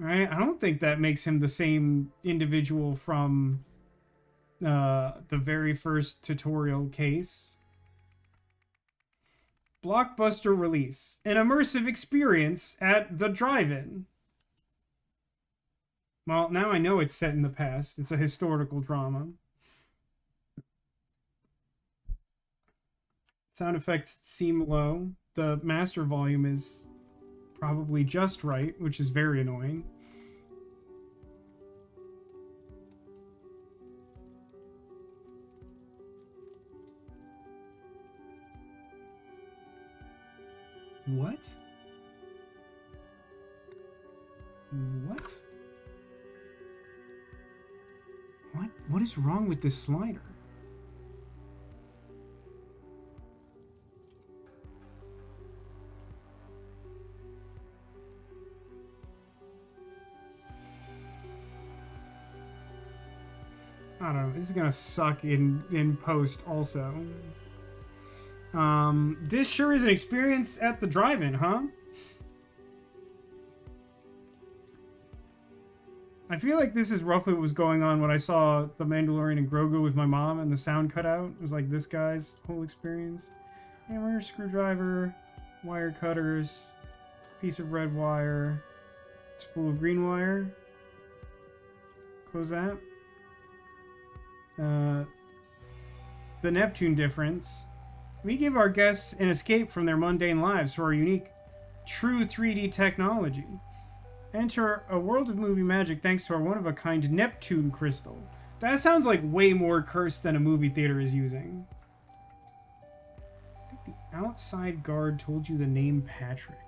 Right? I don't think that makes him the same individual from the very first tutorial case. Blockbuster release. An immersive experience at the drive-in. Well, now I know it's set in the past. It's a historical drama. Sound effects seem low. The master volume is probably just right, which is very annoying. What? What? What is wrong with this slider? I don't know. This is gonna suck in post also. This sure is an experience at the drive-in, huh? I feel like this is roughly what was going on when I saw The Mandalorian and Grogu with my mom and the sound cut out. It was like this guy's whole experience. Hammer, screwdriver, wire cutters, piece of red wire, spool of green wire. Close that. The Neptune difference. We give our guests an escape from their mundane lives through our unique, true 3D technology. Enter a world of movie magic thanks to our one-of-a-kind Neptune crystal. That sounds like way more cursed than a movie theater is using. I think the outside guard told you the name Patrick.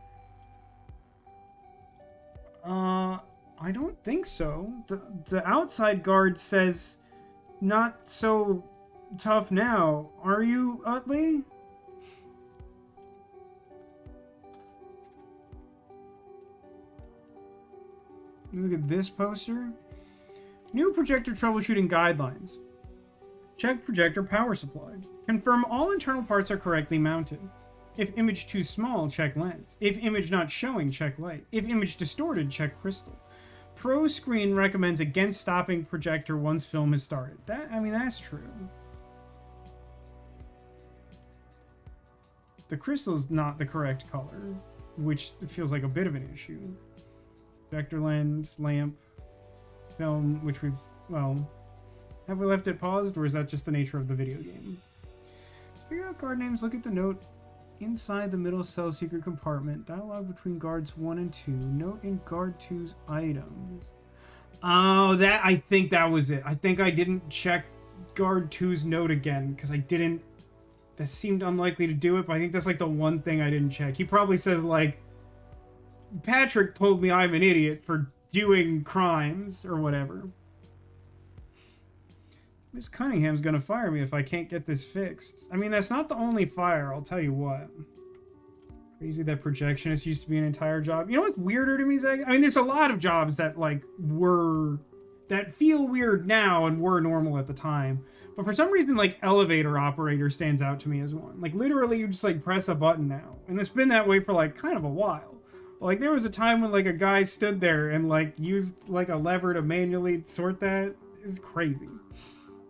I don't think so. The outside guard says, not so tough now. Are you, Utley? Look at this poster. New projector troubleshooting guidelines. Check projector power supply. Confirm all internal parts are correctly mounted. If image too small, check lens. If image not showing, check light. If image distorted, check crystal. Pro Screen recommends against stopping projector once film has started. That's true. The crystal's not the correct color, which feels like a bit of an issue. Projector lens, lamp, film, which have we left it paused, or is that just the nature of the video game? To figure out guard names, look at the note inside the middle cell secret compartment. Dialogue between guards 1 and 2. Note in guard 2's items. Oh, I think that was it. I think I didn't check guard 2's note again, because I didn't... That seemed unlikely to do it, but I think that's like the one thing I didn't check. He probably says, like, Patrick told me I'm an idiot for doing crimes, or whatever. Miss Cunningham's gonna fire me if I can't get this fixed. I mean, that's not the only fire, I'll tell you what. Crazy that projectionist used to be an entire job. You know what's weirder to me, Zach? I mean, there's a lot of jobs that, like, that feel weird now and were normal at the time. But for some reason, like, elevator operator stands out to me as one. Like, literally, you just, like, press a button now. And it's been that way for, like, kind of a while. Like, there was a time when, like, a guy stood there and, like, used, like, a lever to manually sort that. It's crazy.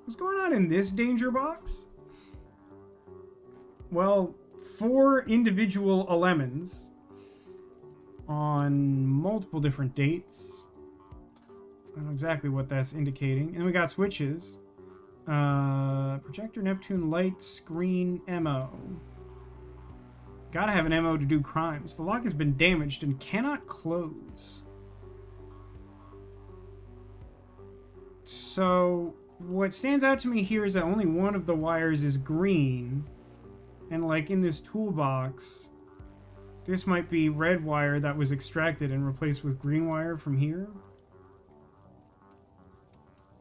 What's going on in this danger box? Well, 4 individual lemons on multiple different dates. I don't know exactly what that's indicating. And we got switches. Projector, Neptune, light, screen, MO. Gotta have an MO to do crimes. The lock has been damaged and cannot close. So, what stands out to me here is that only one of the wires is green. And like in this toolbox, this might be red wire that was extracted and replaced with green wire from here.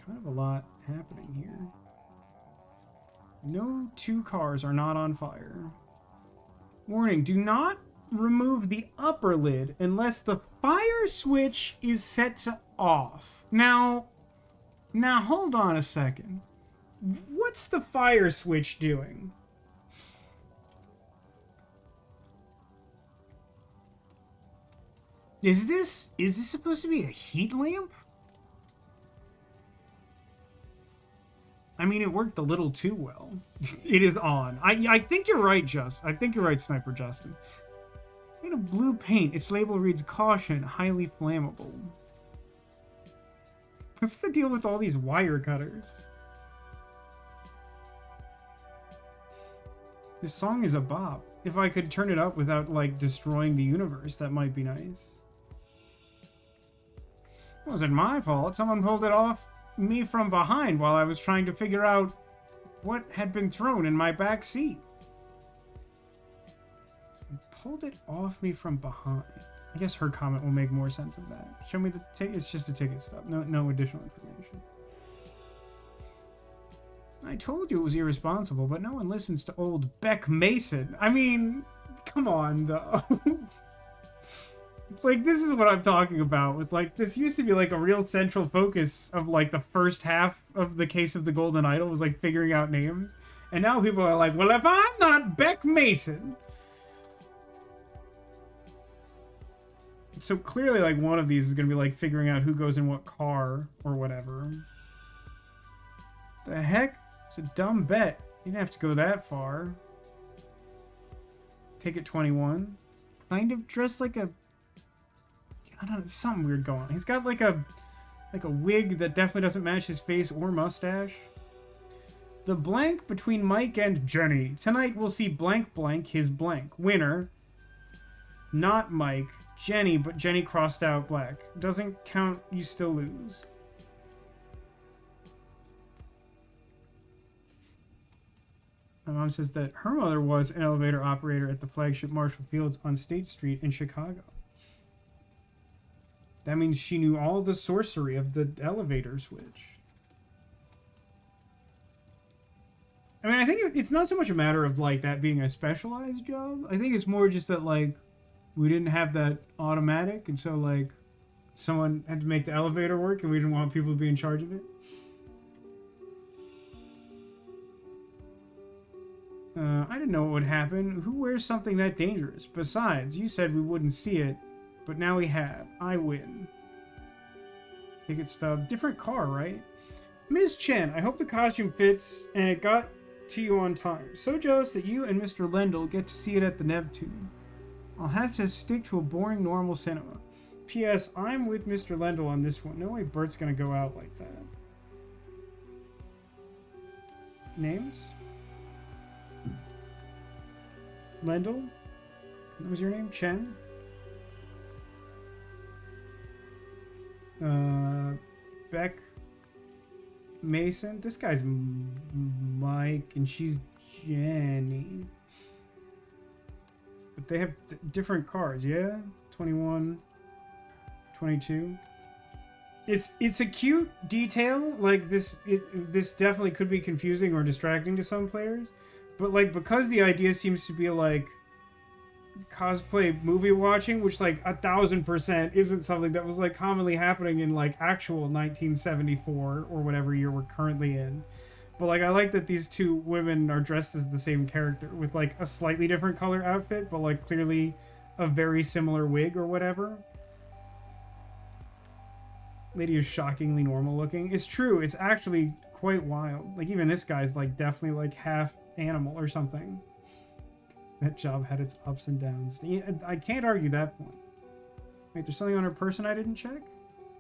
kind of a lot happening here. No two cars are not on fire. Warning, do not remove the upper lid unless the fire switch is set to off. Now hold on a second. What's the fire switch doing? Is this supposed to be a heat lamp? I mean, it worked a little too well. It is on. I think you're right, I think you're right, Sniper Justin. Made of blue paint. Its label reads caution, highly flammable. What's the deal with all these wire cutters? This song is a bop. If I could turn it up without, like, destroying the universe, that might be nice. It wasn't my fault. Someone pulled it off me from behind while I was trying to figure out what had been thrown in my back seat. Someone pulled it off me from behind. I guess her comment will make more sense of that. Show me the ticket. It's just a ticket stub. No additional information. I told you it was irresponsible, but no one listens to old Beck Mason. I mean, come on, though. Like, this is what I'm talking about with, like, this used to be, like, a real central focus of, like, the first half of the Case of the Golden Idol was, like, figuring out names. And now people are like, well, if I'm not Beck Mason. So clearly, like, one of these is going to be, like, figuring out who goes in what car or whatever. The heck? It's a dumb bet. You didn't have to go that far. Ticket 21. Kind of dressed like a... I don't know, there's something weird going on. He's got like a wig that definitely doesn't match his face or mustache. The blank between Mike and Jenny. Tonight we'll see blank blank his blank. Winner. Not Mike. Jenny, but Jenny crossed out black. Doesn't count, you still lose. My mom says that her mother was an elevator operator at the flagship Marshall Fields on State Street in Chicago. That means she knew all the sorcery of the elevator switch. I mean, I think it's not so much a matter of, like, that being a specialized job. I think it's more just that, like, we didn't have that automatic, and so, like, someone had to make the elevator work, and we didn't want people to be in charge of it. I didn't know what would happen. Who wears something that dangerous? Besides, you said we wouldn't see it. But now we have. I win. Ticket stub. Different car, right? Ms. Chen, I hope the costume fits and it got to you on time. So jealous that you and Mr. Lendl get to see it at the Neptune. I'll have to stick to a boring normal cinema. P.S. I'm with Mr. Lendl on this one. No way Bert's gonna go out like that. Names? Lendl? What was your name? Chen? Beck Mason. This guy's Mike and she's Jenny. But they have different cars, yeah? 21, 22. It's a cute detail. Like this definitely could be confusing or distracting to some players. But like because the idea seems to be like cosplay movie watching, which like 1000% isn't something that was like commonly happening in like actual 1974 or whatever year we're currently in. But like I like that these two women are dressed as the same character with like a slightly different color outfit, but like clearly a very similar wig or whatever. Lady is shockingly normal looking. It's true, it's actually quite wild. Like even this guy's like definitely like half animal or something. That job had its ups and downs. I can't argue that point. Wait, there's something on her person I didn't check?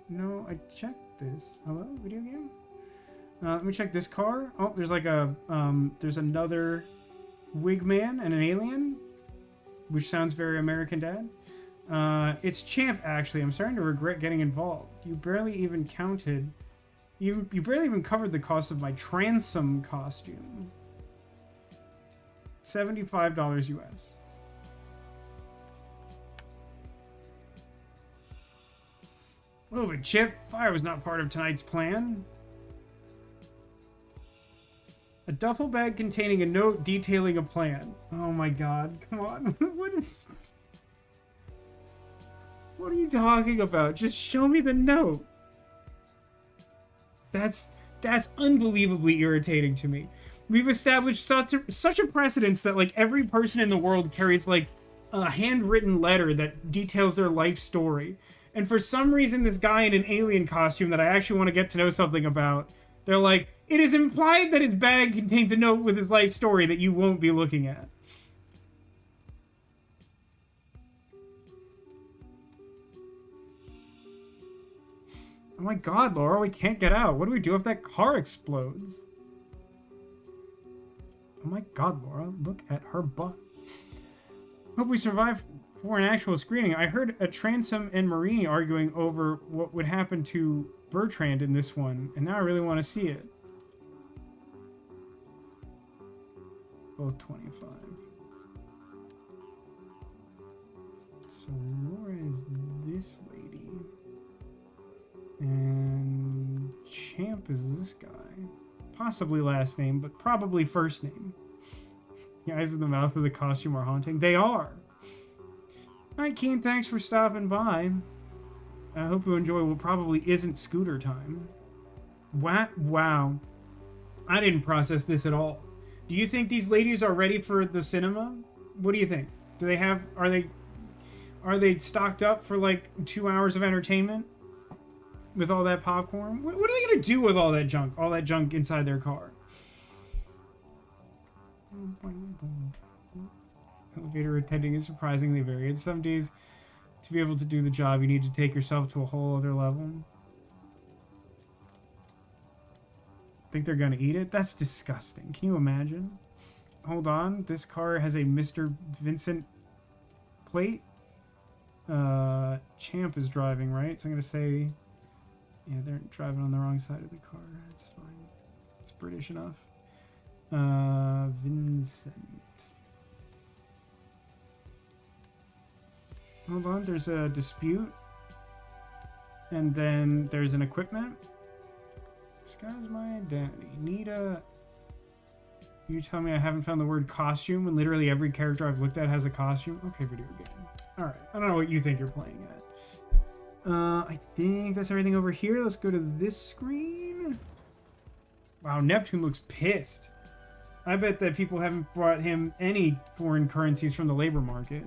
No, I checked this. Hello, video game? Let me check this car. Oh, there's like a, there's another wig man and an alien, which sounds very American Dad. It's Champ, actually. I'm starting to regret getting involved. You barely even counted, you barely even covered the cost of my transom costume. $75 US. Move it, Chip. Fire was not part of tonight's plan. A duffel bag containing a note detailing a plan. Oh my god, come on. What are you talking about? Just show me the note. That's unbelievably irritating to me. We've established such a precedence that like every person in the world carries like a handwritten letter that details their life story. And for some reason, this guy in an alien costume that I actually want to get to know something about, they're like, it is implied that his bag contains a note with his life story that you won't be looking at. Oh my god, Laura, we can't get out. What do we do if that car explodes? Oh my god, Laura, look at her butt. Hope we survive for an actual screening. I heard a Transom and Marini arguing over what would happen to Bertrand in this one, and now I really want to see it. Both 25. So Laura is this lady. And Champ is this guy. Possibly last name, but probably first name. The eyes in the mouth of the costume are haunting. They are! Hi, Keen. Thanks for stopping by. I hope you enjoy what probably isn't scooter time. Wow. I didn't process this at all. Do you think these ladies are ready for the cinema? What do you think? Do they have... Are they stocked up for like 2 hours of entertainment? With all that popcorn? What are they going to do with all that junk? All that junk inside their car? Elevator attending is surprisingly varied. Some days, to be able to do the job, you need to take yourself to a whole other level. Think they're going to eat it? That's disgusting. Can you imagine? Hold on. This car has a Mr. Vincent plate. Champ is driving, right? So I'm going to say... Yeah, they're driving on the wrong side of the car. It's fine. It's British enough. Vincent. Hold on, there's a dispute. And then there's an equipment. Disguise my identity. Nita. You tell me I haven't found the word costume when literally every character I've looked at has a costume? Okay, video game. Alright, I don't know what you think you're playing at. I think that's everything over here. Let's go to this screen. Wow, Neptune looks pissed. I bet that people haven't brought him any foreign currencies from the labor market.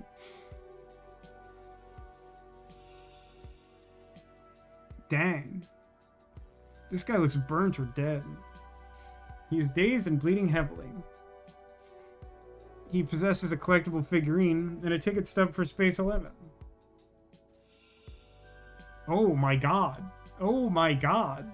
Dang. This guy looks burnt or dead. He's dazed and bleeding heavily. He possesses a collectible figurine and a ticket stub for Space 11. Oh my god. Oh my god.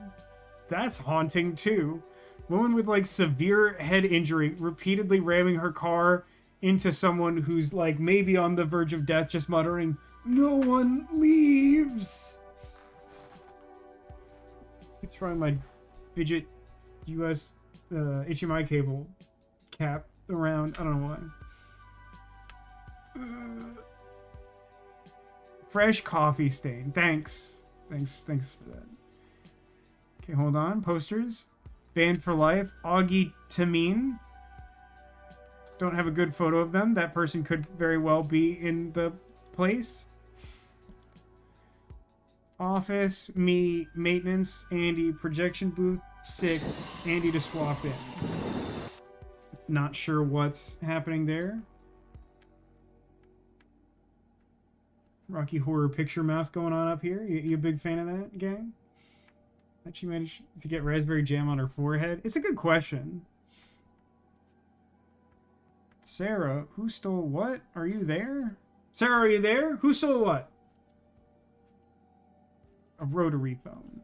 That's haunting too. Woman with like severe head injury repeatedly ramming her car into someone who's like maybe on the verge of death, just muttering, "No one leaves." I'm trying my fidget US HDMI cable cap around. I don't know why. Fresh coffee stain. Thanks for that. Okay, hold on. Posters. Banned for life. Augie Tameen. Don't have a good photo of them. That person could very well be in the place. Office. Me. Maintenance. Andy. Projection booth. Sick. Andy to swap in. Not sure what's happening there. Rocky Horror Picture Mouth going on up here. You a big fan of that, gang? That she managed to get raspberry jam on her forehead? It's a good question. Sarah, who stole what? Are you there? Sarah, are you there? Who stole what? A rotary phone.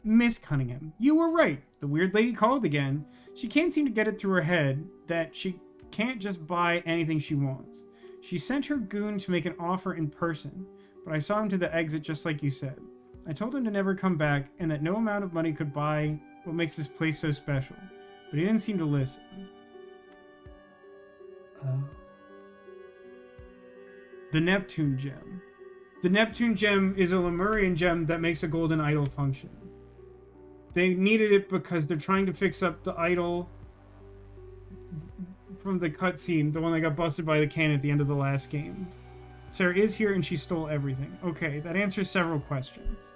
Miss Cunningham, you were right. The weird lady called again. She can't seem to get it through her head that she can't just buy anything she wants. She sent her goon to make an offer in person, but I saw him to the exit just like you said. I told him to never come back and that no amount of money could buy what makes this place so special, but he didn't seem to listen. The Neptune Gem. The Neptune Gem is a Lemurian gem that makes a golden idol function. They needed it because they're trying to fix up the idol from the cutscene, the one that got busted by the cannon at the end of the last game. Sarah is here and she stole everything. Okay, that answers several questions.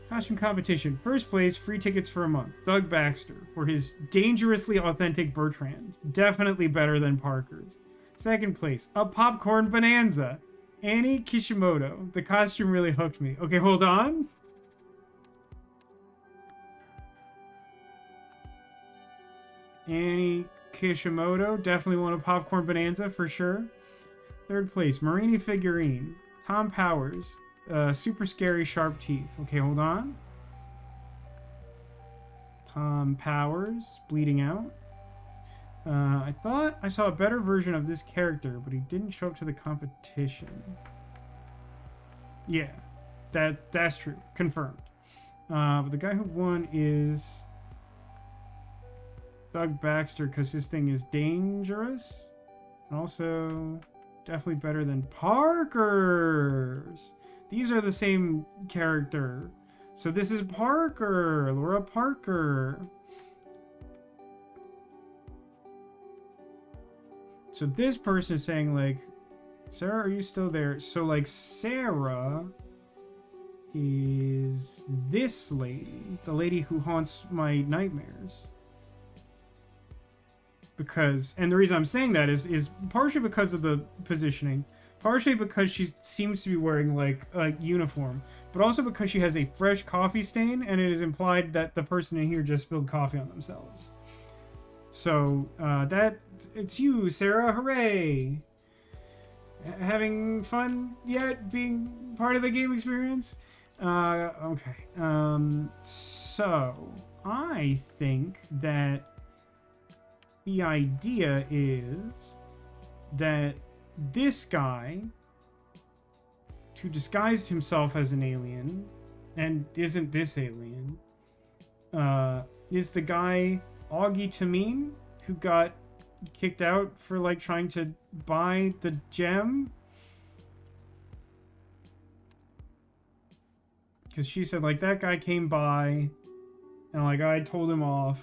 Costume competition. First place, free tickets for a month. Doug Baxter for his dangerously authentic Bertrand. Definitely better than Parker's. Second place, a popcorn bonanza. Annie Kishimoto. The costume really hooked me. Okay, hold on. Annie Kishimoto. Definitely want a popcorn bonanza for sure. Third place, Marini figurine. Tom Powers. Super scary sharp teeth. Okay, hold on. Tom Powers. Bleeding out. I thought I saw a better version of this character, but he didn't show up to the competition. Yeah, that's true. Confirmed. But the guy who won is Doug Baxter, because his thing is dangerous. And also, definitely better than Parker's. These are the same character. So this is Parker. Laura Parker. So this person is saying, like, Sarah, are you still there? So, like, Sarah is this lady. The lady who haunts my nightmares. Because, and the reason I'm saying that is partially because of the positioning. Partially because she seems to be wearing, like, a uniform. But also because she has a fresh coffee stain, and it is implied that the person in here just spilled coffee on themselves. So, it's you, Sarah. Hooray! Having fun yet? Being part of the game experience? Okay. So, I think that the idea is that this guy, who disguised himself as an alien, and isn't this alien, is the guy Augie Tamine, who got kicked out for, like, trying to buy the gem. Because she said, like, that guy came by, and, like, I told him off.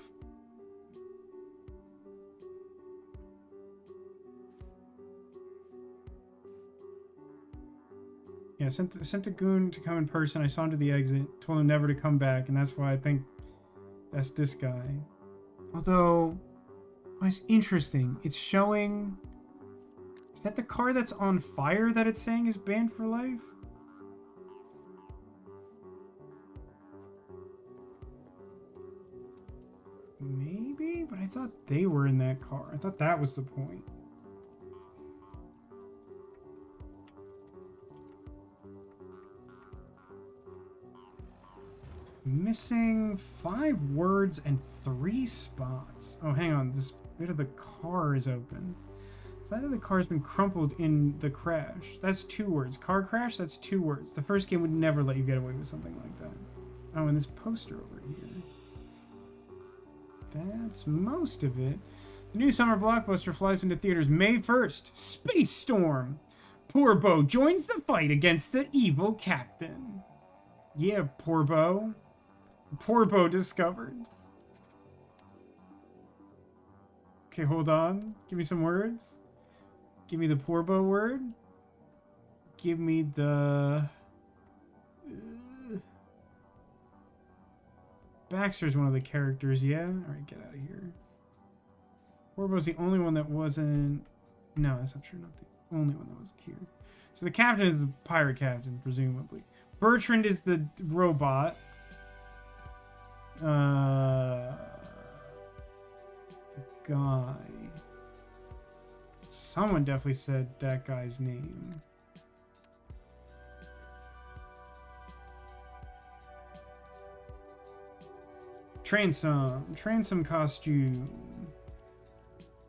Yeah, sent a goon to come in person. I saw him to the exit, told him never to come back, and that's why I think that's this guy. Although, it's interesting. It's showing... Is that the car that's on fire that it's saying is banned for life? Maybe? But I thought they were in that car. I thought that was the point. Missing 5 words and 3 spots. Oh, hang on. This bit of the car is open. Side of the car has been crumpled in the crash. That's 2 words. Car crash, that's 2 words. The first game would never let you get away with something like that. Oh, and this poster over here. That's most of it. The new summer blockbuster flies into theaters May 1st. Space Storm. Poor Bo joins the fight against the evil captain. Yeah, Poor Bo. Poor Bo discovered. Okay, hold on. Give me some words. Give me the Poor Bo word. Give me the... Baxter's one of the characters, yeah? Alright, get out of here. Poor Bo's the only one that wasn't... No, that's not true. Not the only one that wasn't here. So the captain is the pirate captain, presumably. Bertrand is the robot. The guy. Someone definitely said that guy's name. Transom costume.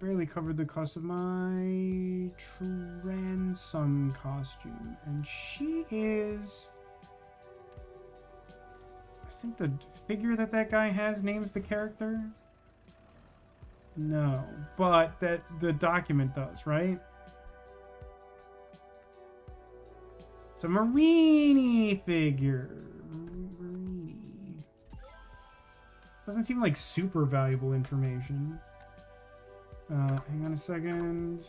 Barely covered the cost of my Transom costume. And she is... I think the figure that guy has names the character? No. But that the document does, right? It's a Marini figure. Marini. Doesn't seem like super valuable information. Hang on a second.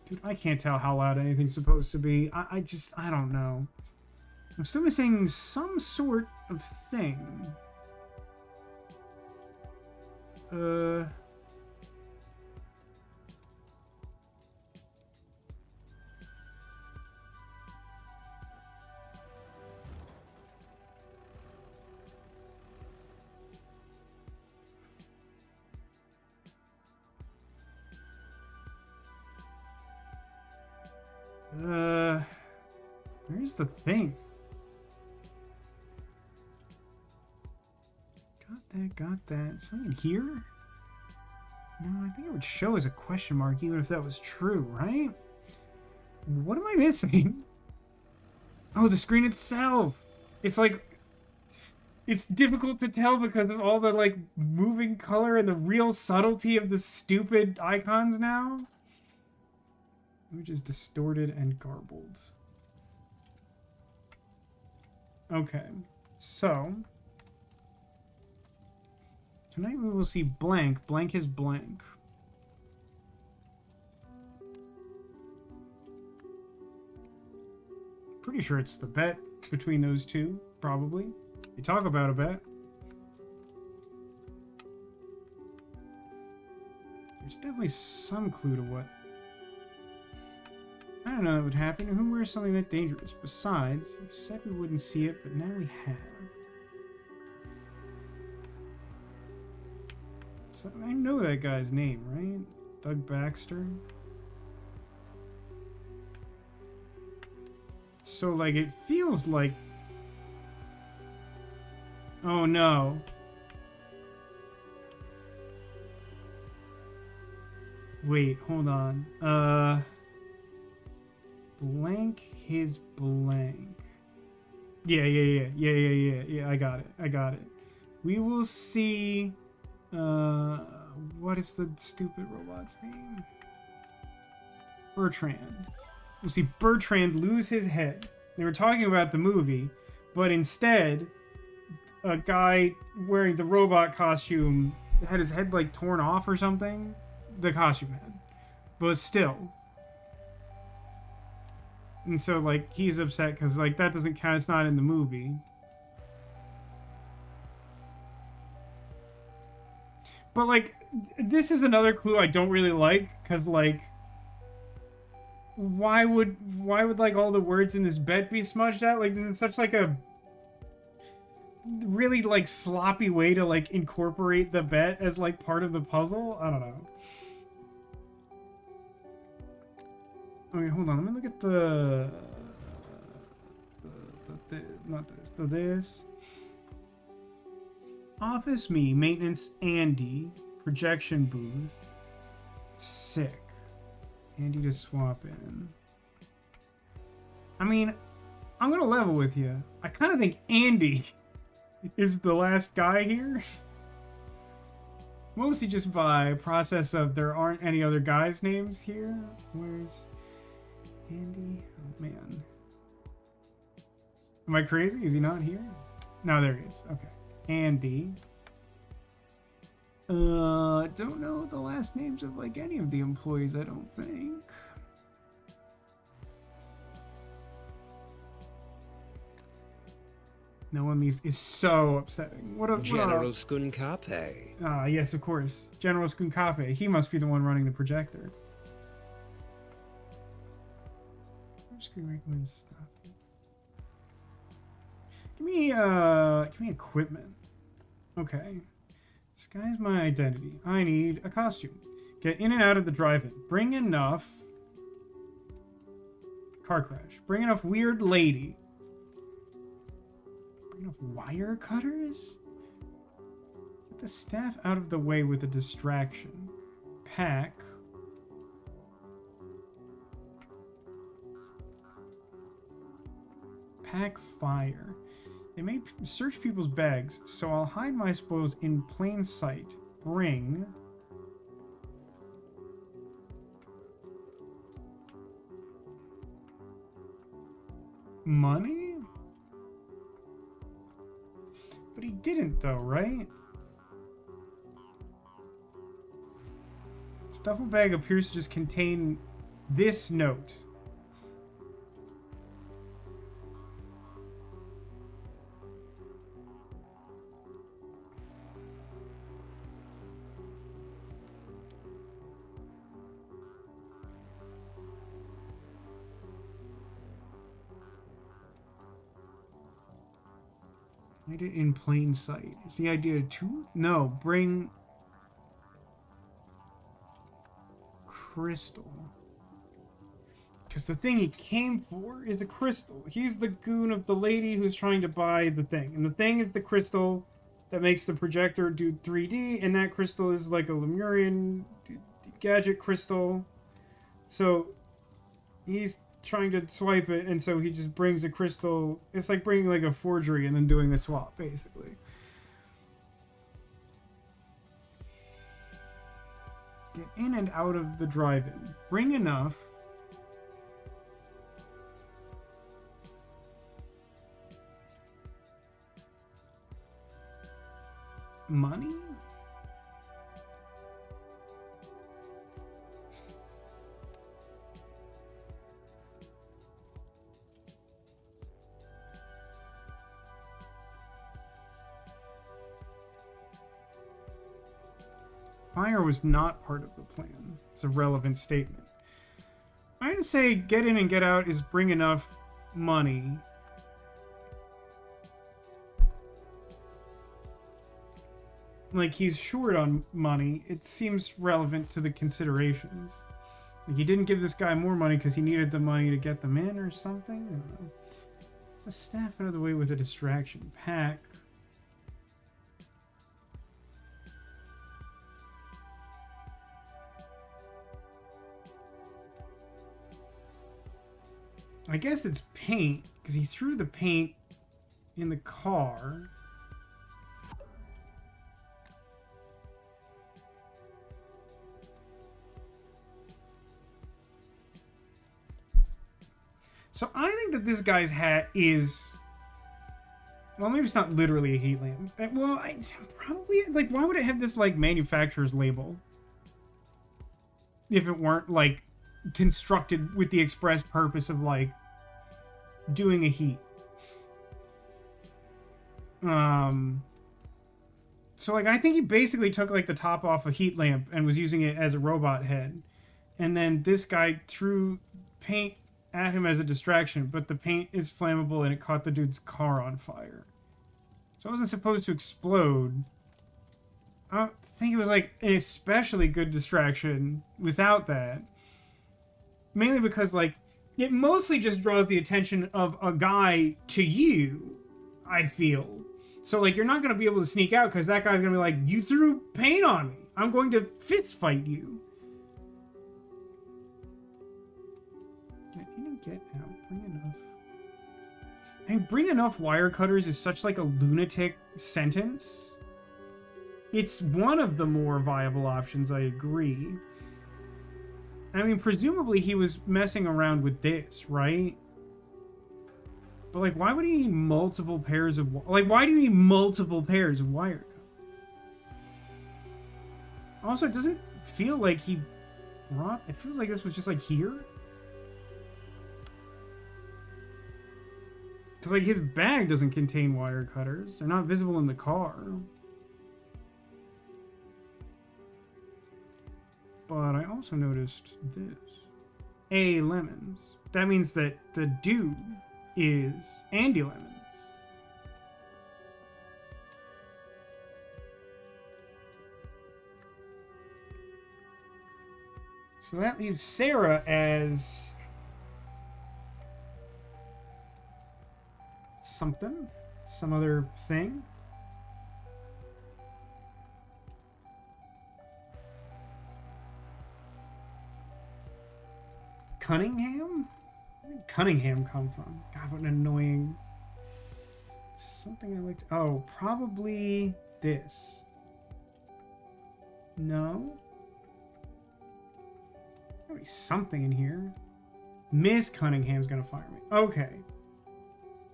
Dude, I can't tell how loud anything's supposed to be. I don't know. I'm still missing some sort of thing. Where's the thing? Got that. Something in here? No, I think it would show as a question mark even if that was true, right? What am I missing? Oh, the screen itself! It's like... It's difficult to tell because of all the, like, moving color and the real subtlety of the stupid icons now. Which is distorted and garbled. Okay, so... Tonight we will see blank. Blank is blank. Pretty sure it's the bet between those two, probably. You talk about a bet. There's definitely some clue to what... I don't know that would happen. Who wears something that dangerous? Besides, you said we wouldn't see it, but now we have. So, I know that guy's name, right? Doug Baxter. So, like, it feels like... Oh, no. Wait, hold on. Blank his blank. Yeah, I got it. We will see... what is the stupid robot's name? Bertrand. We'll see Bertrand lose his head. They were talking about the movie, but instead, a guy wearing the robot costume had his head, like, torn off or something. The costume had. But still. And so, like, he's upset because, like, that doesn't count. It's not in the movie. But, like, this is another clue I don't really like, because, like, why would, like, all the words in this bet be smudged out? Like, this is such, like, a really, like, sloppy way to, like, incorporate the bet as, like, part of the puzzle? I don't know. Okay, hold on. Let me look at this. Office me, maintenance Andy, projection booth, sick. Andy to swap in. I mean, I'm gonna level with you. I kind of think Andy is the last guy here. Mostly just by process of there aren't any other guys' names here. Where's Andy? Oh, man. Am I crazy? Is he not here? No, there he is. Okay. Andy. Don't know the last names of, like, any of the employees, I don't think. No one leaves is so upsetting. What a
General Skunkape.
Ah, yes, of course. General Skunkape. He must be the one running the projector. I'm just gonna recommend stuff. Give me equipment. Okay. Disguise my identity. I need a costume. Get in and out of the drive-in. Bring enough... Car crash. Bring enough weird lady. Bring enough wire cutters? Get the staff out of the way with a distraction. Pack. Pack fire. They may search people's bags, so I'll hide my spoils in plain sight. Bring... money? But he didn't, though, right? This duffel bag appears to just contain this note. Hide it in plain sight. Is the idea to... No, bring... crystal. Because the thing he came for is a crystal. He's the goon of the lady who's trying to buy the thing. And the thing is the crystal that makes the projector do 3D. And that crystal is like a Lemurian gadget crystal. So he's trying to swipe it, and so he just brings a crystal. It's like bringing like a forgery and then doing the swap, basically. Get in and out of the drive-in. Bring enough. Money? Fire was not part of the plan. It's a relevant statement. I'm going to say get in and get out is bring enough money. Like, he's short on money. It seems relevant to the considerations. Like, he didn't give this guy more money because he needed the money to get them in or something? I don't know. The staff out of the way was a distraction. Pack. I guess it's paint, because he threw the paint in the car. So I think that this guy's hat is... Well, maybe it's not literally a heat lamp. Well, probably... Like, why would it have this, like, manufacturer's label? If it weren't, like, constructed with the express purpose of, like, doing a heat. So, like, I think he basically took, like, the top off a heat lamp and was using it as a robot head. And then this guy threw paint at him as a distraction, but the paint is flammable and it caught the dude's car on fire. So it wasn't supposed to explode. I don't think it was, like, an especially good distraction without that. Mainly because, like, it mostly just draws the attention of a guy to you, I feel. So, like, you're not going to be able to sneak out because that guy's going to be like, you threw paint on me. I'm going to fist fight you. Get in and get out. Bring enough. I mean, bring enough wire cutters is such, like, a lunatic sentence. It's one of the more viable options, I agree. I mean, presumably he was messing around with this, right? But, like, why would he need multiple pairs of... Like, why do you need multiple pairs of wire cutters? Also, it doesn't feel like he brought... It feels like this was just, like, here. Because, like, his bag doesn't contain wire cutters. They're not visible in the car. But I also noticed this. A lemons. That means that the dude is Andy Lemons. So that leaves Sarah as something, some other thing. Cunningham? Where did Cunningham come from? God, what an annoying... Something I liked... Oh, probably this. No? There'll be something in here. Miss Cunningham's gonna fire me. Okay.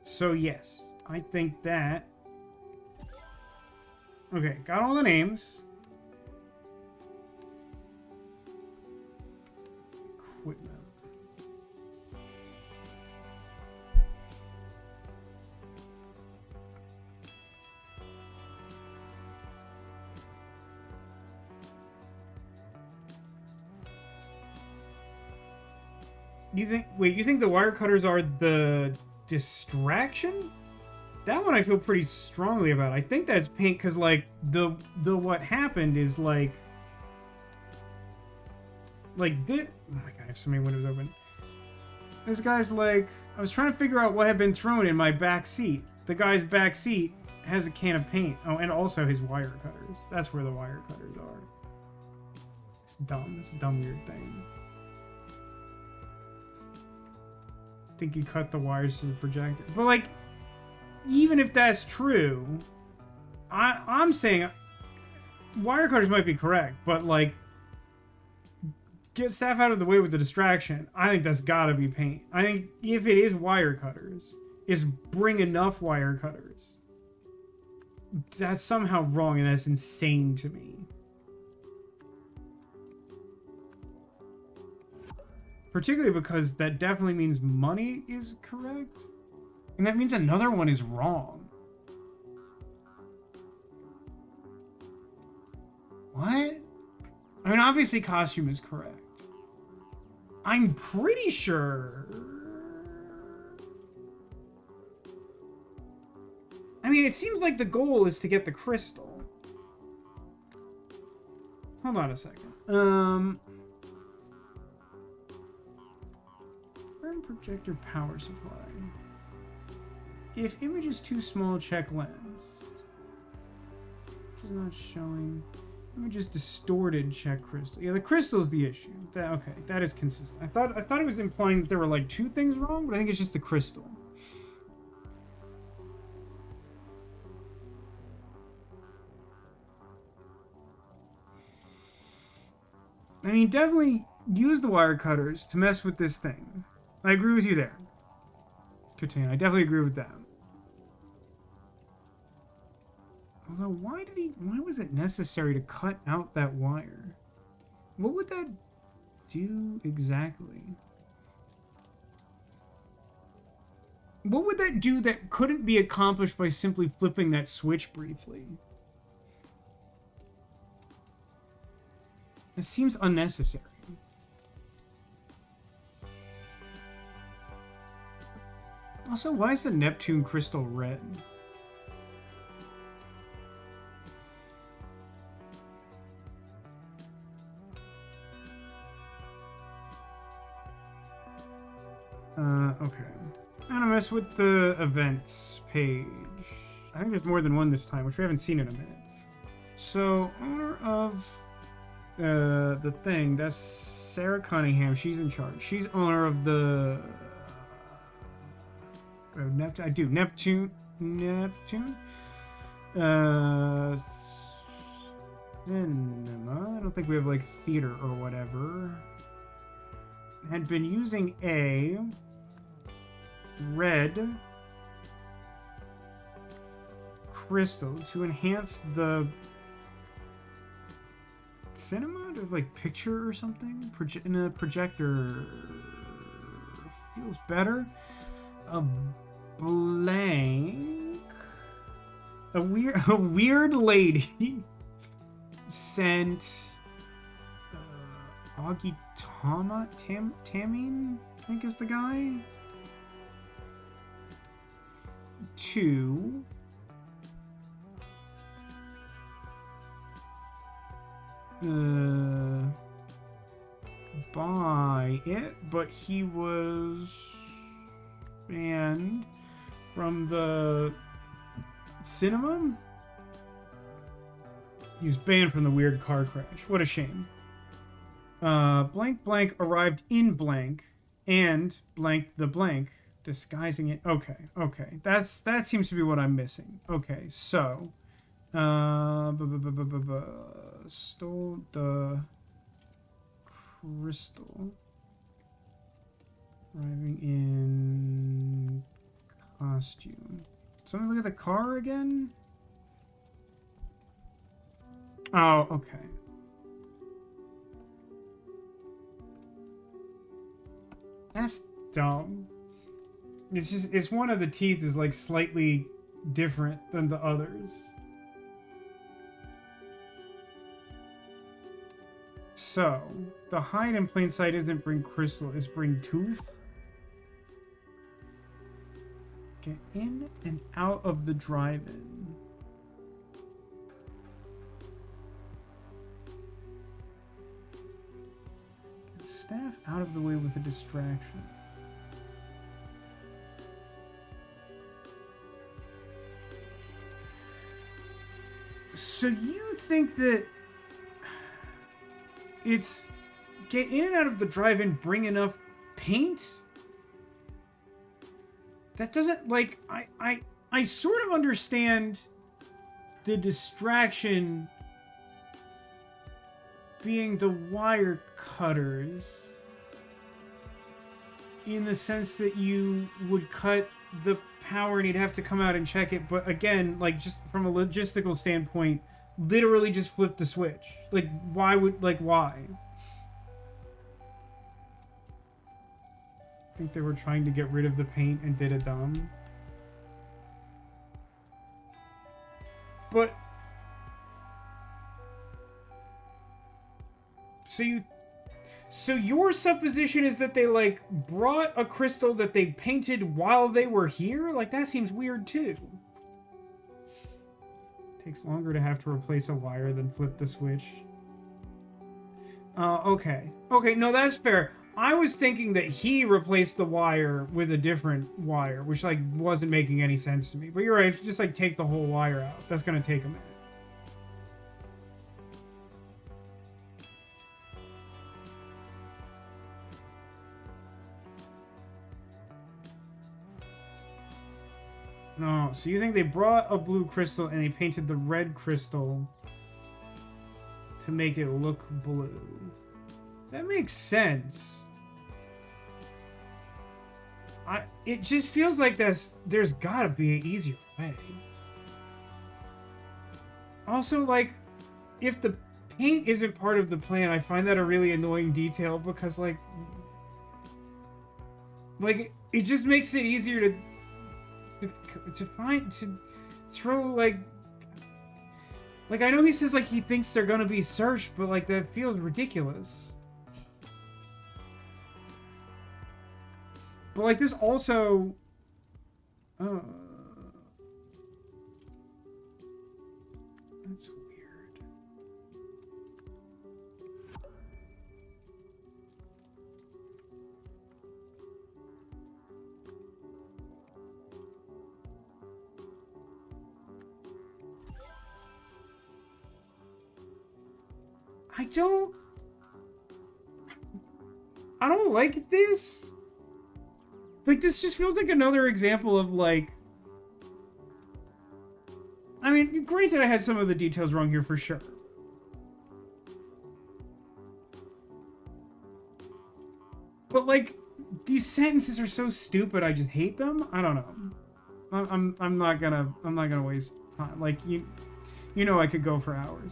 So, yes. I think that Okay, got all the names. Equipment. You think the wire cutters are the distraction? That one I feel pretty strongly about. I think that's paint because like the what happened is like this. Oh my god, I have so many windows open. This guy's like, I was trying to figure out what had been thrown in my back seat. The guy's back seat has a can of paint. Oh, and also his wire cutters. That's where the wire cutters are. It's dumb. It's a dumb weird thing. I think he cut the wires to the projector. But like, even if that's true, I'm saying wire cutters might be correct, but like, get staff out of the way with the distraction. I think that's gotta be paint. I think if it is wire cutters, is bring enough wire cutters. That's somehow wrong, and that's insane to me. Particularly because that definitely means money is correct. And that means another one is wrong. What? I mean, obviously costume is correct. I'm pretty sure... I mean, it seems like the goal is to get the crystal. Hold on a second. Projector power supply. If image is too small, check lens. Which is not showing. Image is distorted, check crystal. Yeah, the crystal is the issue. Okay, that is consistent. I thought it was implying that there were like two things wrong, but I think it's just the crystal. I mean, definitely use the wire cutters to mess with this thing. I agree with you there. Katana, I definitely agree with that. Although, why was it necessary to cut out that wire? What would that do exactly? What would that do that couldn't be accomplished by simply flipping that switch briefly? It seems unnecessary. Also, why is the Neptune crystal red? Okay. I'm gonna mess with the events page. I think there's more than one this time, which we haven't seen in a minute. So, owner of the thing, that's Sarah Cunningham. She's in charge. She's owner of the... Neptune. I do. Neptune. Cinema. I don't think we have like theater or whatever. Had been using a red crystal to enhance the cinema. There's like picture or something. In a projector feels better. A weird lady sent Agitama Tamine, I think is the guy, to buy it, but he was banned from the cinema. He was banned from the weird car crash. What a shame. Blank blank arrived in blank and blank the blank, disguising it. Okay. That seems to be what I'm missing. Okay, so stole the crystal. Arriving in costume. So let me look at the car again. Oh, okay. That's dumb. It's just, it's one of the teeth is like slightly different than the others. So, the hide in plain sight isn't bring crystal, it's bring tooth. Get in and out of the drive-in. Get staff out of the way with a distraction. So you think that it's get in and out of the drive-in, bring enough paint? That doesn't, like, I sort of understand the distraction being the wire cutters in the sense that you would cut the power and you'd have to come out and check it, but again, like, just from a logistical standpoint, literally just flip the switch. Like, why? I think they were trying to get rid of the paint and did it dumb. But so your supposition is that they, like, brought a crystal that they painted while they were here? Like, that seems weird too. Takes longer to have to replace a wire than flip the switch. Okay. Okay, no, that's fair. I was thinking that he replaced the wire with a different wire, which, like, wasn't making any sense to me. But you're right, if you just, like, take the whole wire out, that's gonna take a minute. No, so you think they brought a blue crystal and they painted the red crystal to make it look blue. That makes sense. It just feels like there's gotta be an easier way. Also, like, if the paint isn't part of the plan, I find that a really annoying detail because, like it just makes it easier to throw, like I know he says, like, he thinks they're gonna be searched, but, like, that feels ridiculous. But, like, this also that's weird. I don't like this. Like, this just feels like another example of, like, I mean, granted, I had some of the details wrong here for sure. But, like, these sentences are so stupid, I just hate them. I don't know. I'm not gonna waste time. Like, you know, I could go for hours.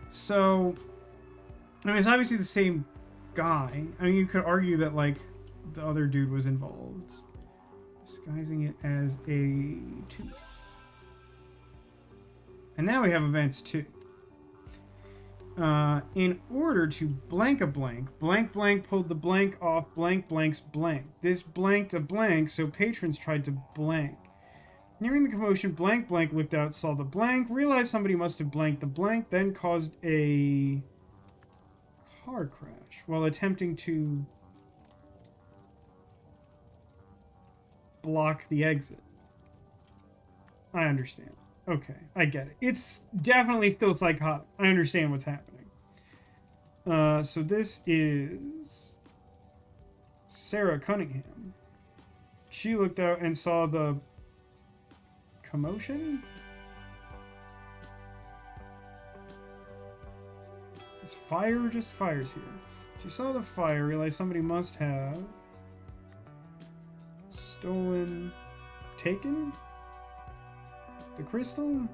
So, I mean, it's obviously the same guy. I mean, you could argue that, like, the other dude was involved. Disguising it as a tooth. And now we have events 2. In order to blank a blank, blank blank pulled the blank off blank blank's blank. This blanked a blank, so patrons tried to blank. Nearing the commotion, blank blank looked out, saw the blank, realized somebody must have blanked the blank, then caused a car crash while attempting to block the exit. I understand. Okay, I get it. It's definitely still psychotic. I understand what's happening. So this is Sarah Cunningham. She looked out and saw the commotion? Is fire or just fires here? She saw the fire, realized somebody must have taken the crystal?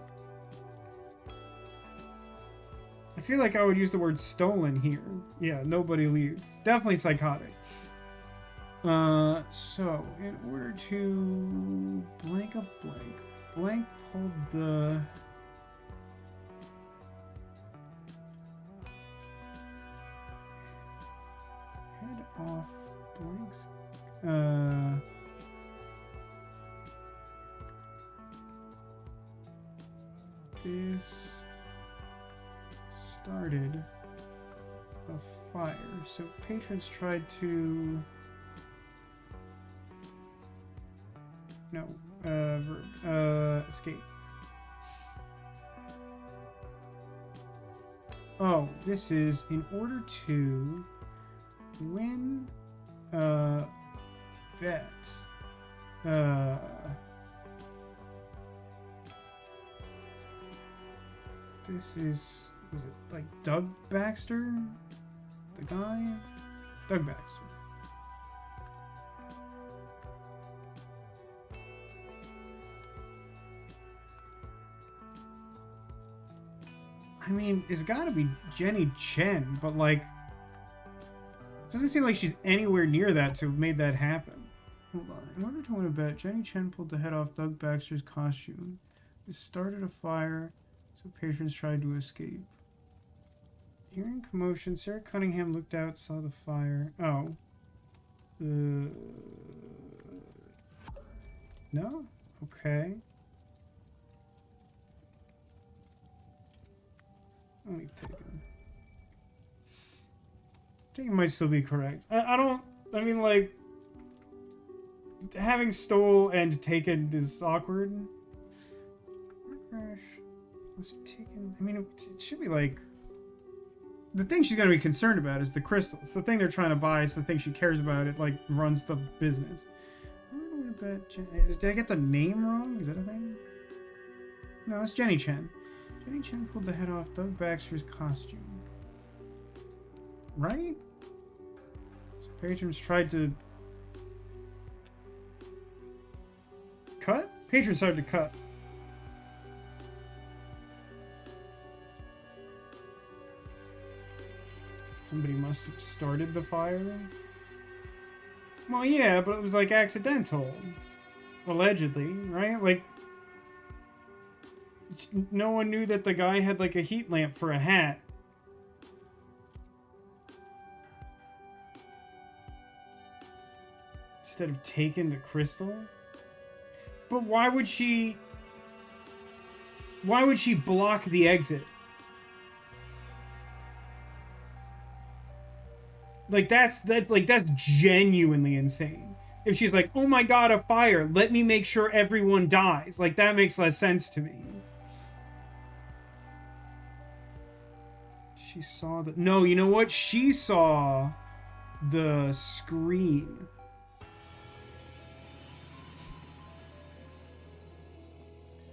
I feel like I would use the word stolen here. Yeah, nobody leaves. Definitely psychotic. So, in order to blank a blank, blank pulled the... head off blanks. This started a fire. So patrons tried to... No. Escape. Oh, this is in order to win bet. This is, was it like Doug Baxter? The guy? Doug Baxter. I mean, it's gotta be Jenny Chen, but like, it doesn't seem like she's anywhere near that to have made that happen. Hold on. In order to win a bet, Jenny Chen pulled the head off Doug Baxter's costume. This started a fire, so patrons tried to escape. Hearing commotion, Sarah Cunningham looked out, saw the fire. Oh. No? Okay. Only taken. I think it might still be correct. I mean, like, having stole and taken is awkward. Was it taken? I mean, it should be like... The thing she's going to be concerned about is the crystal. It's the thing they're trying to buy. It's the thing she cares about. It, like, runs the business. Did I get the name wrong? Is that a thing? No, it's Jenny Chen. Jenny Chen pulled the head off Doug Baxter's costume. Right? So patrons tried to... cut? Patrons started to cut. Somebody must have started the fire. Well, yeah, but it was like accidental. Allegedly, right? Like, no one knew that the guy had like a heat lamp for a hat. Instead of taking the crystal. But why would she block the exit? Like that's genuinely insane. If she's like, "Oh my god, a fire. Let me make sure everyone dies." Like that makes less sense to me. She saw the... No, you know what? She saw the screen.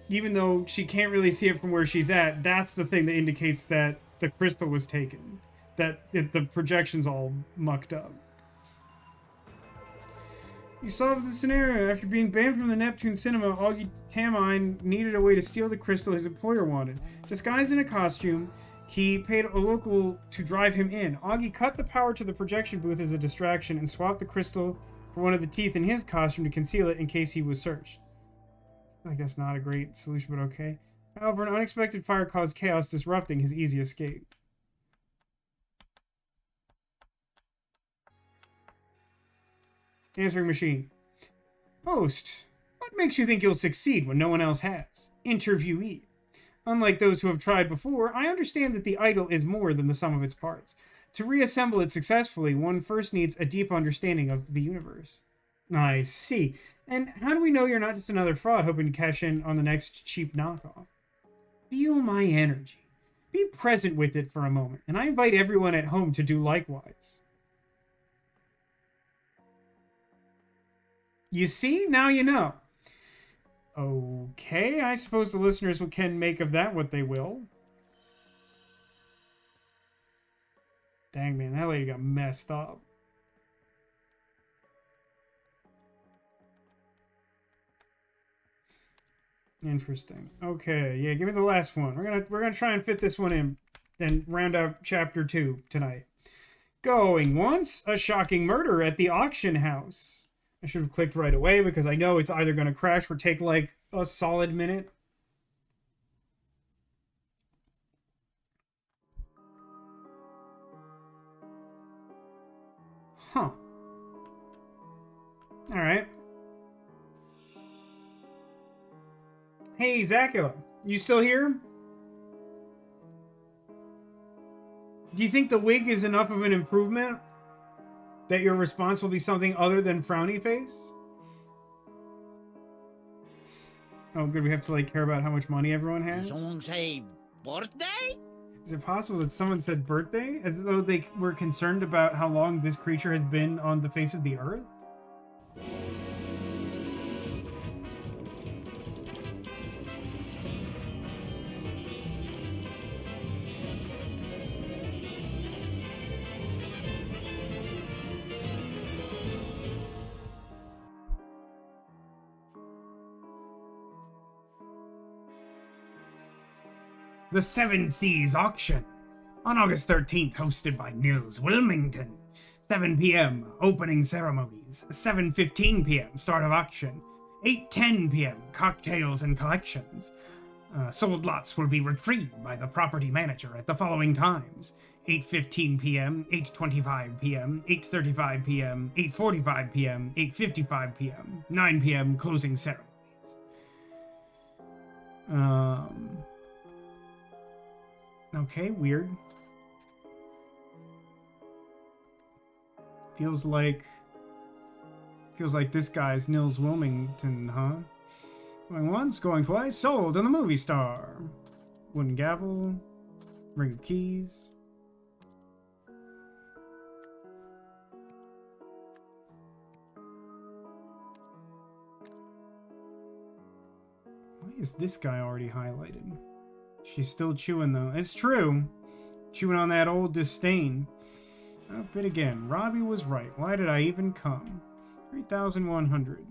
Even though she can't really see it from where she's at, that's the thing that indicates that the crystal was taken. That the projection's all mucked up. You solved the scenario. After being banned from the Neptune cinema, Augie Tamine needed a way to steal the crystal his employer wanted. Disguised in a costume, he paid a local to drive him in. Augie cut the power to the projection booth as a distraction and swapped the crystal for one of the teeth in his costume to conceal it in case he was searched. I guess not a great solution, but okay. However, an unexpected fire caused chaos, disrupting his easy escape. Answering machine. Host, what makes you think you'll succeed when no one else has? Interviewee. Unlike those who have tried before, I understand that the idol is more than the sum of its parts. To reassemble it successfully, one first needs a deep understanding of the universe. I see. And how do we know you're not just another fraud hoping to cash in on the next cheap knockoff? Feel my energy. Be present with it for a moment, and I invite everyone at home to do likewise. You see? Now you know. Okay, I suppose the listeners can make of that what they will. Dang, man, that lady got messed up. Interesting. Okay, yeah, give me the last one. We're gonna try and fit this one in and round out chapter 2 tonight. Going once, a shocking murder at the auction house. I should have clicked right away because I know it's either going to crash or take like a solid minute. Huh. Alright. Hey, Zacula. You still here? Do you think the wig is enough of an improvement that your response will be something other than frowny face? Oh, good. We have to, like, care about how much money everyone has?
Someone say birthday?
Is it possible that someone said birthday? As though they were concerned about how long this creature has been on the face of the earth? The Seven Seas Auction on August 13th, hosted by Nils Wilmington. 7 p.m. opening ceremonies. 7:15 p.m. start of auction. 8:10 p.m. cocktails and collections. Sold lots will be retrieved by the property manager at the following times: 8:15 p.m., 8:25 p.m., 8:35 p.m., 8:45 p.m., 8:55 p.m., 9 p.m. closing ceremonies. Okay, weird. Feels like this guy's Nils Wilmington, huh? Going once, going twice, sold on the movie star. Wooden gavel, ring of keys. Why is this guy already highlighted? She's still chewing, though. It's true. Chewing on that old disdain. Up it again. Robbie was right. Why did I even come? 3,100.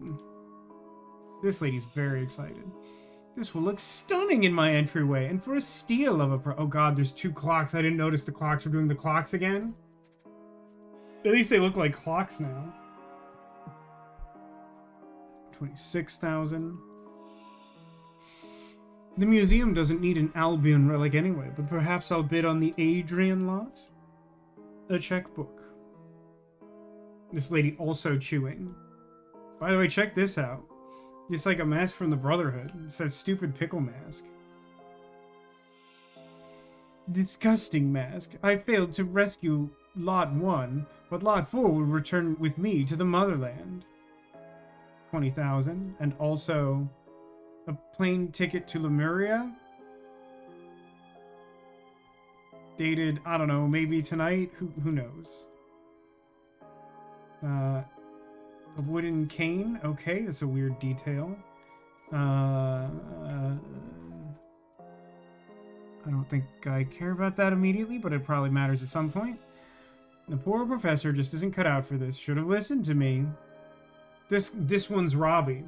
This lady's very excited. This will look stunning in my entryway, and for a steal of a oh god, there's 2 clocks. I didn't notice the clocks were doing the clocks again. At least they look like clocks now. 26,000. The museum doesn't need an Albion relic anyway, but perhaps I'll bid on the Adrian lot? A checkbook. This lady also chewing. By the way, check this out. It's like a mask from the Brotherhood. It's that stupid pickle mask. Disgusting mask. I failed to rescue Lot 1, but Lot 4 will return with me to the motherland. 20,000. And also a plane ticket to Lemuria. Dated, I don't know, maybe tonight? Who knows? A wooden cane. Okay, that's a weird detail. I don't think I care about that immediately, but it probably matters at some point. The poor professor just isn't cut out for this. Should have listened to me. This one's Robbie.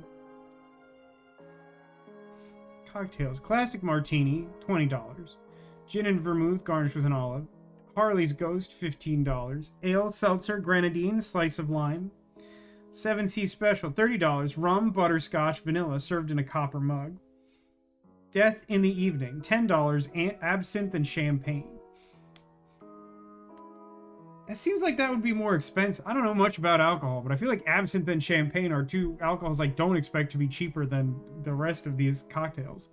Cocktails. Classic martini, $20. Gin and vermouth garnished with an olive. Harley's Ghost, $15. Ale, seltzer, grenadine, slice of lime. 7 Seas Special, $30. Rum, butterscotch, vanilla, served in a copper mug. Death in the Evening, $10. Absinthe and champagne. It seems like that would be more expensive. I don't know much about alcohol, but I feel like absinthe and champagne are 2 alcohols I don't expect to be cheaper than the rest of these cocktails.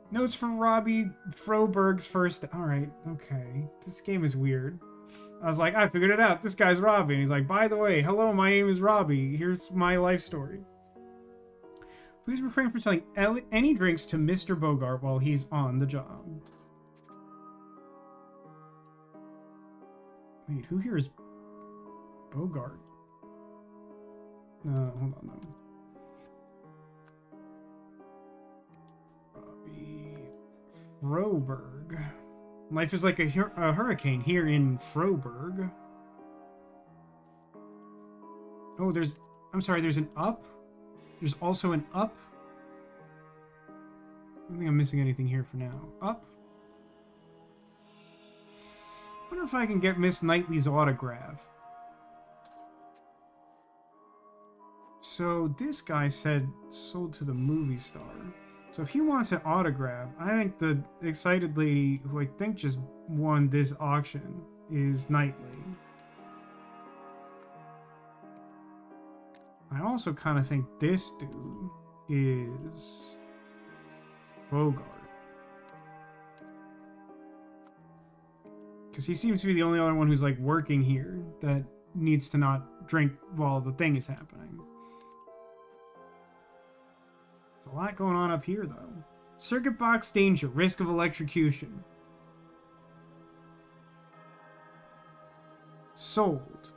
Notes from Robbie Froberg's first... Alright, okay. This game is weird. I was like, I figured it out. This guy's Robbie. And he's like, by the way, hello, my name is Robbie. Here's my life story. Please refrain from selling any drinks to Mr. Bogart while he's on the job. Wait, who here is Bogart? Hold on, no. Robbie Froberg. Life is like a hurricane here in Froberg. Oh, I'm sorry, there's an up? There's also an up? I don't think I'm missing anything here for now. Up? wonder if I can get Miss Knightley's autograph. So this guy said sold to the movie star. So if he wants an autograph, I think the excited lady who I think just won this auction is Knightley. I also kind of think this dude is Bogart. Because he seems to be the only other one who's like working here that needs to not drink while the thing is happening. There's a lot going on up here though. Circuit box danger, risk of electrocution. Sold.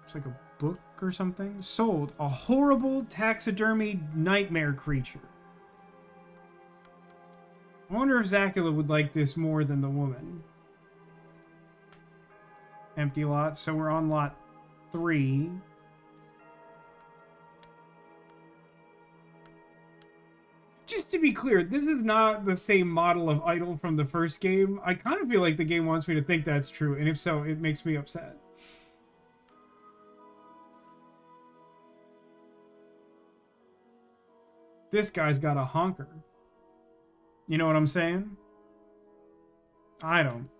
It's like a book or something. Sold a horrible taxidermy nightmare creature. I wonder if Zacula would like this more than the woman. Empty lot, so we're on lot 3. Just to be clear, this is not the same model of idol from the first game. I kind of feel like the game wants me to think that's true, and if so, it makes me upset. This guy's got a honker. You know what I'm saying? I don't.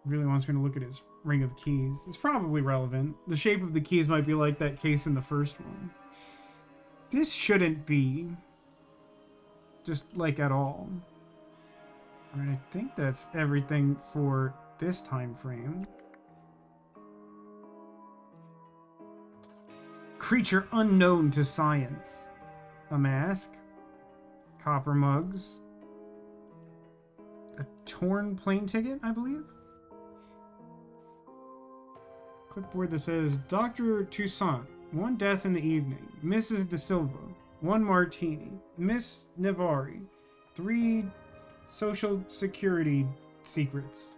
Really wants me to look at his ring of keys. It's probably relevant. The shape of the keys might be like that case in the first one. This shouldn't be just like at all. Alright, I think that's everything for this time frame. Creature unknown to science. A mask. Copper mugs. A torn plane ticket, I believe? Clipboard that says, Dr. Toussaint, 1 death in the evening. Mrs. De Silva, 1 martini. Miss Navari, 3 social security secrets.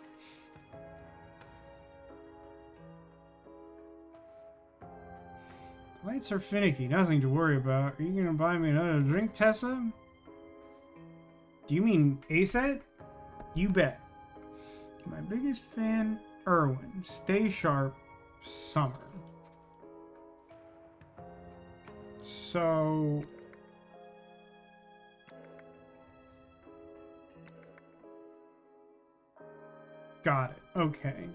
Lights are finicky, nothing to worry about. Are you gonna buy me another drink, Tessa? Do you mean ASAP? You bet. My biggest fan, Erwin. Stay sharp, Summer. So... got it. Okay.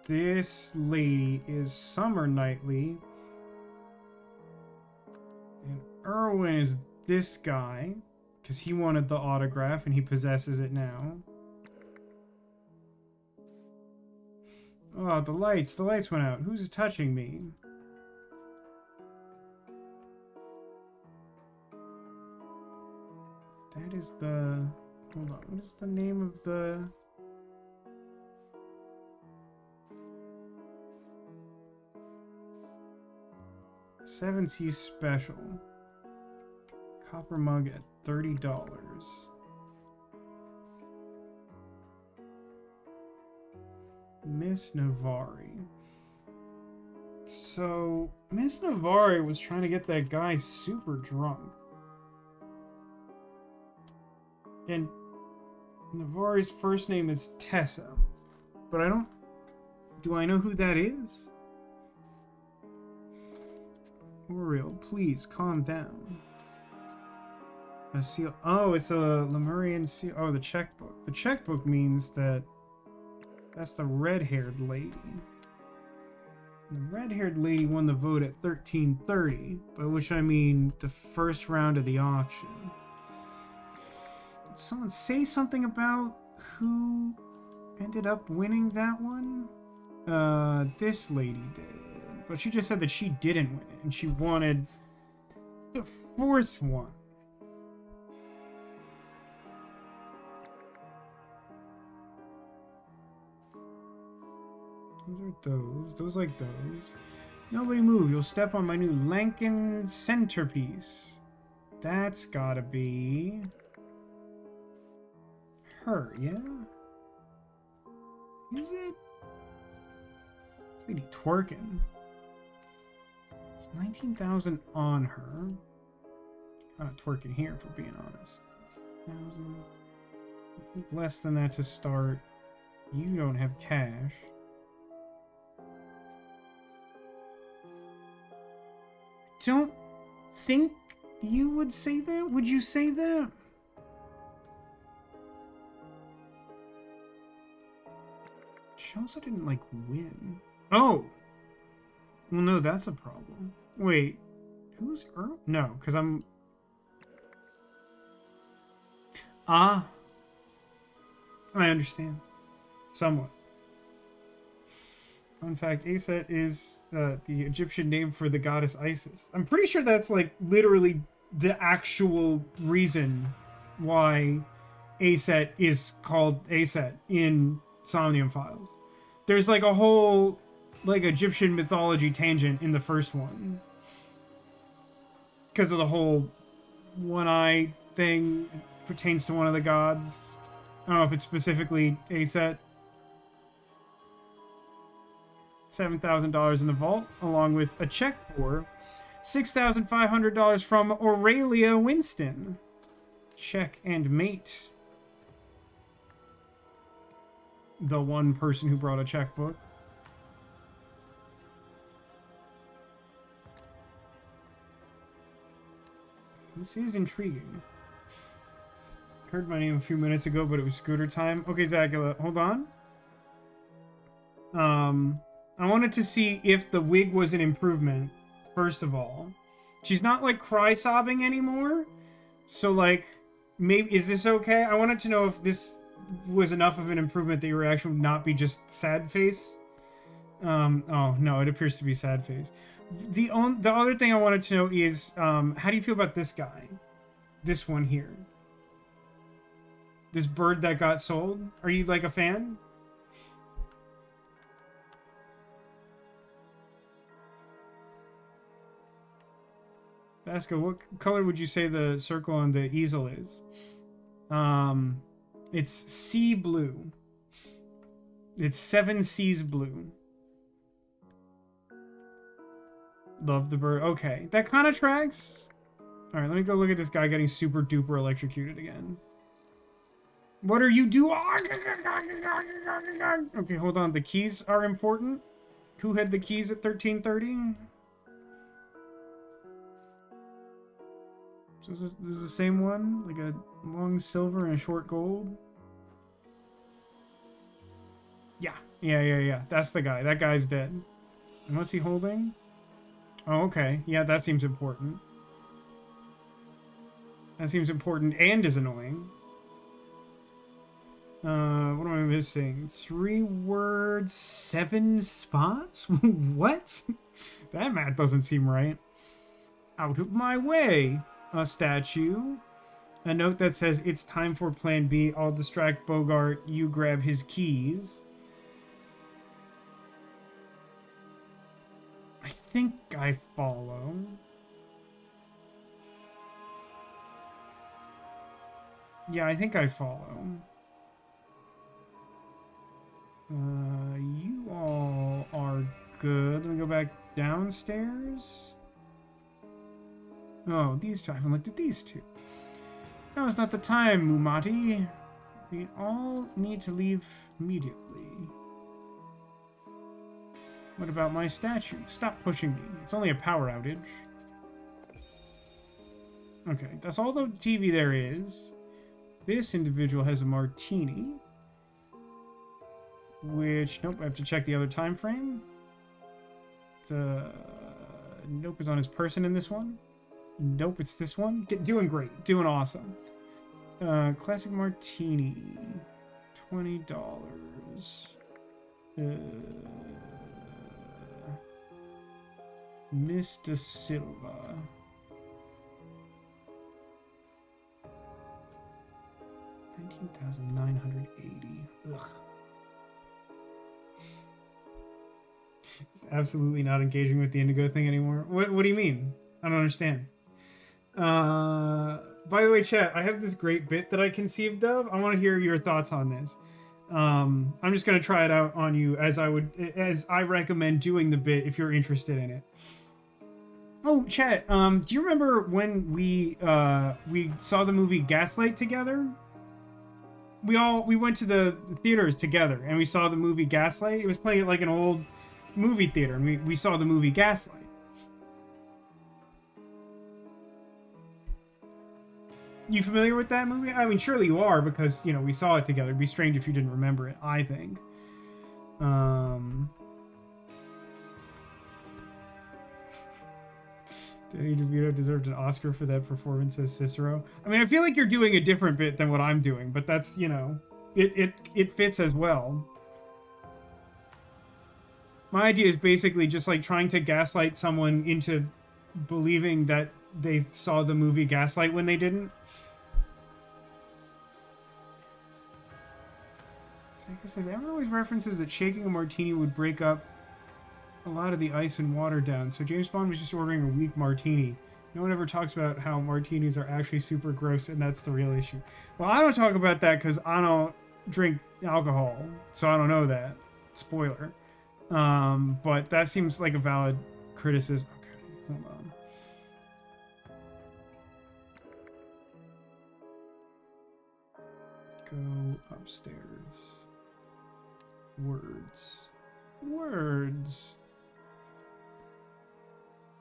This lady is Summer Knightley. And Erwin is this guy. Because he wanted the autograph and he possesses it now. Oh, the lights went out. Who's touching me? That is the... hold on, what is the name of the... Seven Seas Special. Copper mug at $30. Miss Navari. So, Miss Navari was trying to get that guy super drunk. And Navari's first name is Tessa. But I don't... do I know who that is? Oriel, please, calm down. A seal... oh, it's a Lemurian seal... oh, the checkbook. The checkbook means that... that's the red-haired lady. The red-haired lady won the vote at 1330, by which I mean the first round of the auction. Did someone say something about who ended up winning that one? This lady did. But she just said that she didn't win it, and she wanted the 4th one. Those are those. Those like those. Nobody move. You'll step on my new Lankin centerpiece. That's gotta be... her, yeah? Is it? This lady twerking. It's 19,000 on her. Not twerking here, if we're being honest. 1,000. Less than that to start. You don't have cash. Don't think you would say that? Would you say that? She also didn't, like, win. Oh! Well, no, that's a problem. Wait. Who's Earl? No, because I'm... Ah. I understand. Somewhat. Fun fact, Aset is the Egyptian name for the goddess Isis. I'm pretty sure that's, like, literally the actual reason why Aset is called Aset in Somnium Files. There's, like, a whole, like, Egyptian mythology tangent in the first one. Because of the whole one-eye thing. It pertains to one of the gods. I don't know if it's specifically Aset. $7,000 in the vault, along with a check for $6,500 from Aurelia Winston. Check and mate. The one person who brought a checkbook. This is intriguing. Heard my name a few minutes ago, but it was scooter time. Okay, Zagula, hold on. I wanted to see if the wig was an improvement, first of all. She's not, like, cry-sobbing anymore. So, like, maybe... Is this okay? I wanted to know if this was enough of an improvement that your reaction would not be just sad face. Oh, no, it appears to be sad face. The other thing I wanted to know is, how do you feel about this guy? This one here. This bird that got sold? Are you, like, a fan? Vasco, what color would you say the circle on the easel is? It's sea blue. It's 7 seas blue. Love the bird. Okay, that kind of tracks. All right, let me go look at this guy getting super duper electrocuted again. What are you doing? Okay, hold on. The keys are important. Who had the keys at 1330? So this is the same one? Like a long silver and a short gold? Yeah. That's the guy. That guy's dead. And what's he holding? Oh, okay. Yeah, that seems important. That seems important and is annoying. What am I missing? 3 words, 7 spots? What? That math doesn't seem right. Out of my way. A statue. A note that says, it's time for plan B. I'll distract Bogart. You grab his keys. I think I follow. Yeah, I think I follow. You all are good. Let me go back downstairs. Oh, these two. I haven't looked at these two. Now is not the time, Mumati. We all need to leave immediately. What about my statue? Stop pushing me. It's only a power outage. Okay, that's all the TV there is. This individual has a martini. Which, nope, I have to check the other time frame. Nope, is on his person in this one. Nope, it's this one. Doing great. Doing awesome. Classic martini. $20. Mr. Silva. $19,980. Ugh. Just absolutely not engaging with the Indigo thing anymore. What do you mean? I don't understand. By the way, chat, I have this great bit that I conceived of. I want to hear your thoughts on this. I'm just going to try it out on you as I recommend doing the bit if you're interested in it. Oh, Chet, do you remember when we saw the movie Gaslight together? We went to the theaters together and we saw the movie Gaslight. It was playing at like an old movie theater, and we saw the movie Gaslight. You familiar with that movie? I mean, surely you are, because, you know, we saw it together. It'd be strange if you didn't remember it, I think. Danny DeVito deserved an Oscar for that performance as Cicero. I mean, I feel like you're doing a different bit than what I'm doing, but that's, you know, it fits as well. My idea is basically just like trying to gaslight someone into believing that they saw the movie Gaslight when they didn't. Psycho says, everyone always references that shaking a martini would break up a lot of the ice and water down, so James Bond was just ordering a weak martini. No one ever talks about how martinis are actually super gross, and that's the real issue. Well, I don't talk about that because I don't drink alcohol, so I don't know that. Spoiler. But that seems like a valid criticism. Okay, hold on. Go upstairs. Words. Words.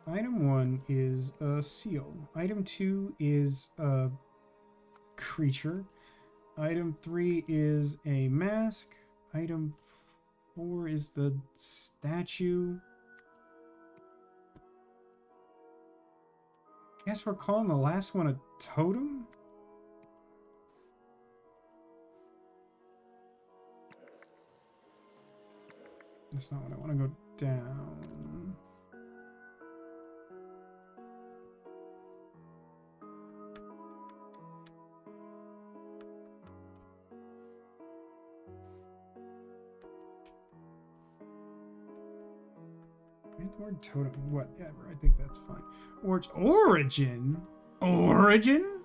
Item 1 is a seal. Item 2 is a creature. Item 3 is a mask. Item 4 is the statue. Guess we're calling the last one a totem? That's not what I want to go down. The word totem, whatever, I think that's fine. Or it's origin? Origin?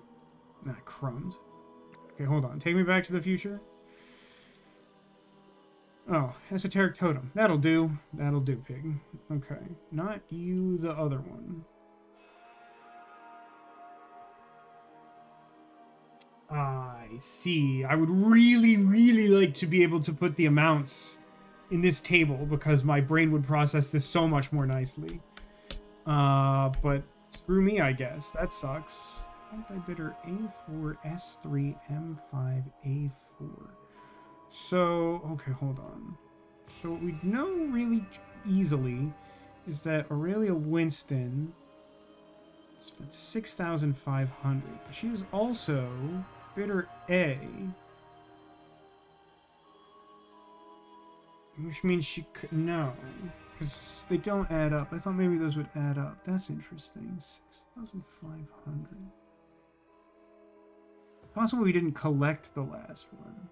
Nah, crumbs. Okay, hold on. Take me back to the future. Oh, esoteric totem. That'll do. That'll do, pig. Okay. Not you, the other one. I see. I would really, really like to be able to put the amounts in this table because my brain would process this so much more nicely. But screw me, I guess. That sucks. Anti-bitter A4, S3, M5, A4. So, okay, hold on. So what we know really easily is that Aurelia Winston spent 6,500. But she was also bitter A. Which means she could... No. Because they don't add up. I thought maybe those would add up. That's interesting. 6,500. Possible we didn't collect the last one.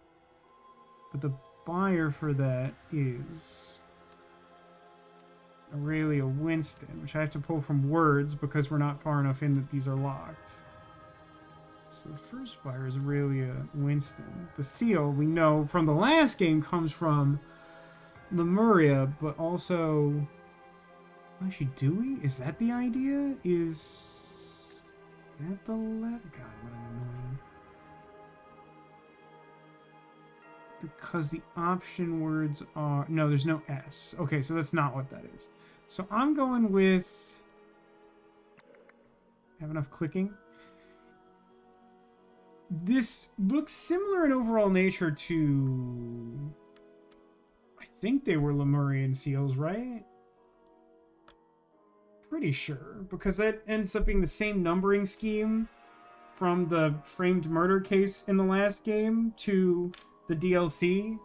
But the buyer for that is Aurelia Winston, which I have to pull from words because we're not far enough in that these are locked. So the first buyer is Aurelia Winston. The seal, we know from the last game, comes from Lemuria, but also... Actually, do we? Is that the idea? Is that the left? God, what an annoying... Because the option words are... No, there's no S. Okay, so that's not what that is. So I'm going with... Have enough clicking? This looks similar in overall nature to... I think they were Lemurian seals, right? Pretty sure. Because that ends up being the same numbering scheme from the framed murder case in the last game to... the DLC.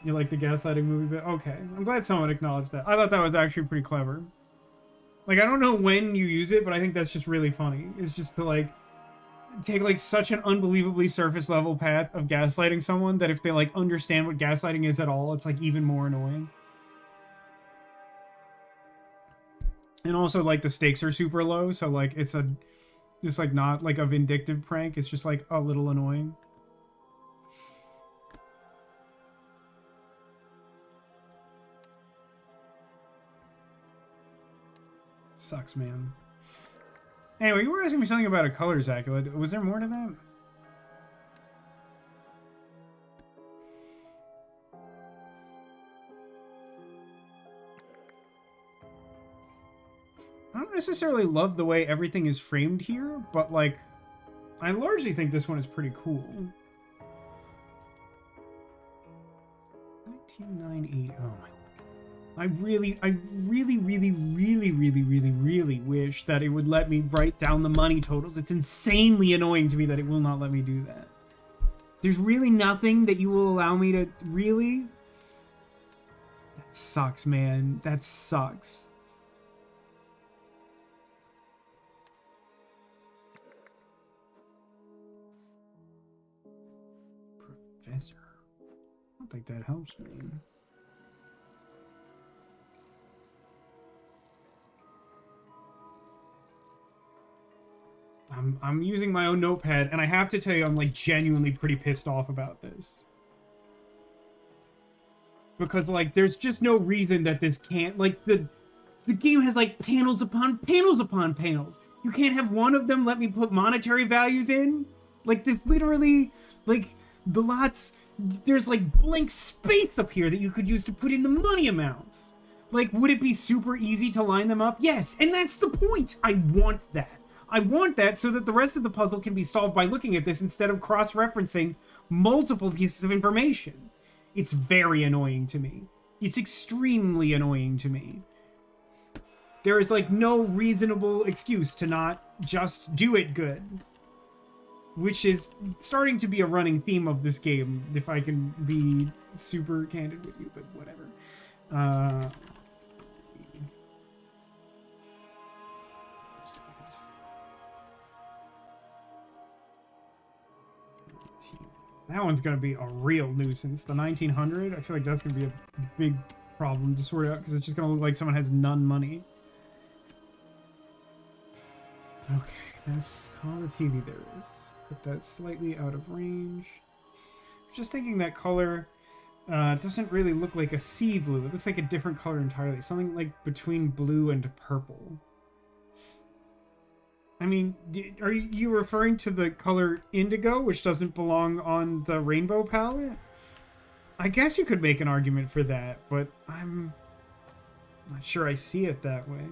You like the gaslighting movie bit? Okay. I'm glad someone acknowledged that. I thought that was actually pretty clever. Like, I don't know when you use it, but I think that's just really funny. It's just to, like, take, like, such an unbelievably surface level path of gaslighting someone that if they, like, understand what gaslighting is at all, it's, like, even more annoying. And also, like, the stakes are super low, so, like, it's like, not, like, a vindictive prank. It's just, like, a little annoying. sucks, man. Anyway, you were asking me something about a color, Zach. Was there more to that? I don't necessarily love the way everything is framed here, but, like, I largely think this one is pretty cool. 1998. Oh, my. I really wish that it would let me write down the money totals. It's insanely annoying to me that it will not let me do that. There's really nothing that you will allow me to... Really? That sucks, man. That sucks. Professor. I don't think that helps me. I'm using my own notepad, and I have to tell you, I'm, like, genuinely pretty pissed off about this. Because, like, there's just no reason that this can't... Like, the game has, like, panels upon panels upon panels. You can't have one of them let me put monetary values in? Like, there's literally, like, the lots... There's, like, blank space up here that you could use to put in the money amounts. Like, would it be super easy to line them up? Yes, and that's the point! I want that. I want that so that the rest of the puzzle can be solved by looking at this instead of cross-referencing multiple pieces of information. It's very annoying to me. It's extremely annoying to me. There is, like, no reasonable excuse to not just do it good. Which is starting to be a running theme of this game, if I can be super candid with you, but whatever. That one's going to be a real nuisance. The 1900, I feel like that's going to be a big problem to sort out, because it's just going to look like someone has none money. Okay, that's all the TV there is. Put that slightly out of range. Just thinking that color doesn't really look like a sea blue. It looks like a different color entirely. Something like between blue and purple. I mean, are you referring to the color indigo, which doesn't belong on the rainbow palette? I guess you could make an argument for that, but I'm not sure I see it that way.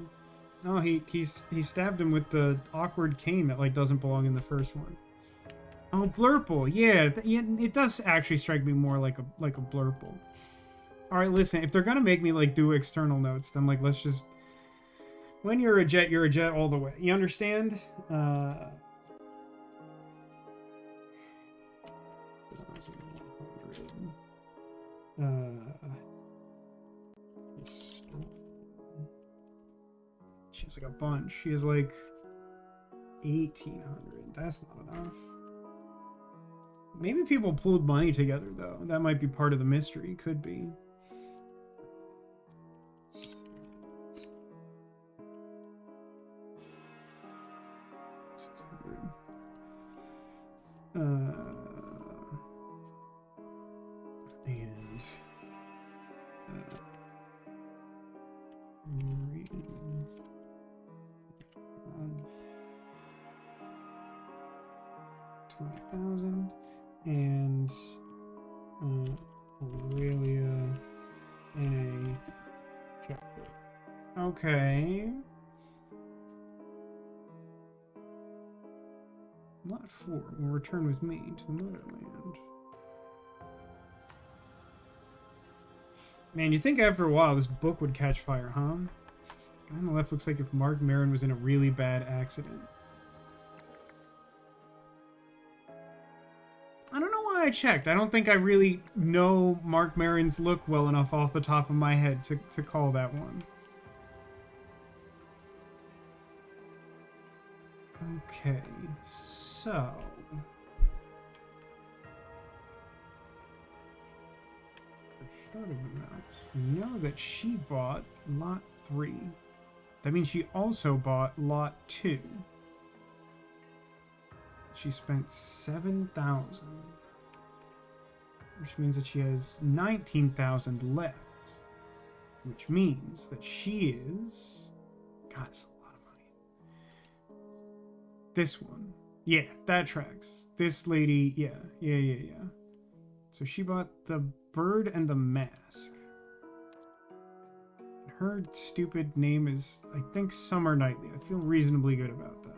No, he stabbed him with the awkward cane that, like, doesn't belong in the first one. Oh, blurple. Yeah, it does actually strike me more like a blurple. All right, listen, if they're gonna make me, like, do external notes, then, like, let's just... When you're a jet all the way. You understand? She has, like, a bunch. She has, like, 1,800. That's not enough. Maybe people pulled money together, though. That might be part of the mystery. Could be. And 20,000 and Aurelia in a checkbook. Okay. Lot 4 will return with me to the motherland. Man, you'd think after a while this book would catch fire, huh? Guy on the left looks like if Mark Maron was in a really bad accident. I don't know why I checked. I don't think I really know Mark Maron's look well enough off the top of my head to call that one. Okay, so... starting amount. We know that she bought lot 3. That means she also bought lot 2. She spent 7,000. Which means that she has 19,000 left. Which means that she is... God, it's a lot of This one. Yeah, that tracks. This lady, yeah. So she bought the bird and the mask. Her stupid name is, I think, Summer Knightley. I feel reasonably good about that.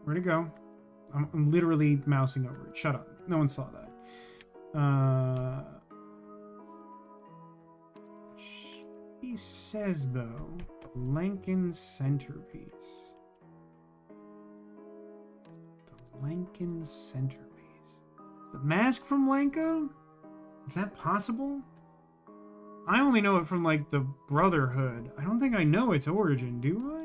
Where'd it go? I'm literally mousing over it. Shut up. No one saw that. He says, though, the Lankin centerpiece. The Lankin centerpiece. Is the mask from Lanka? Is that possible? I only know it from, like, the Brotherhood. I don't think I know its origin, do I?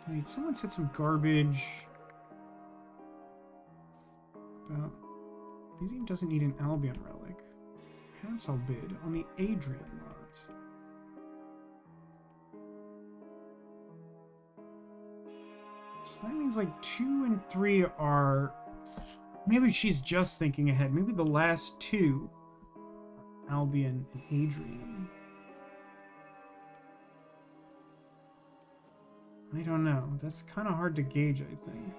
Wait, someone said some garbage about museum doesn't need an Albion relic. Perhaps I'll bid on the Adrian lot. So that means like 2 and 3 are... Maybe she's just thinking ahead. Maybe the last 2 are Albion and Adrian. I don't know. That's kind of hard to gauge, I think.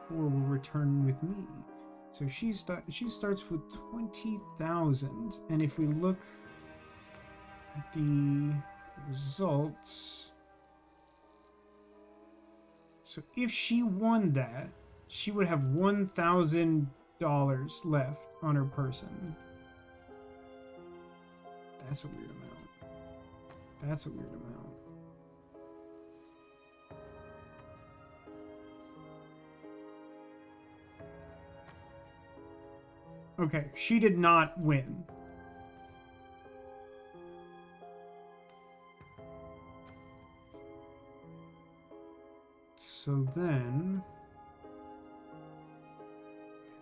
4 will return with me. So she starts with 20,000. And if we look at the results... So if she won that, she would have $1,000 left on her person. That's a weird amount. That's a weird amount. Okay, she did not win. So then...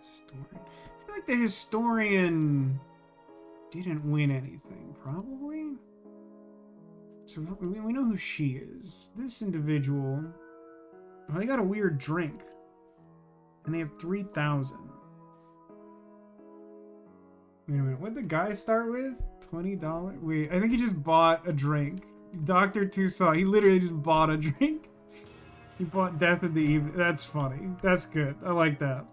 Historian. I feel like the historian didn't win anything, probably? So we know who she is. This individual... Oh, they got a weird drink. And they have 3,000. Wait a minute, what did the guy start with? $20? Wait, I think he just bought a drink. Dr. Toussaint, he literally just bought a drink. He bought Death in the Evening. That's funny. That's good. I like that.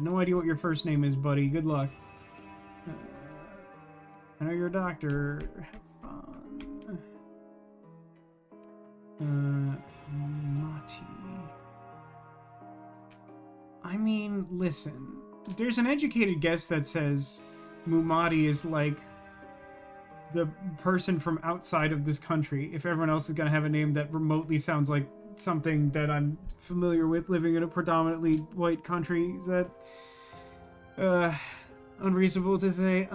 No idea what your first name is, buddy. Good luck. I know you're a doctor. Have fun. Mati. I mean, listen. There's an educated guess that says Mumati is like the person from outside of this country. If everyone else is going to have a name that remotely sounds like something that I'm familiar with living in a predominantly white country, is that unreasonable to say?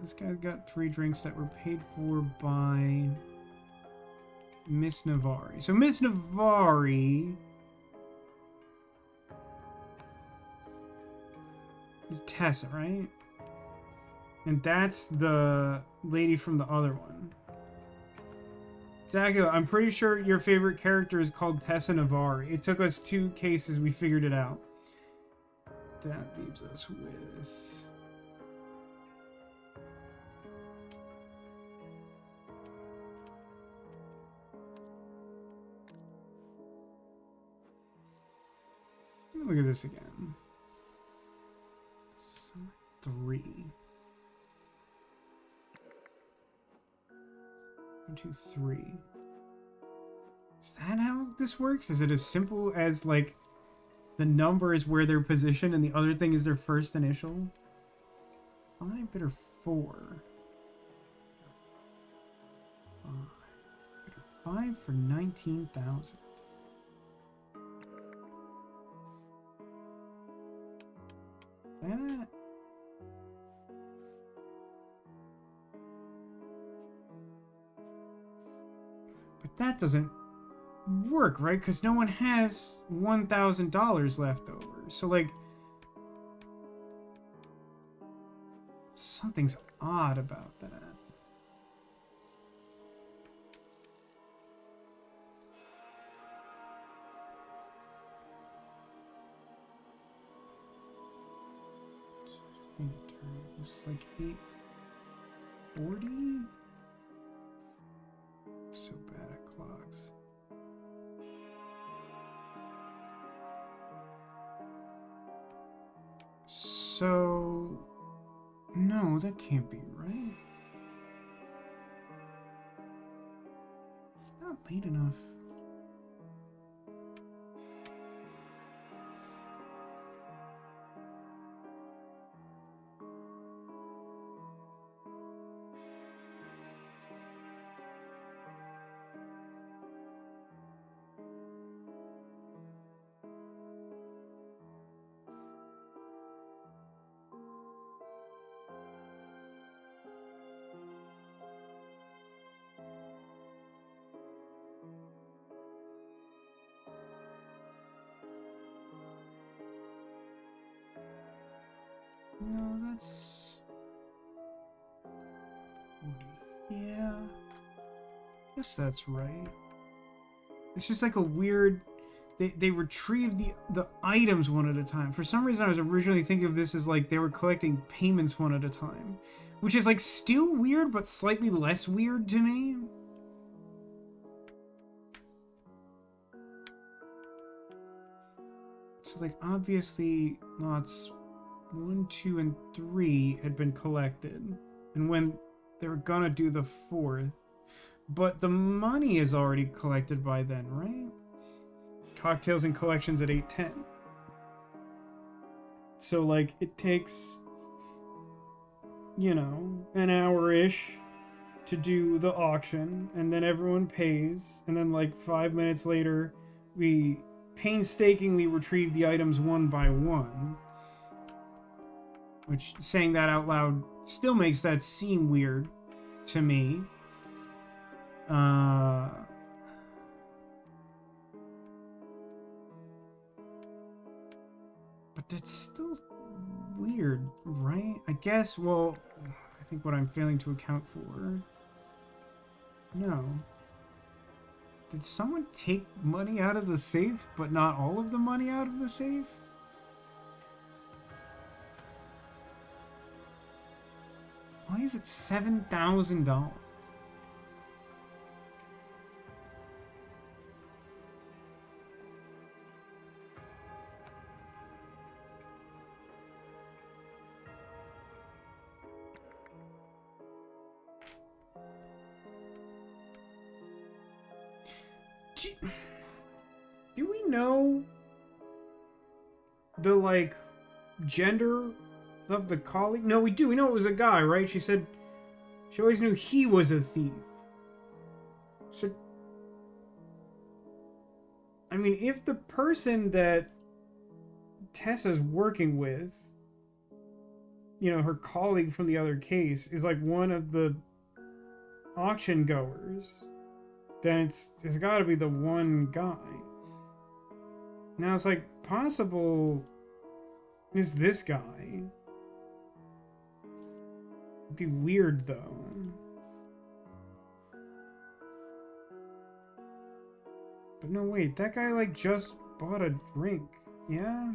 This guy got 3 drinks that were paid for by Miss Navari. So Miss Navari is Tessa, right? And that's the lady from the other one. Dracula, I'm pretty sure your favorite character is called Tessa Navari. It took us 2 cases, we figured it out. That leaves us with... Look at this again. 3. 1, 2, 3. Is that how this works? Is it as simple as, like, the number is where they're positioned and the other thing is their first initial? 5 bit or 4? 5 for 19,000. That... But that doesn't work, right? Because no one has $1,000 left over. So, like, Something's odd about that. It's like 8:40. So bad at clocks. So no, that can't be right. It's not late enough. No, that's 40. Yeah. Guess that's right. It's just like a weird. They retrieve the items one at a time. For some reason, I was originally thinking of this as like they were collecting payments one at a time, which is like still weird, but slightly less weird to me. So like obviously lots 1, 2, and 3 had been collected, and when they were gonna do the 4th, but the money is already collected by then, right? Cocktails and collections at 8:10. So like it takes, you know, an hour-ish to do the auction, and then everyone pays, and then like 5 minutes later we painstakingly retrieve the items one by one. Which, saying that out loud, still makes that seem weird to me. But that's still weird, right? I guess, well, I think what I'm failing to account for... No. Did someone take money out of the safe, but not all of the money out of the safe? Why is it $7,000? Do we know the, like, gender of the colleague? No, we do. We know it was a guy, right? She said she always knew he was a thief. So, I mean, if the person that Tessa's working with, you know, her colleague from the other case, is like one of the auction goers, then it's got to be the one guy. Now it's like possible is this guy. It'd be weird though. But no, wait, that guy like just bought a drink, yeah?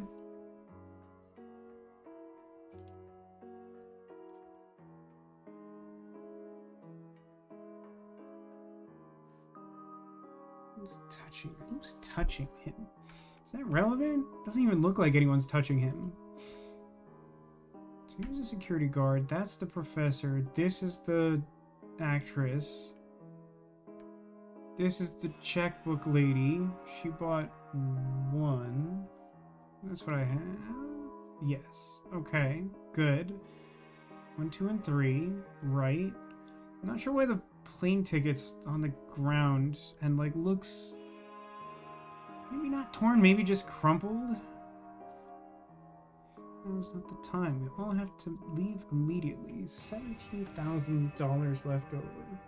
Who's touching him? Is that relevant? Doesn't even look like anyone's touching him. So here's a security guard. That's the professor. This is the actress. This is the checkbook lady. She bought one. That's what I have. Yes. Okay. Good. 1, 2, and 3. Right. I'm not sure why the plane ticket's on the ground and like looks maybe not torn, maybe just crumpled. Now's not the time. We all have to leave immediately. $17,000 left over.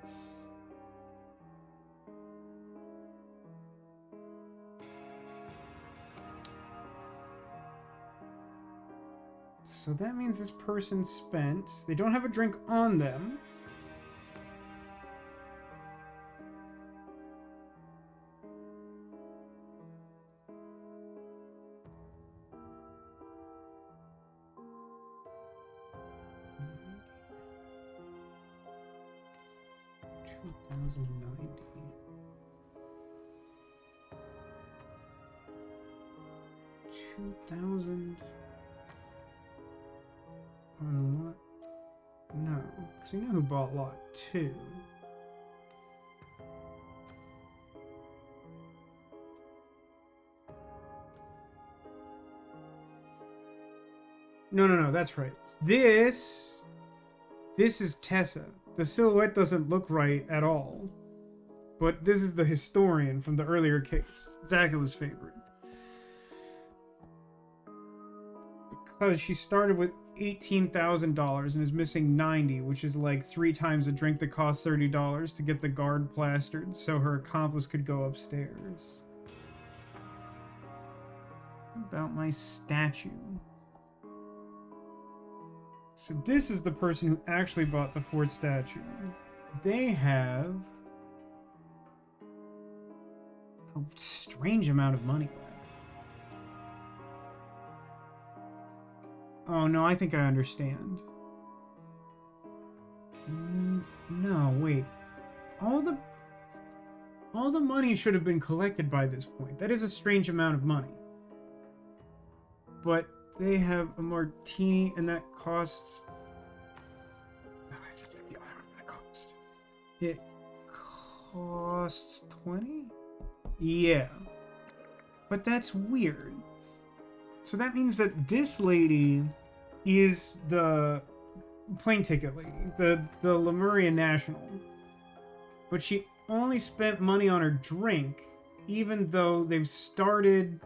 So that means this person spent... They don't have a drink on them. $2,090. $2,000 on lot? No, because we know who bought lot 2. No, that's right. This is Tessa. The silhouette doesn't look right at all. But this is the historian from the earlier case. Zacula's favorite. Because she started with $18,000 and is missing 90, which is like 3 times a drink that costs $30 to get the guard plastered so her accomplice could go upstairs. What about my statue? So this is the person who actually bought the Ford statue. They have a strange amount of money left. Oh no, I think I understand. No, wait. All the money should have been collected by this point. That is a strange amount of money. But they have a martini, and that costs... Oh, I have to do the other one for the cost. It costs 20? Yeah. But that's weird. So that means that this lady is the plane ticket lady, the Lemurian National. But she only spent money on her drink, even though they've started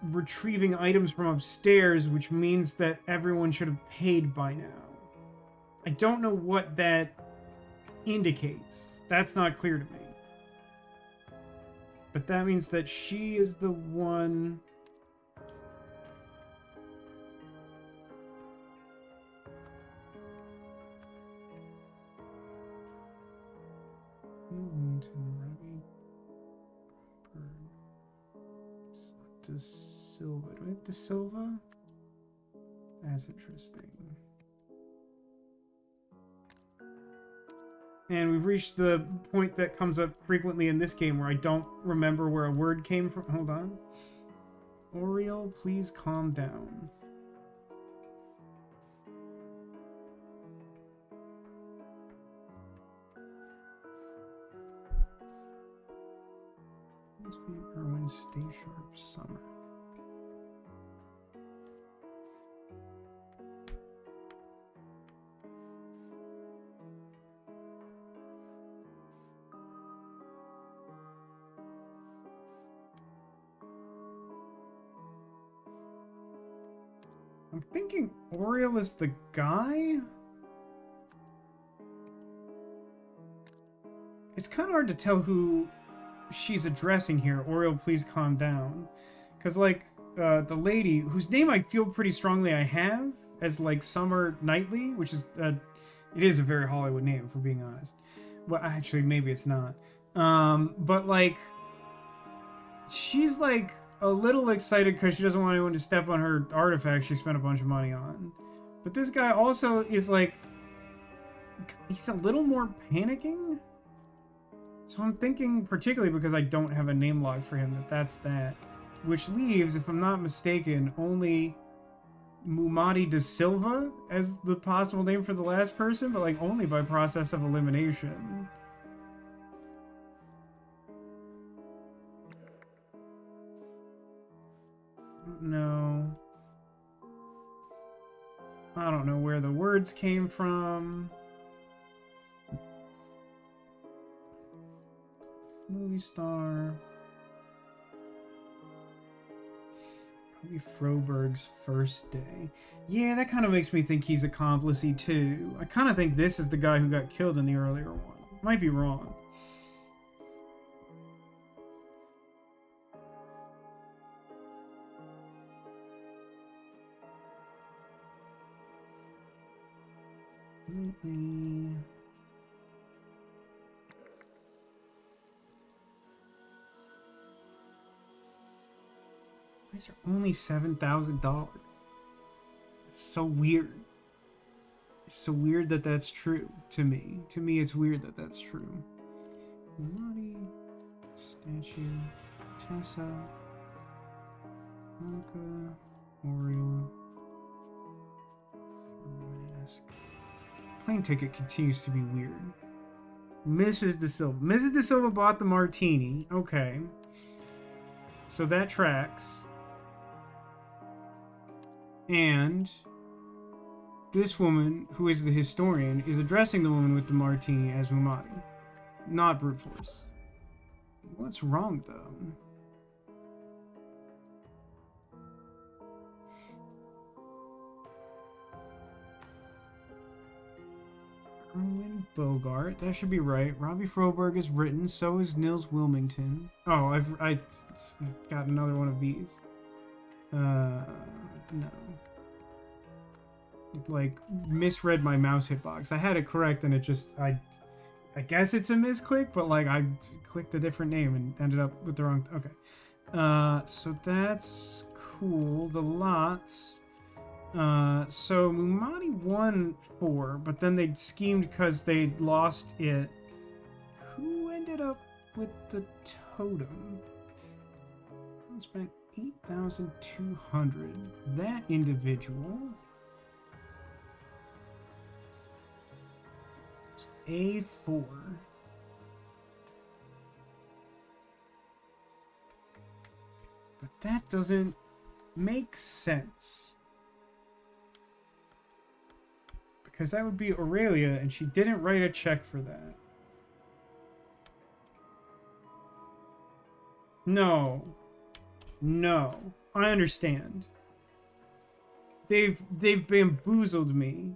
retrieving items from upstairs, which means that everyone should have paid by now. I don't know what that indicates. That's not clear to me. But that means that she is the one... De Silva. Do I have De Silva? That's interesting. And we've reached the point that comes up frequently in this game where I don't remember where a word came from. Hold on. Oriel, please calm down. Must be Erwin, stay sharp, summer. I'm thinking Oriel is the guy? It's kind of hard to tell who she's addressing here. Oriel, please calm down. Because, like, the lady, whose name I feel pretty strongly I have, as, like, Summer Knightley, which is, it is a very Hollywood name, for being honest. Well, actually, maybe it's not. But, like, she's, like, a little excited because she doesn't want anyone to step on her artifact she spent a bunch of money on. But this guy also is, like, he's a little more panicking? So I'm thinking, particularly because I don't have a name log for him, that's that. Which leaves, if I'm not mistaken, only Mumati De Silva as the possible name for the last person, but like only by process of elimination. No. I don't know where the words came from. Movie star. Probably Froberg's first day. Yeah, that kind of makes me think he's accomplice-y too. I kind of think this is the guy who got killed in the earlier one. Might be wrong. Completely. Why is there only $7,000? It's so weird. It's so weird that that's true to me. To me, it's weird that that's true. Muddy, statue, Tessa, Monka, Oriole, mask. Plane ticket continues to be weird. Mrs. De Silva. Mrs. De Silva bought the martini. Okay. So that tracks. And this woman, who is the historian, is addressing the woman with the martini as Mumati. Not brute force. What's wrong, though? Erwin Bogart. That should be right. Robbie Froberg is written. So is Nils Wilmington. Oh, I've got another one of these. No. It, like, misread my mouse hitbox. I had it correct, and it just... I guess it's a misclick, but, like, I clicked a different name and ended up with the wrong... Okay. So that's cool. The lots... So Mumati won 4, but then they schemed because they lost it. Who ended up with the totem? I spent 8,200. That individual. A4. But that doesn't make sense. Because that would be Aurelia, and she didn't write a check for that. No. No. I understand. They've bamboozled me.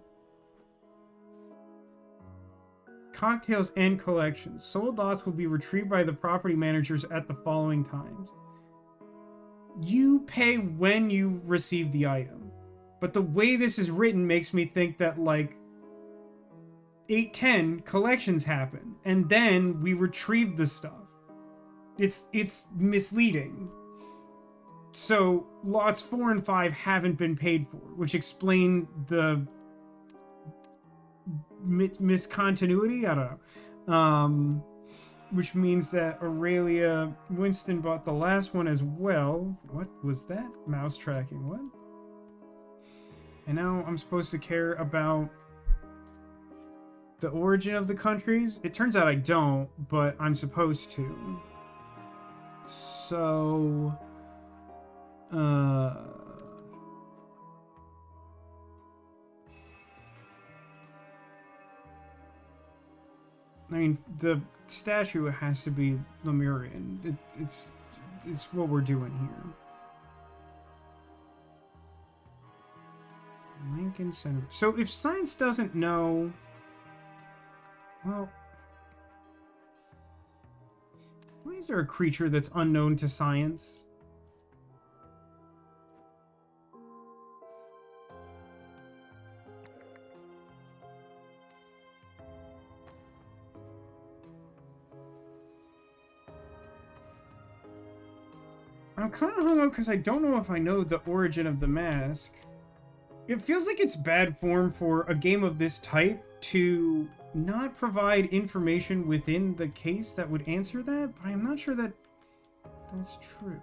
Cocktails and collections. Sold lots will be retrieved by the property managers at the following times. You pay when you receive the item. But the way this is written makes me think that, like, 8:10 collections happen, and then we retrieve the stuff. It's misleading. So lots 4 and 5 haven't been paid for, which explain the miscontinuity. I don't know. Which means that Aurelia Winston bought the last one as well. What was that? Mouse tracking. What? And now I'm supposed to care about the origin of the countries? It turns out I don't, but I'm supposed to. So... I mean, the statue has to be Lemurian. It's what we're doing here. Lincoln Center. So if science doesn't know, well, why is there a creature that's unknown to science? I'm kind of hung up because I don't know if I know the origin of the mask. It feels like it's bad form for a game of this type to not provide information within the case that would answer that, but I'm not sure that that's true.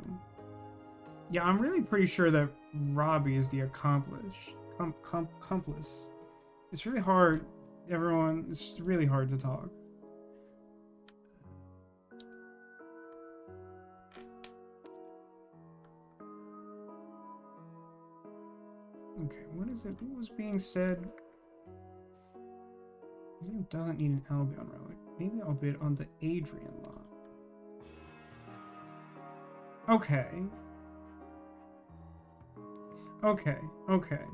Yeah, I'm really pretty sure that Robbie is the accomplice. It's really hard, everyone. It's really hard to talk. Okay, what is it? What was being said? Museum doesn't need an Albion relic. Maybe I'll bid on the Adrian lot. Okay. Okay.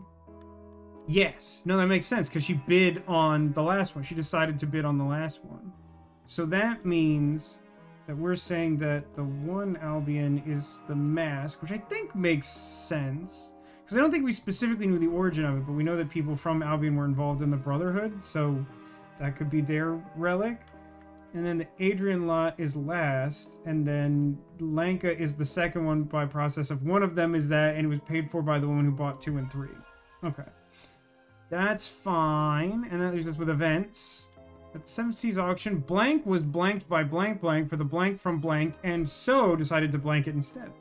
Yes. No, that makes sense, because she bid on the last one. She decided to bid on the last one. So that means that we're saying that the one Albion is the mask, which I think makes sense. Because Because I don't think we specifically knew the origin of it, but we know that people from Albion were involved in the Brotherhood, so that could be their relic. And then the Adrian lot is last, and then Lanka is the second one by process of one of them is that, and it was paid for by the woman who bought 2 and 3. Okay. That's fine. And that leaves us with events. At the 7th Seas auction, blank was blanked by blank blank for the blank from blank, and so decided to blank it instead.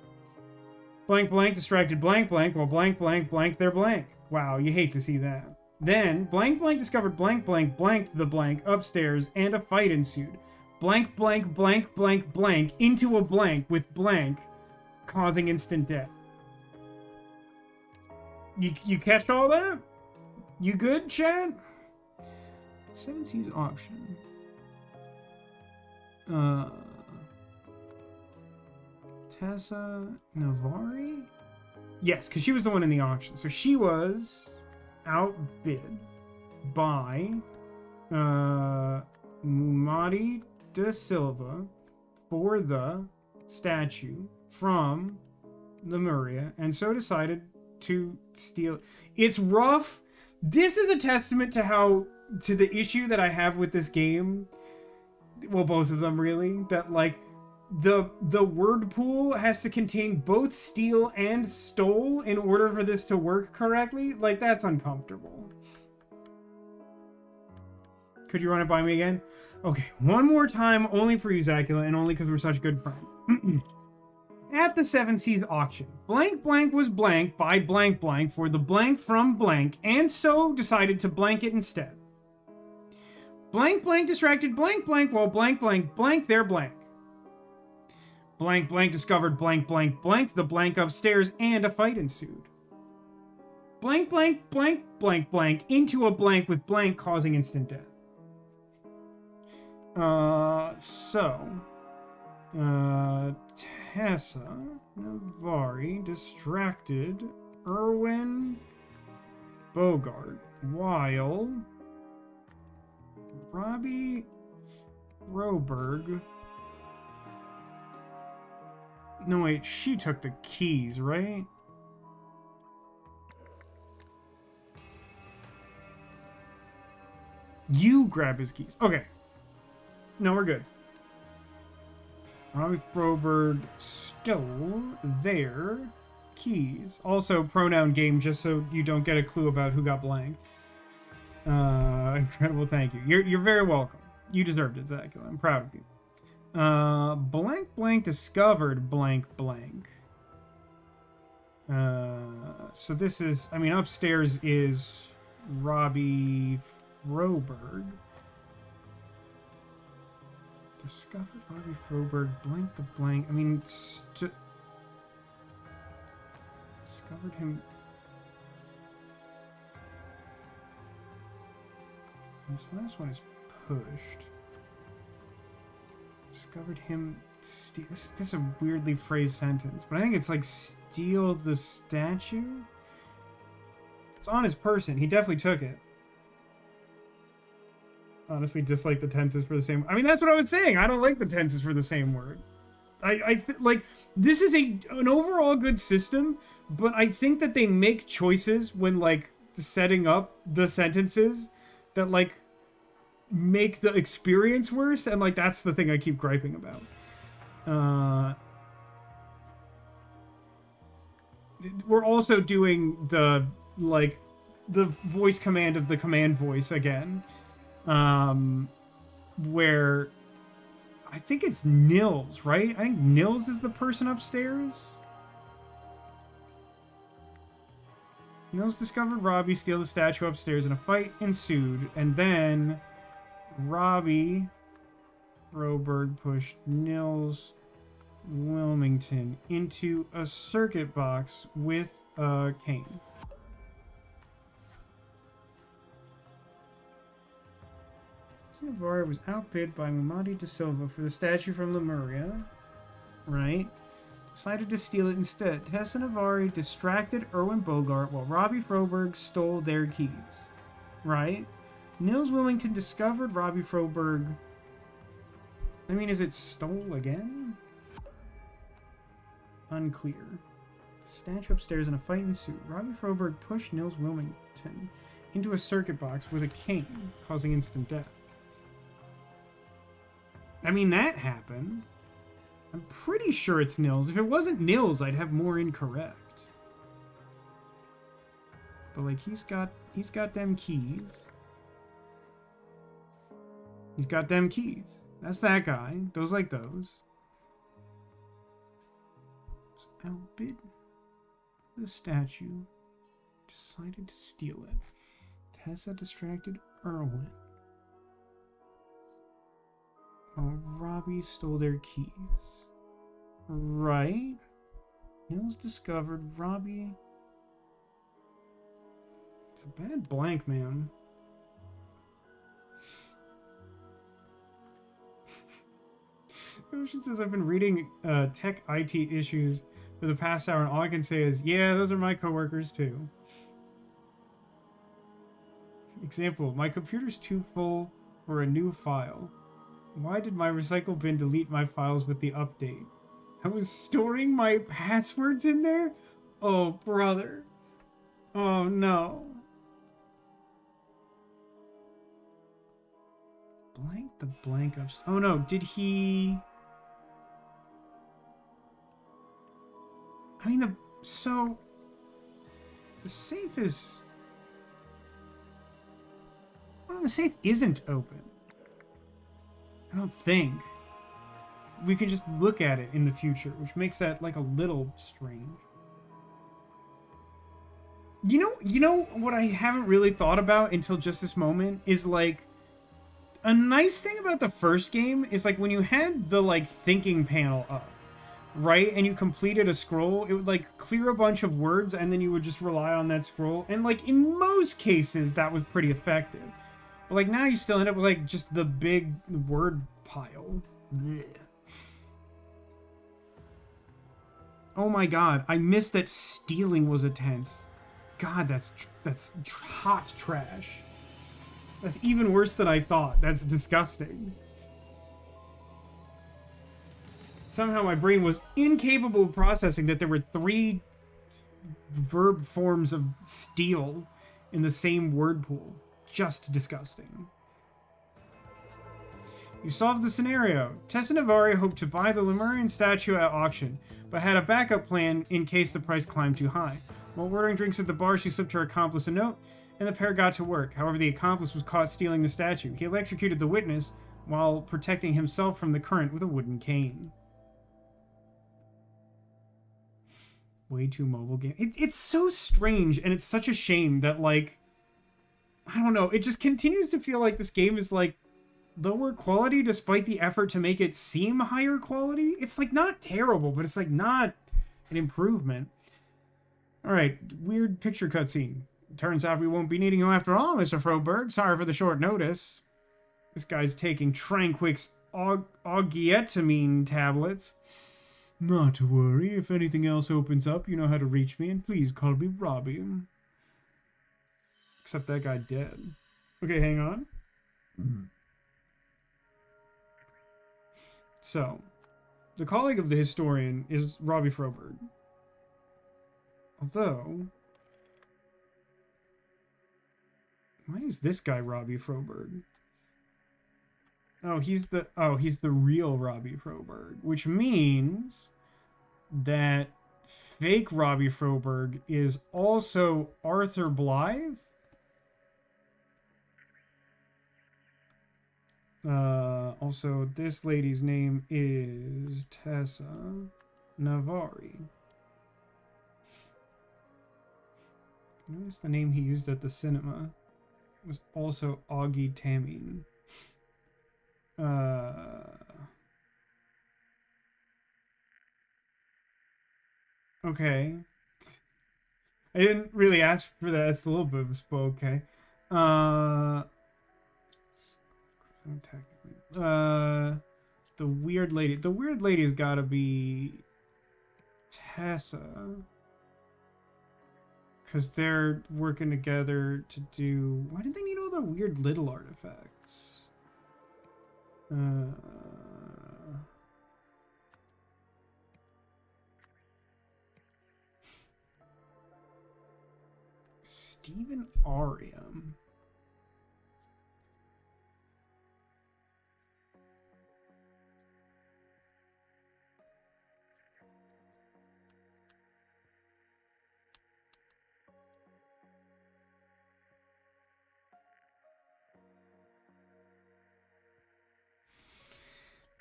Blank blank distracted blank blank while blank blank blanked their blank. Wow, you hate to see that. Then, blank blank discovered blank blank blanked the blank upstairs, and a fight ensued. Blank blank blank blank blank into a blank with blank, causing instant death. You catch all that? You good, chat? 7 Seas auction. Tessa Navari? Yes, because she was the one in the auction. So she was outbid by Mumadi da Silva for the statue from Lemuria, and so decided to steal. It's rough. This is a testament to the issue that I have with this game. Well, both of them really. That like the word pool has to contain both steal and stole in order for this to work correctly. Like, that's uncomfortable. Could you run it by me again? Okay, one more time, only for you, Zacula, and only because we're such good friends. At the 7 Seas auction, blank blank was blanked by blank blank for the blank from blank, and so decided to blank it instead. Blank blank distracted blank blank while blank blank blanked their blank. Blank blank discovered blank blank blanked the blank upstairs, and a fight ensued. Blank blank blank blank blank into a blank with blank, causing instant death. Tessa Navari distracted Erwin Bogart while Robbie Froberg. No, wait, she took the keys, right? You grab his keys. Okay. No, we're good. Robbie Froberg stole their keys. Also, pronoun game, just so you don't get a clue about who got blanked. Incredible, thank you. You're very welcome. You deserved it, Zach. I'm proud of you. Blank blank discovered blank blank. So this is, I mean, upstairs is Robbie Froberg. Discovered Robbie Froberg, blank the blank. I mean, discovered him. This last one is pushed. Discovered him. This is a weirdly phrased sentence, but I think it's like steal the statue. It's on his person. He definitely took it. Honestly, dislike the tenses for the same. I mean, that's what I was saying. I don't like the tenses for the same word. Like, this is an overall good system, but I think that they make choices when like setting up the sentences that like make the experience worse, and like that's the thing I keep griping about. We're also doing the voice command of the command voice again. Where I think it's Nils, right? I think Nils is the person upstairs. Nils discovered Robbie steal the statue upstairs, and a fight ensued, and then Robbie Froberg pushed Nils Wilmington into a circuit box with a cane. Navarre was outbid by Mumadi da Silva for the statue from Lemuria, right? Decided to steal it instead. Tessa Navarre distracted Erwin Bogart while Robbie Froberg stole their keys, right? Nils Wilmington discovered Robbie Froberg. I mean, is it stole again? Unclear. Statue upstairs in a fighting suit. Robbie Froberg pushed Nils Wilmington into a circuit box with a cane, causing instant death. I mean, that happened. I'm pretty sure it's Nils. If it wasn't Nils, I'd have more incorrect. But like, he's got them keys. He's got them keys. That's that guy. Those like those. So outbid the statue. Decided to steal it. Tessa distracted Erwin. Oh, Robbie stole their keys. Right? Nils discovered Robbie. It's a bad blank, man. Ocean says, I've been reading tech IT issues for the past hour, and all I can say is, yeah, those are my coworkers too. Example, my computer's too full for a new file. Why did my recycle bin delete my files with the update? I was storing my passwords in there? Oh, brother. Oh, no. Blank the blank up. Oh, no. Did he... I mean, so... The safe is... Well, the safe isn't open. I don't think. We can just look at it in the future, which makes that like a little strange. You know what I haven't really thought about until just this moment is like a nice thing about the first game is like when you had the like thinking panel up, right? And you completed a scroll, it would like clear a bunch of words and then you would just rely on that scroll. And like in most cases that was pretty effective. But like now you still end up with like just the big word pile. Blech. Oh my god, I missed that stealing was a tense. God, that's hot trash. That's even worse than I thought. That's disgusting. Somehow my brain was incapable of processing that there were 3 verb forms of steal in the same word pool. Just disgusting. You solved the scenario. Tessa Navari hoped to buy the Lemurian statue at auction, but had a backup plan in case the price climbed too high. While ordering drinks at the bar, she slipped her accomplice a note, and the pair got to work. However, the accomplice was caught stealing the statue. He electrocuted the witness while protecting himself from the current with a wooden cane. Way too mobile game. It's so strange, and it's such a shame that, like, I don't know, it just continues to feel like this game is, like, lower quality despite the effort to make it seem higher quality. It's, like, not terrible, but it's, like, not an improvement. Alright, weird picture cutscene. Turns out we won't be needing you after all, Mr. Froberg. Sorry for the short notice. This guy's taking Tranquix augietamine tablets. Not to worry. If anything else opens up, you know how to reach me, and please call me Robbie. Except that guy dead. Okay, hang on. So, the colleague of the historian is Robbie Froberg. Although, why is this guy Robbie Froberg? Oh, he's the real Robbie Froberg, which means that fake Robbie Froberg is also Arthur Blythe. Also, this lady's name is Tessa Navari. Notice the name he used at the cinema was also Augie Tamine. Okay. I didn't really ask for that. It's a little bit of a spoil, okay. The weird lady. The weird lady has got to be Tessa. Because they're working together to do... Why did they need all the weird little artifacts? Stephen Arium.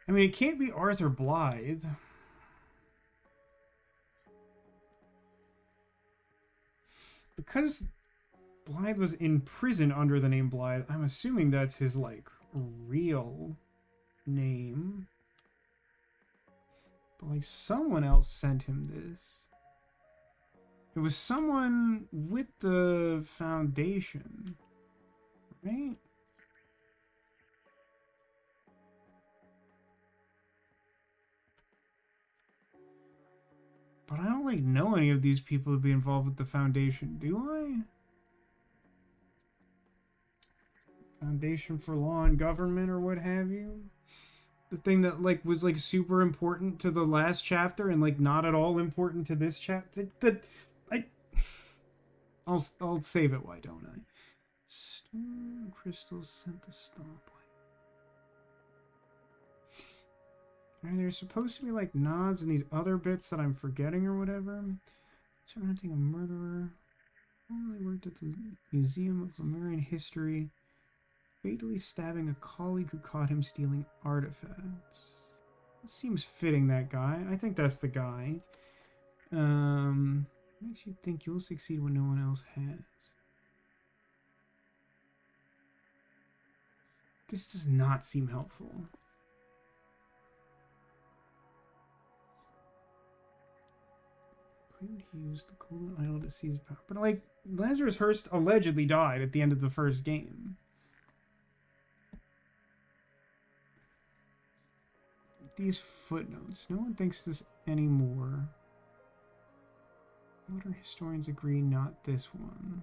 I mean, it can't be Arthur Blythe. Because Blythe was in prison under the name Blythe, I'm assuming that's his, like, real name. But, like, someone else sent him this. It was someone with the Foundation, right? But I don't, like, know any of these people to be involved with the Foundation, do I? Foundation for Law and Government or what have you? The thing that, like, was, like, super important to the last chapter and, like, not at all important to this chapter. I'll save it, why don't I? Stone crystals sent the stoplight. There's supposed to be, like, nods and these other bits that I'm forgetting or whatever. Surrounding a murderer. Formerly worked at the Museum of Lemurian History. Fatally stabbing a colleague who caught him stealing artifacts. It seems fitting, that guy. I think that's the guy. Makes you think you'll succeed when no one else has. This does not seem helpful. Claimed he used the golden idol to seize power. But, like, Lazarus Herst allegedly died at the end of the first game. These footnotes. No one thinks this anymore. Modern historians agree not this one.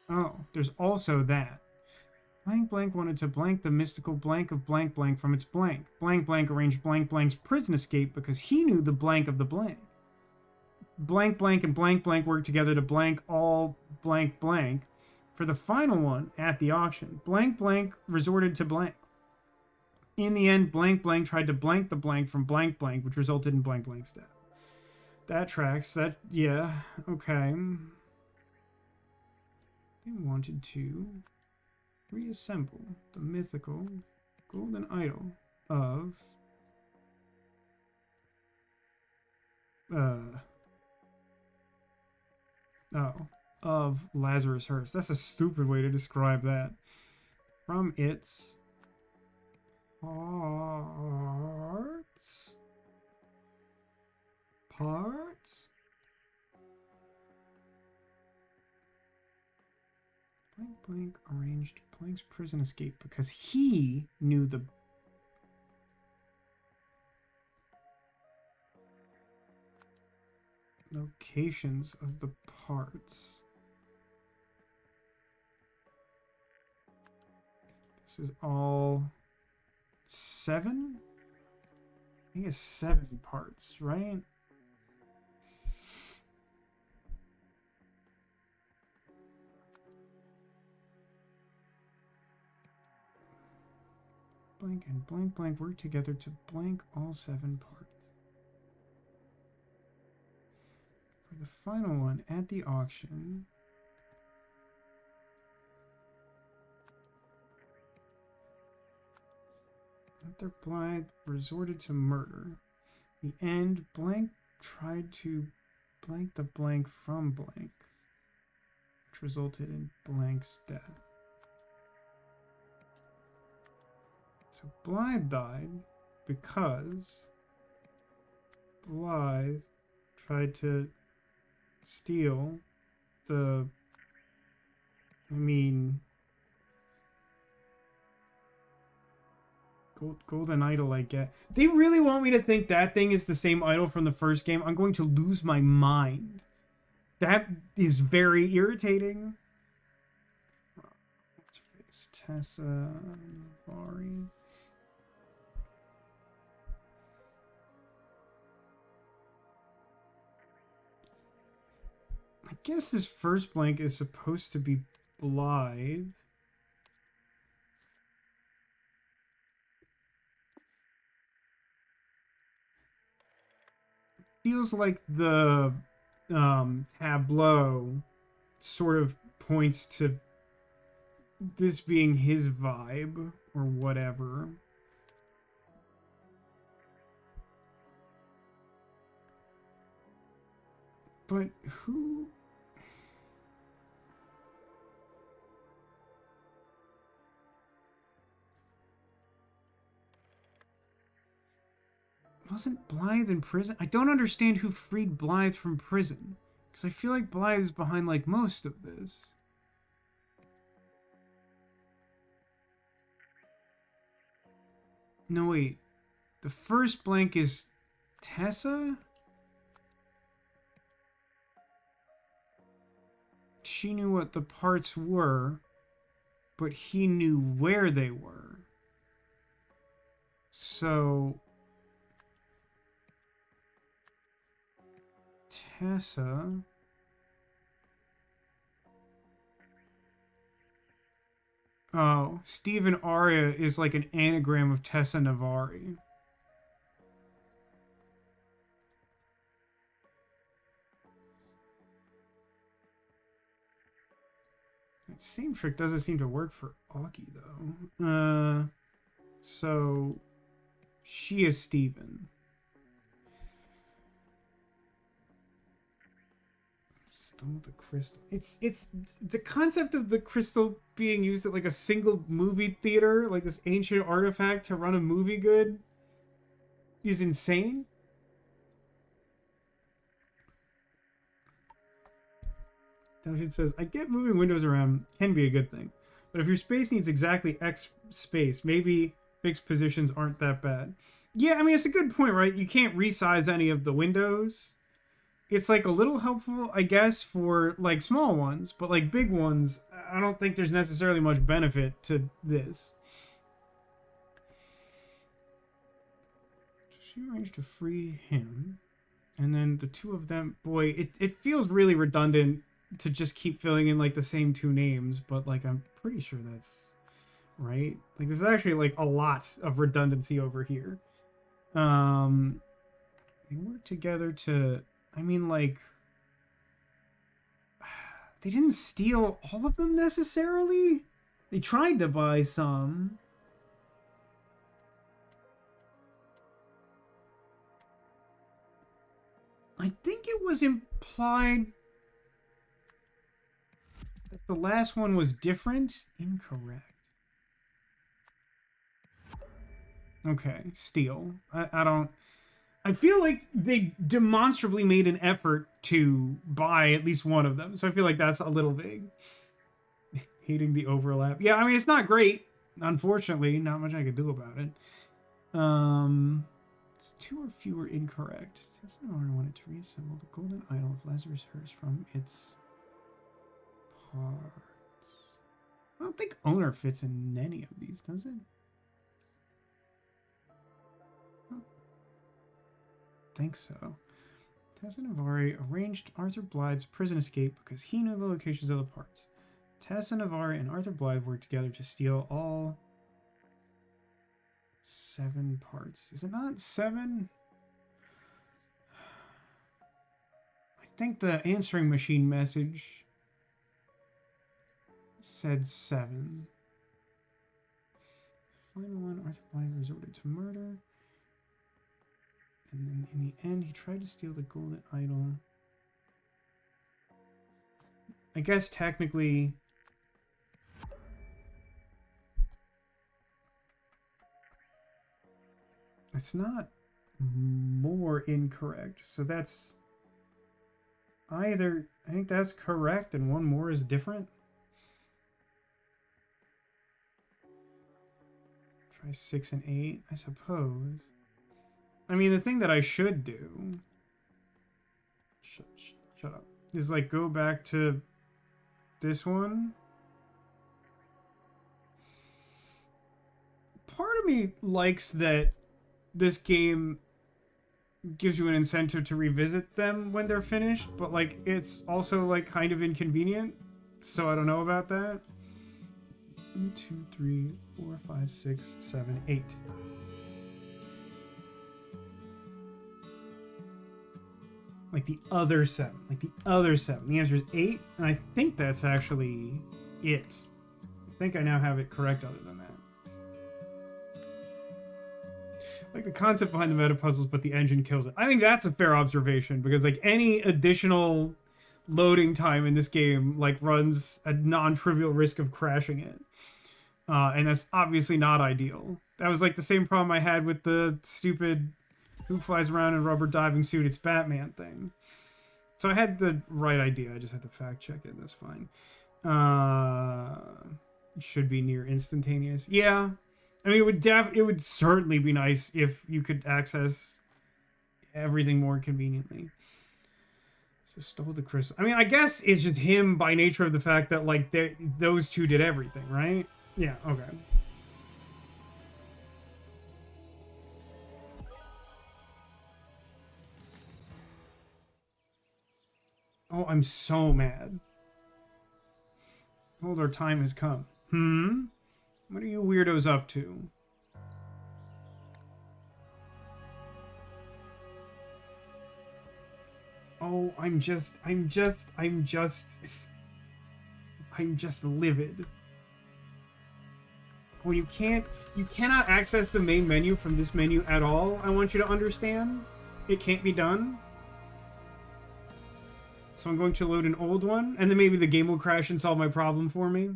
Oh, there's also that. Blank blank wanted to blank the mystical blank of blank blank from its blank. Blank blank arranged blank blank's prison escape because he knew the blank of the blank. Blank blank and blank blank worked together to blank all blank blank. For the final one, at the auction, blank blank resorted to blank. In the end, blank blank tried to blank the blank from blank blank, which resulted in blank blank's death. That tracks. That, yeah, okay. They wanted to reassemble the mythical golden idol of of Lazarus Herst. That's a stupid way to describe that. From its parts blank blank arranged blank's prison escape because he knew the locations of the parts. This is all 7? I think it's 7 parts, right? Blank and blank blank work together to blank all 7 parts. For the final one at the auction, Arthur Blythe resorted to murder. The end, blank tried to blank the blank from blank, which resulted in blank's death. So Blythe died because Blythe tried to steal the, golden idol, I get. They really want me to think that thing is the same idol from the first game. I'm going to lose my mind. That is very irritating. What's her face? Tessa Navari. I guess this first blank is supposed to be Blythe. Feels like the tableau sort of points to this being his vibe or whatever. But who... Wasn't Blythe in prison? I don't understand who freed Blythe from prison. Because I feel like Blythe is behind, like, most of this. No, wait. The first blank is Tessa? She knew what the parts were, but he knew where they were. So... Tessa... Oh, Stephen Aria is like an anagram of Tessa Navari. That same trick doesn't seem to work for Augie, though. So she is Steven. Stole the crystal. It's the concept of the crystal being used at like a single movie theater, like this ancient artifact to run a movie good, is insane. Dungeon says, I get moving windows around can be a good thing, but if your space needs exactly X space, maybe fixed positions aren't that bad. Yeah, I mean, it's a good point, right? You can't resize any of the windows. It's like a little helpful, I guess, for like small ones, but like big ones, I don't think there's necessarily much benefit to this. So she arranged to free him, and then the two of them, boy, it feels really redundant to just keep filling in like the same two names, but like I'm pretty sure that's right. Like there's actually like a lot of redundancy over here. They work together to, I mean, like, they didn't steal all of them necessarily. They tried to buy some. I think it was implied that the last one was different. Incorrect. Okay, steal. I don't... I feel like they demonstrably made an effort to buy at least one of them. So I feel like that's a little vague. Hating the overlap. Yeah, I mean, it's not great. Unfortunately, not much I could do about it. It's 2 or fewer incorrect. Tessa Navari wanted to reassemble the golden idol of Lazarus Herst from its parts. I don't think owner fits in any of these, does it? Think so. Tessa Navari arranged Arthur Blythe's prison escape because he knew the locations of the parts. Tessa Navari and Arthur Blythe worked together to steal all 7 parts. Is it not 7? I think the answering machine message said 7. Final one, Arthur Blythe resorted to murder. And then in the end, he tried to steal the golden idol. I guess technically... it's not more incorrect. So that's either... I think that's correct and one more is different. Try 6 and 8, I suppose. I mean, the thing that I should do... Shut up. is like go back to this one. Part of me likes that this game gives you an incentive to revisit them when they're finished, but like it's also like kind of inconvenient, so I don't know about that. 1, 2, 3, 4, 5, 6, 7, 8. Like the other 7. Like the other 7. The answer is 8, and I think that's actually it. I think I now have it correct other than that. Like the concept behind the meta puzzles, but the engine kills it. I think that's a fair observation, because like any additional loading time in this game like runs a non-trivial risk of crashing it. And that's obviously not ideal. That was like the same problem I had with the stupid who flies around in a rubber diving suit, it's Batman thing. So I had the right idea, I just had to fact check it, that's fine. It should be near instantaneous. Yeah. I mean, it would certainly be nice if you could access everything more conveniently. So stole the crystal. I mean, I guess it's just him by nature of the fact that like those two did everything, right? Yeah. Okay. Oh, I'm so mad. Hold, our time has come. What are you weirdos up to? Oh, I'm just livid. Well, you cannot access the main menu from this menu at all. I want you to understand. It can't be done. So I'm going to load an old one, and then maybe the game will crash and solve my problem for me.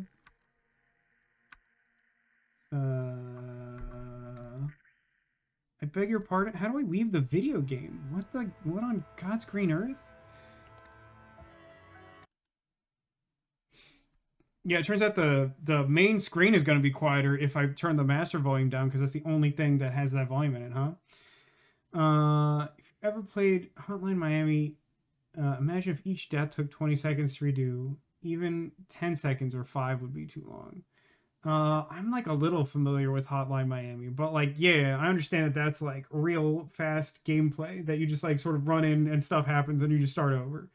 I beg your pardon? How do I leave the video game? What on God's green earth? Yeah, it turns out the main screen is going to be quieter if I turn the master volume down, because that's the only thing that has that volume in it, huh? If you've ever played Hotline Miami, imagine if each death took 20 seconds to redo. Even 10 seconds or 5 would be too long. I'm like a little familiar with Hotline Miami, but like, yeah, I understand that that's like real fast gameplay that you just like sort of run in and stuff happens and you just start over.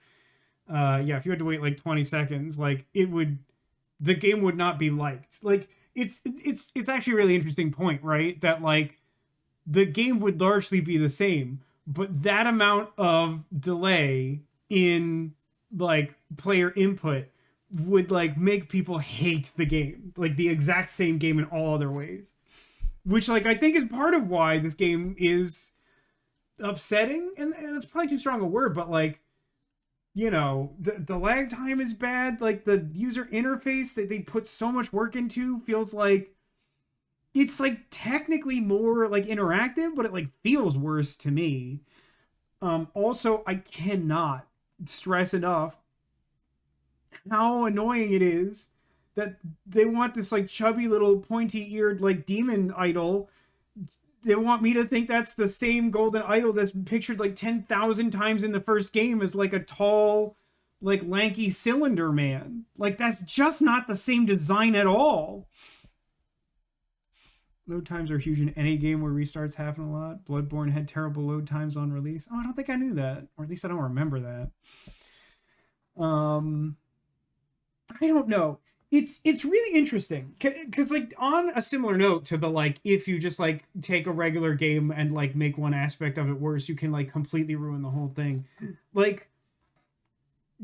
Yeah, if you had to wait like 20 seconds, like the game would not be liked. Like it's actually a really interesting point, right? That like the game would largely be the same, but that amount of delay in like player input would like make people hate the game, like the exact same game in all other ways, which like I think is part of why this game is upsetting, and it's probably too strong a word, but like, you know, the lag time is bad. Like the user interface that they put so much work into feels like it's like technically more like interactive, but it like feels worse to me. Also, I cannot stress enough how annoying it is that they want this like chubby little pointy-eared like demon idol. They want me to think that's the same golden idol that's pictured like 10,000 times in the first game as like a tall, like lanky cylinder man. Like that's just not the same design at all. Load times are huge in any game where restarts happen a lot. Bloodborne had terrible load times on release. Oh, I don't think I knew that. Or at least I don't remember that. I don't know. It's really interesting because like on a similar note to the like, if you just like take a regular game and like make one aspect of it worse, you can like completely ruin the whole thing. Like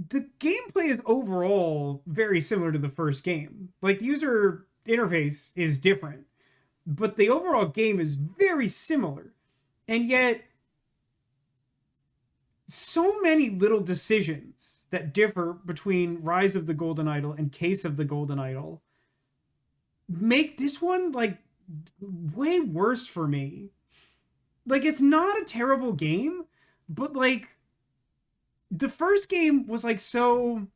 the gameplay is overall very similar to the first game. Like the user interface is different, but the overall game is very similar. And yet so many little decisions that differ between Rise of the Golden Idol and Case of the Golden Idol make this one like way worse for me. Like it's not a terrible game, but like the first game was like so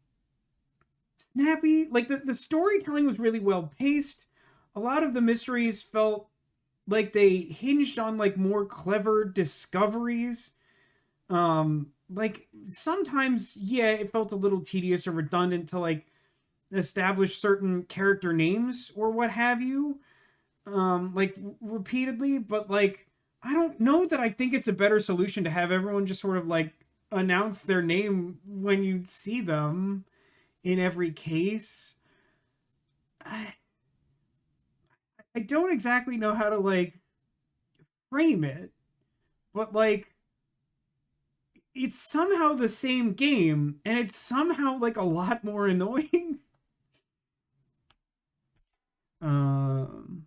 snappy. Like the storytelling was really well paced. A lot of the mysteries felt like they hinged on like more clever discoveries. like sometimes, yeah, it felt a little tedious or redundant to like establish certain character names or what have you, like repeatedly. But like, I don't know that I think it's a better solution to have everyone just sort of like announce their name when you see them in every case. I don't exactly know how to like frame it, but like it's somehow the same game and it's somehow like a lot more annoying. Um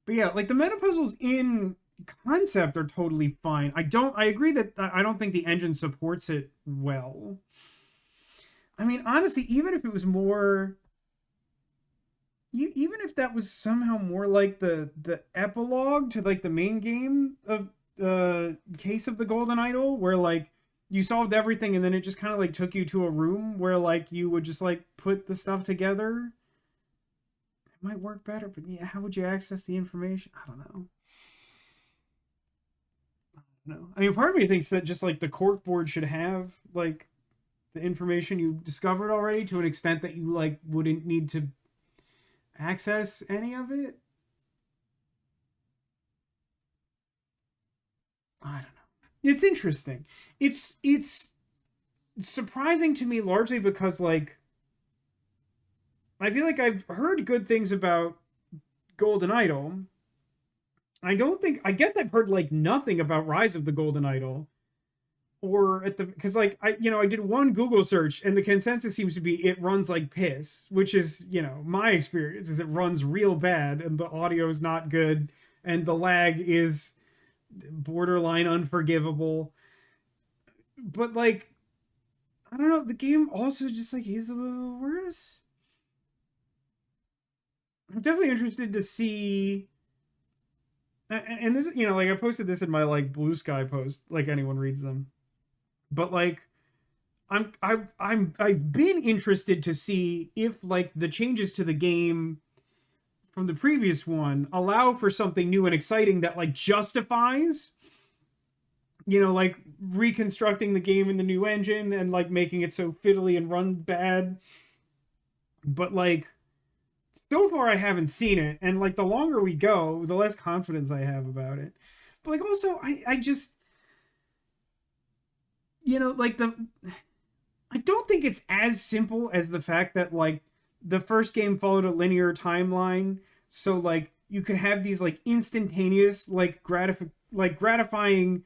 but yeah, like the meta puzzles in concept are totally fine. I agree that I don't think the engine supports it well. I mean, honestly, even if it was more even if that was somehow more like the epilogue to like the main game of the Case of the Golden Idol, where like you solved everything and then it just kind of like took you to a room where like you would just like put the stuff together, it might work better. But yeah, how would you access the information? I don't know. I mean, part of me thinks that just like the cork board should have like the information you discovered already to an extent that you like wouldn't need to access any of it. I don't know. It's interesting. It's surprising to me largely because like I feel like I've heard good things about Golden Idol. I guess I've heard like nothing about Rise of the Golden Idol. Or at the because like I did one Google search and the consensus seems to be it runs like piss, which is my experience is it runs real bad and the audio is not good and the lag is borderline unforgivable. But like I don't know, the game also just like is a little worse. I'm definitely interested to see, and this like I posted this in my like Blue Sky post, like anyone reads them. But like I've been interested to see if like the changes to the game from the previous one allow for something new and exciting that like justifies like reconstructing the game in the new engine and like making it so fiddly and run bad. But like so far I haven't seen it, and like the longer we go, the less confidence I have about it. But like also I just like I don't think it's as simple as the fact that like the first game followed a linear timeline, so like you could have these like instantaneous like gratifying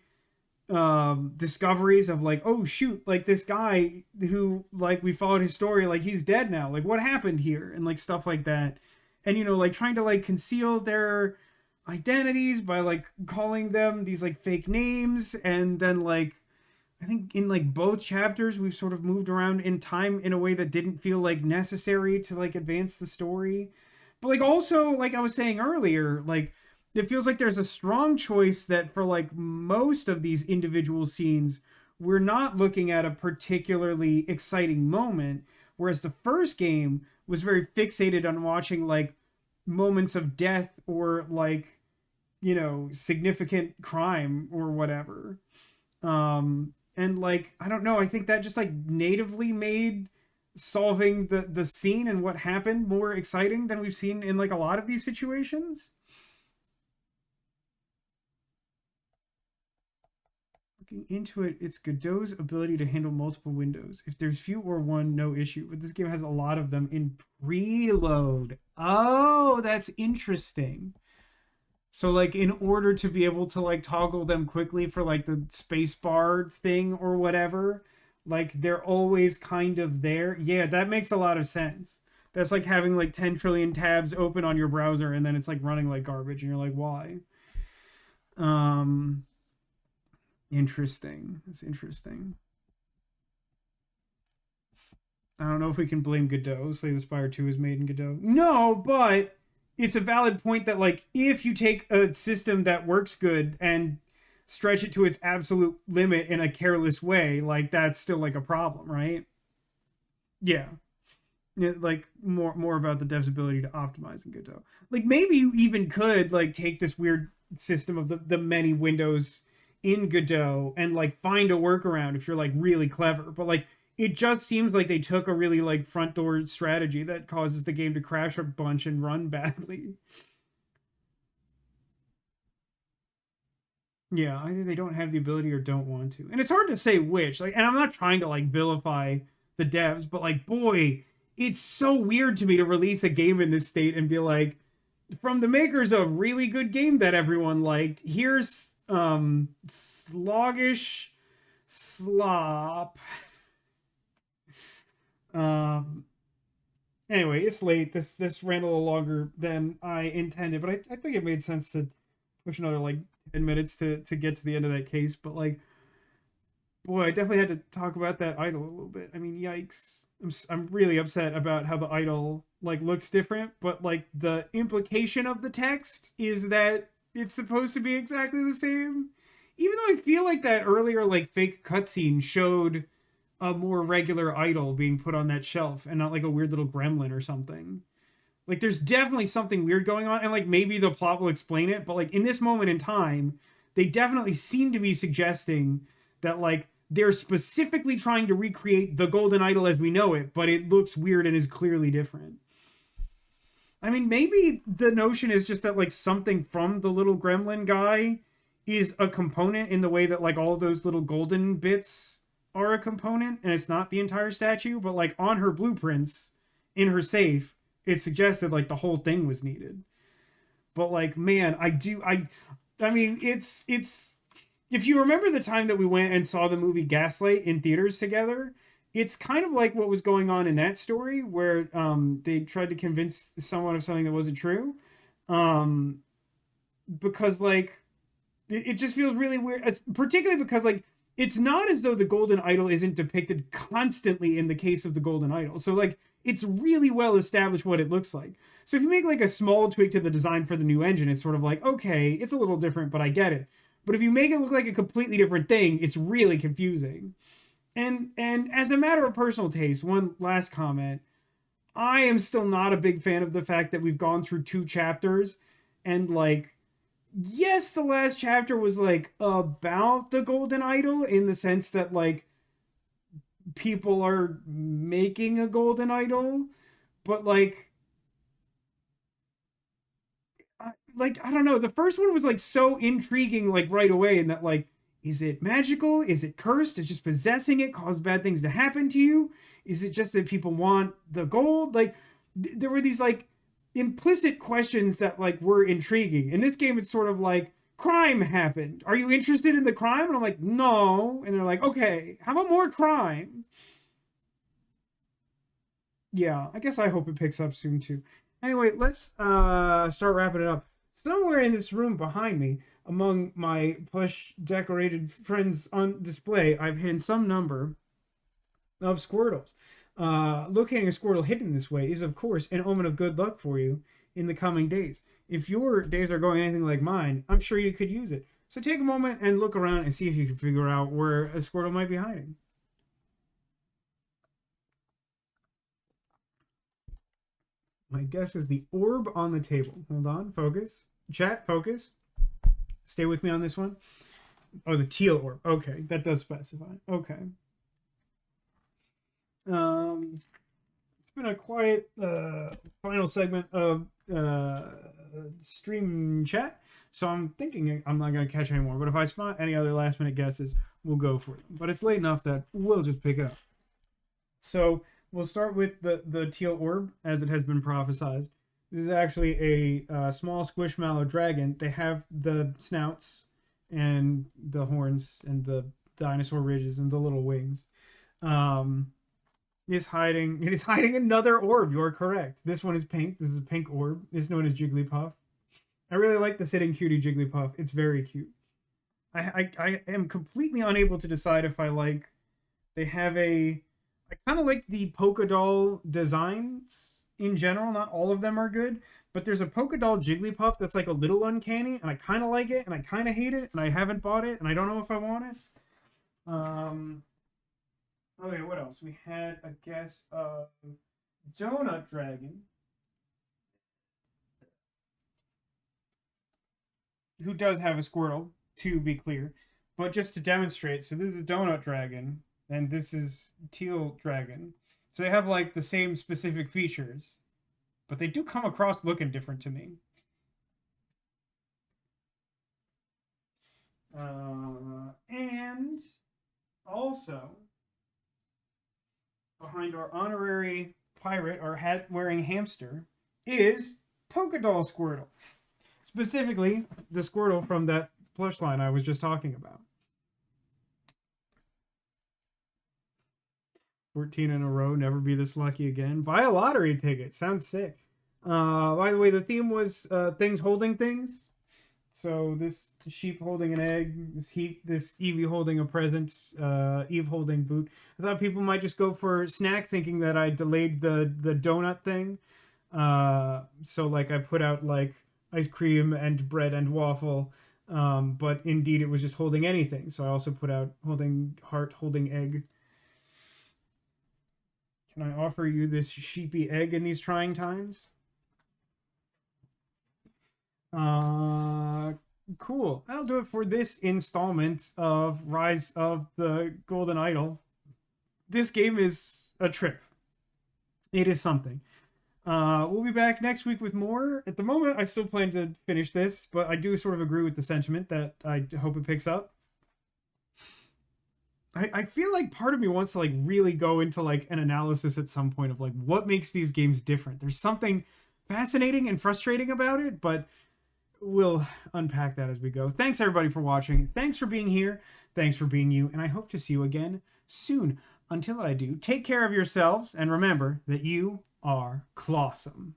discoveries of like, oh shoot, like this guy who like we followed his story, like he's dead now, like what happened here, and like stuff like that. And like trying to like conceal their identities by like calling them these like fake names, and then like I think in like both chapters we've sort of moved around in time in a way that didn't feel like necessary to like advance the story. But like also like I was saying earlier, like it feels like there's a strong choice that for like most of these individual scenes we're not looking at a particularly exciting moment, whereas the first game was very fixated on watching like moments of death or like significant crime or whatever. And like I don't know, I think that just like natively made solving the scene and what happened more exciting than we've seen in like a lot of these situations. Looking into it, it's Godot's ability to handle multiple windows. If there's few or one, no issue, but this game has a lot of them in preload. Oh, that's interesting. So like in order to be able to like toggle them quickly for like the space bar thing or whatever, like they're always kind of there. Yeah, that makes a lot of sense. That's like having like 10 trillion tabs open on your browser and then it's like running like garbage and you're like, why? Interesting. That's interesting. I don't know if we can blame Godot. Slay the Spire 2 is made in Godot. No, but it's a valid point that like if you take a system that works good and stretch it to its absolute limit in a careless way, like that's still like a problem, right? Yeah. Like more about the dev's ability to optimize in Godot. Like maybe you even could like take this weird system of the many windows in Godot and like find a workaround if you're like really clever. But like it just seems like they took a really like front door strategy that causes the game to crash a bunch and run badly. Yeah, either they don't have the ability or don't want to. And it's hard to say which. Like, and I'm not trying to like vilify the devs, but like boy, it's so weird to me to release a game in this state and be like, from the makers of really good game that everyone liked, here's sloggish slop. Um anyway, it's late. This ran a little longer than I intended, but I think it made sense to push another like 10 minutes to get to the end of that case. But like, boy, I definitely had to talk about that idol a little bit. I mean, yikes. I'm really upset about how the idol like looks different, but like the implication of the text is that it's supposed to be exactly the same. Even though I feel like that earlier like fake cutscene showed a more regular idol being put on that shelf and not like a weird little gremlin or something. Like there's definitely something weird going on, and like maybe the plot will explain it, but like in this moment in time, they definitely seem to be suggesting that like they're specifically trying to recreate the golden idol as we know it, but it looks weird and is clearly different. I mean, maybe the notion is just that like something from the little gremlin guy is a component in the way that like all those little golden bits are a component, and it's not the entire statue, but like on her blueprints in her safe, it suggested like the whole thing was needed. But like, man, I mean, it's if you remember the time that we went and saw the movie Gaslight in theaters together, it's kind of like what was going on in that story where they tried to convince someone of something that wasn't true. Um, because like it just feels really weird, particularly because like it's not as though the golden idol isn't depicted constantly in the case of the golden idol. So like it's really well established what it looks like. So if you make like a small tweak to the design for the new engine, it's sort of like, okay, it's a little different, but I get it. But if you make it look like a completely different thing, it's really confusing. And as a matter of personal taste, one last comment. I am still not a big fan of the fact that we've gone through 2 chapters and like yes, the last chapter was like about the golden idol in the sense that like people are making a golden idol, but like I don't know, the first one was like so intriguing like right away, and that like, is it magical, is it cursed, is just possessing it cause bad things to happen to you, is it just that people want the gold, like there were these like implicit questions that like were intriguing. In this game it's sort of like, crime happened, are you interested in the crime, and I'm like, no, and they're like, okay, how about more crime. Yeah, I guess I hope it picks up soon too. Anyway, let's start wrapping it up. Somewhere in this room behind me, among my plush decorated friends on display, I've hidden some number of Squirtles. Locating a Squirtle hidden this way is, of course, an omen of good luck for you in the coming days. If your days are going anything like mine, I'm sure you could use it. So take a moment and look around and see if you can figure out where a Squirtle might be hiding. My guess is the orb on the table. Hold on, focus. Chat, focus. Stay with me on this one. Oh, the teal orb. Okay, that does specify. Okay. It's been a quiet final segment of stream chat, so I'm thinking I'm not going to catch any more. But if I spot any other last minute guesses, we'll go for it. But it's late enough that we'll just pick it up. So we'll start with the teal orb, as it has been prophesized. This is actually a small squishmallow dragon. They have the snouts and the horns and the dinosaur ridges and the little wings. It is hiding another orb. You're correct. This one is pink. This is a pink orb. It's known as Jigglypuff. I really like the sitting cutie Jigglypuff. It's very cute. I am completely unable to decide if I like. They have I kind of like the polka doll designs in general. Not all of them are good, but there's a polka doll Jigglypuff that's like a little uncanny, and I kind of like it, and I kind of hate it, and I haven't bought it, and I don't know if I want it. Okay, what else? We had a guess of Donut Dragon, who does have a Squirtle, to be clear. But just to demonstrate, so this is a donut dragon, and this is teal dragon. So they have like the same specific features, but they do come across looking different to me. And also, behind our honorary pirate, our hat-wearing hamster, is Polka Doll Squirtle. Specifically, the Squirtle from that plush line I was just talking about. 14 in a row, never be this lucky again. Buy a lottery ticket, sounds sick. By the way, the theme was things holding things. So this sheep holding an egg, this Evie holding a present, Eve holding boot. I thought people might just go for snack, thinking that I delayed the donut thing. So like I put out like ice cream and bread and waffle, but indeed it was just holding anything. So I also put out holding heart, holding egg. Can I offer you this sheepy egg in these trying times? Cool. That'll do it for this installment of Rise of the Golden Idol. This game is a trip. It is something. We'll be back next week with more. At the moment, I still plan to finish this, but I do sort of agree with the sentiment that I hope it picks up. I feel like part of me wants to like really go into like an analysis at some point of like what makes these games different. There's something fascinating and frustrating about it, but we'll unpack that as we go. Thanks everybody for watching. Thanks for being here. Thanks for being you. And I hope to see you again soon. Until I do, take care of yourselves and remember that you are clawsome.